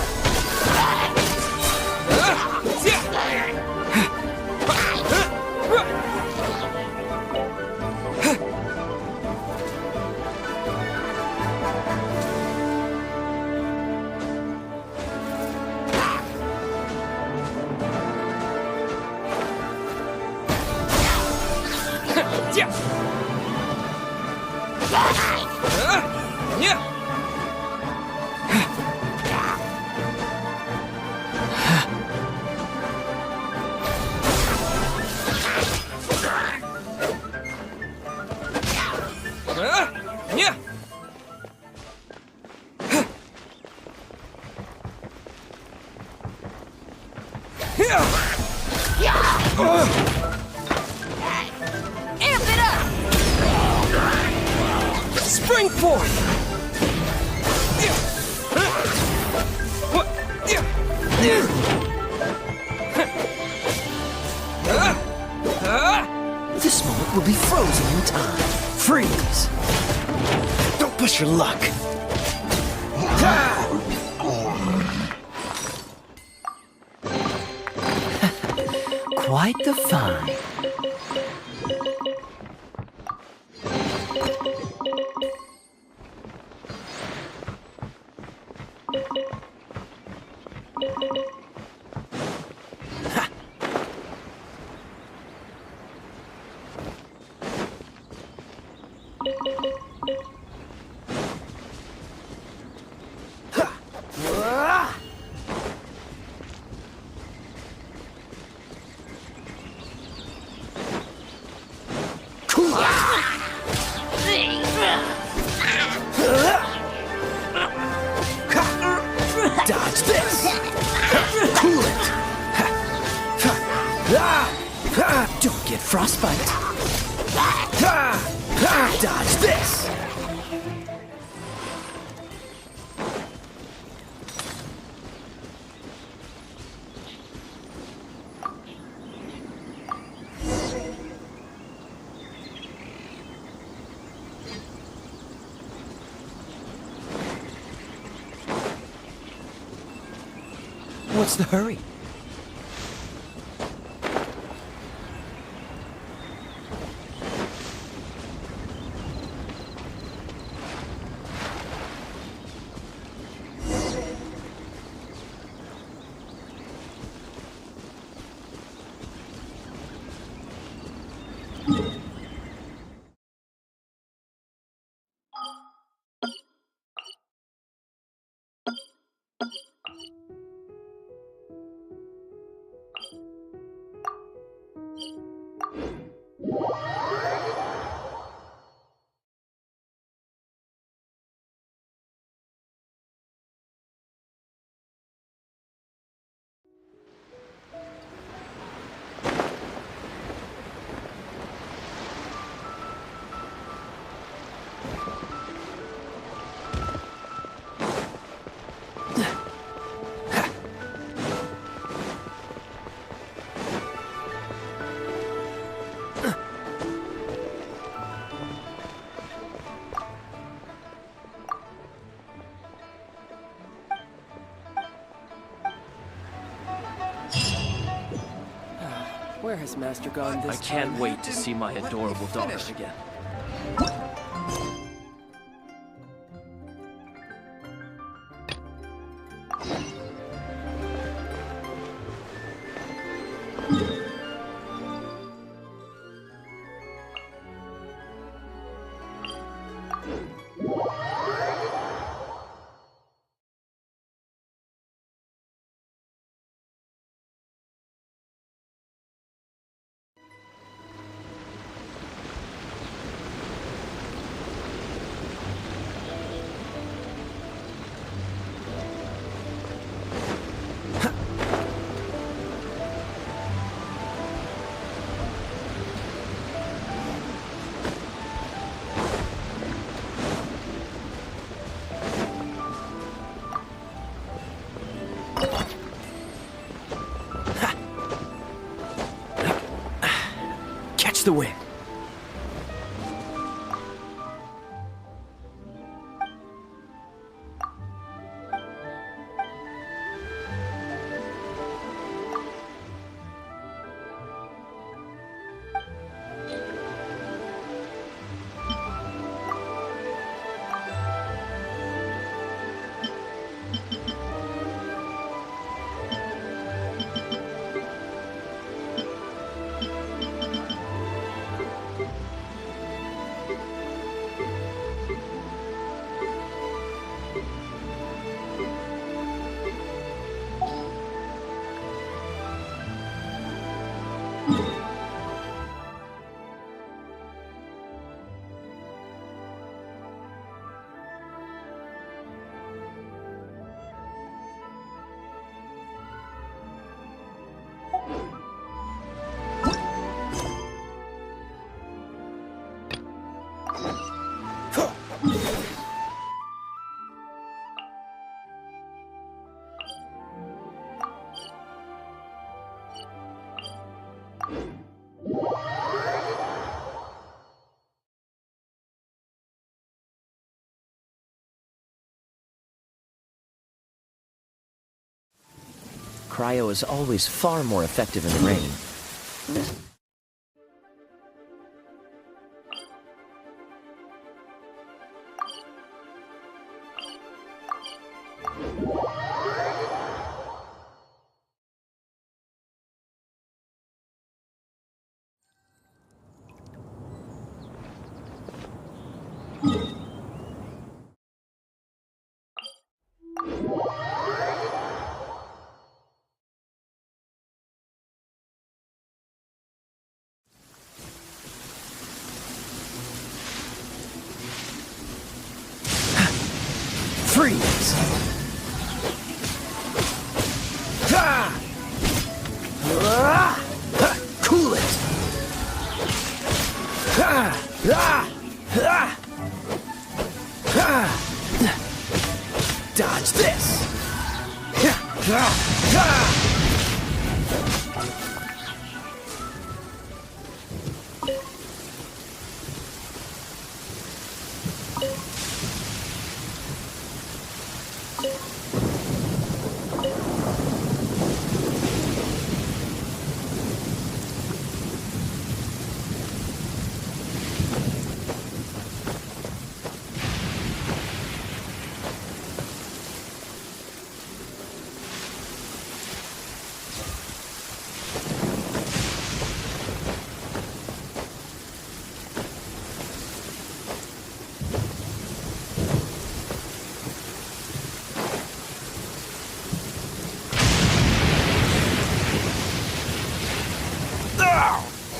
Amp it up! Spring forth! This moment will be frozen in time. Freeze! Don't push your luck. Quite the find. Frostbite. Dodge this! What's the hurry? Where has Master gone this I can't time? wait to see my adorable daughter again. Catch the wind. Cryo is always far more effective in the rain. Freeze! Cool it! Dodge this!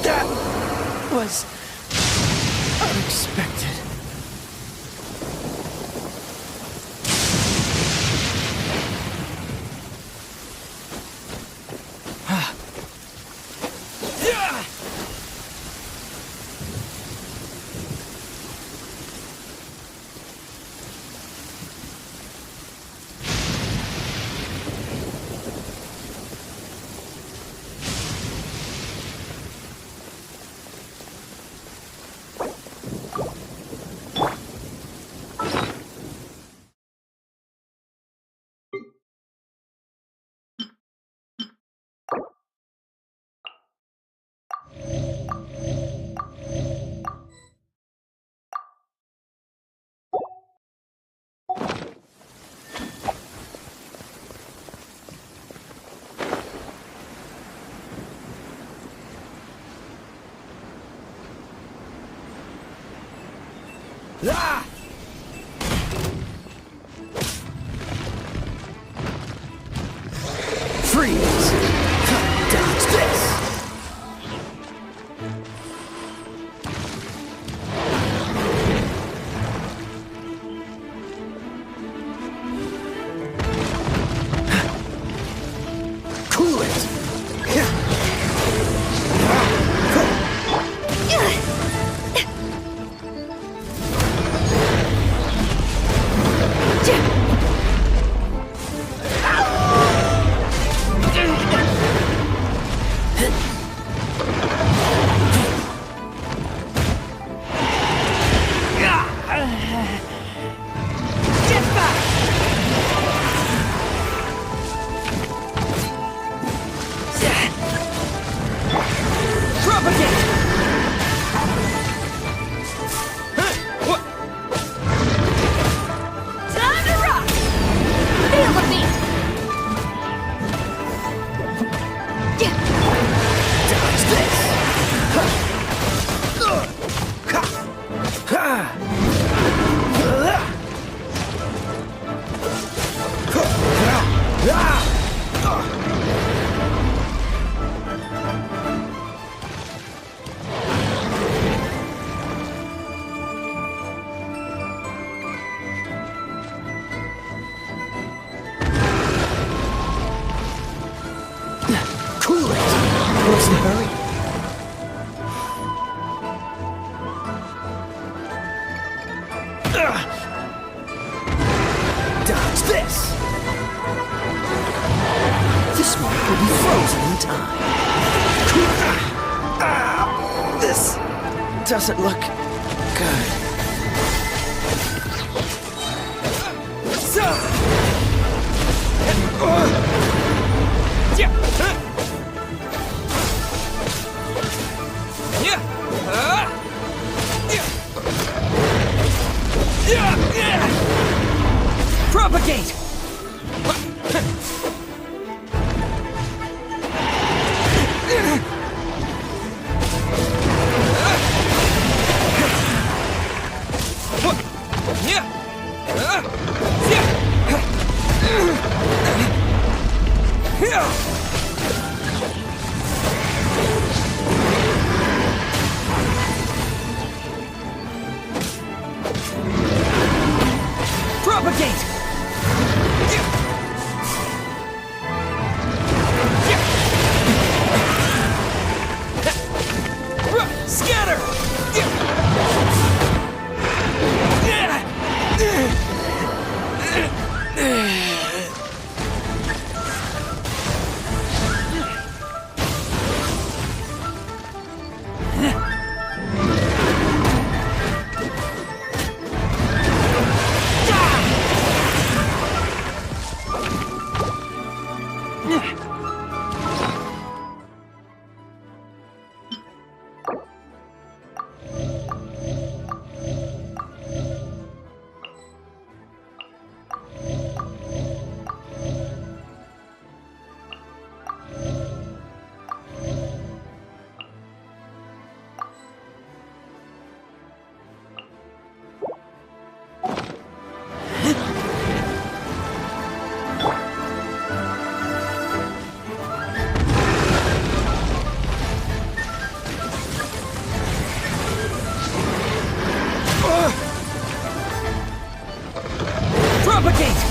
That was unexpected. Ah! Freeze! Dodge this! Cool it! What's the hurry? Dodge this! This one will be frozen in time. This doesn't look good. Propagate! Propagate! Scatter! Propagate!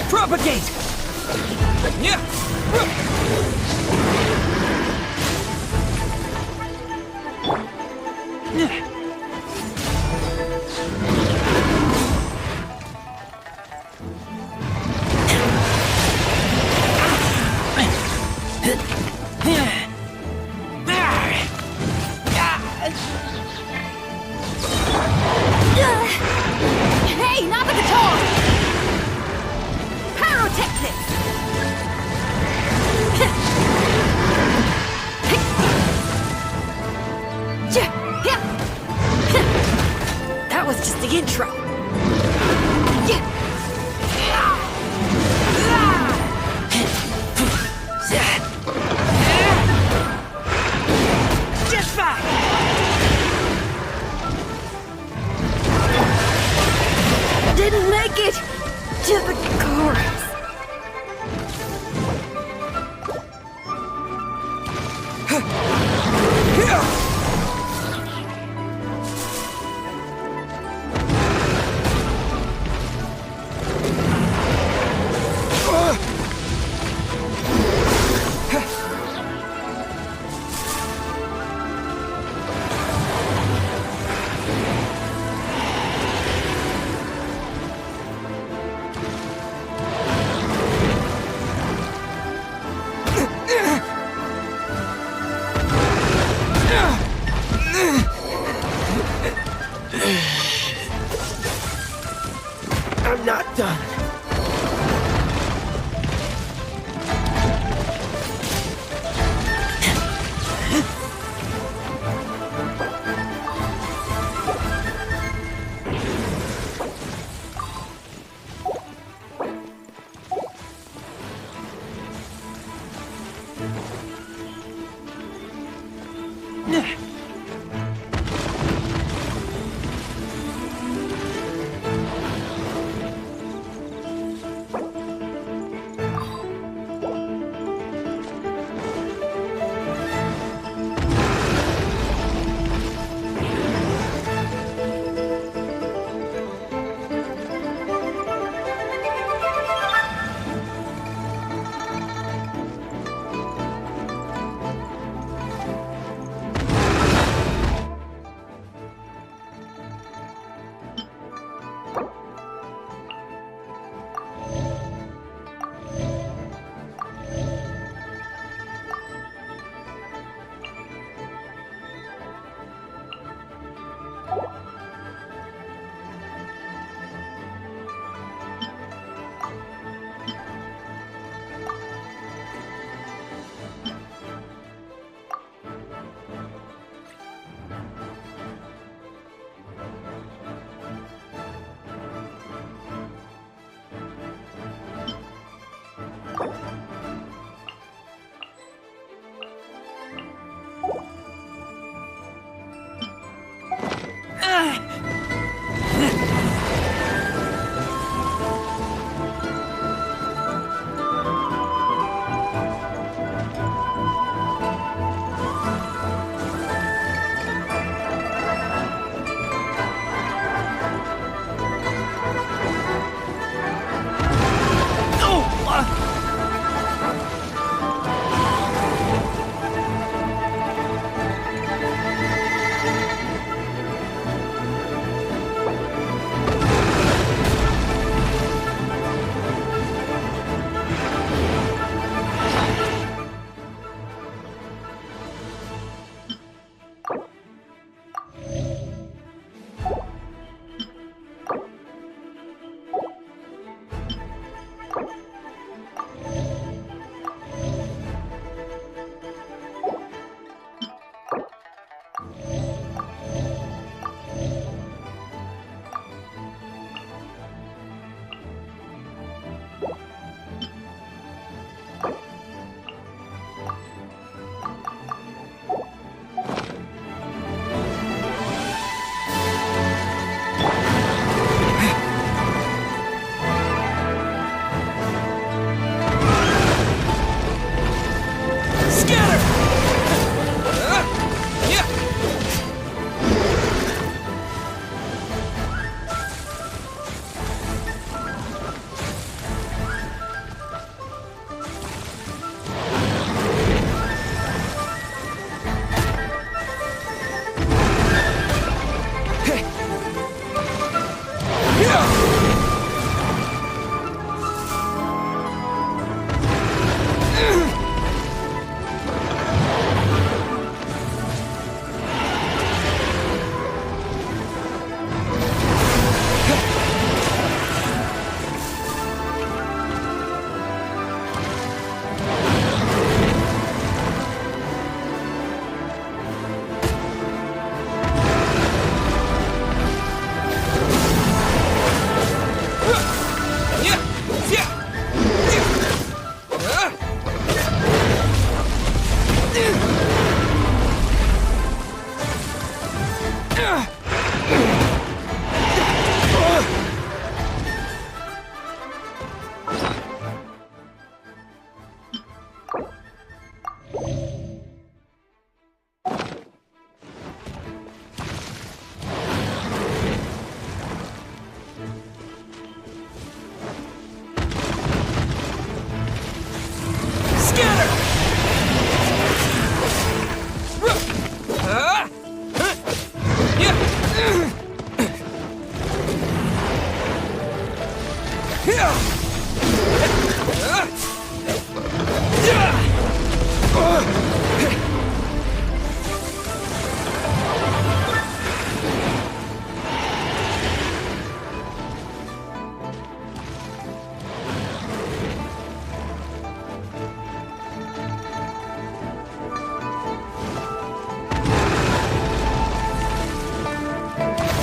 Propagate! Hey, not the guitar! Pyrotechnics! That was just the intro. Just fine. Didn't make it to the chorus. I'm not done.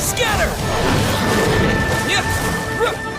Scatter! Yeah!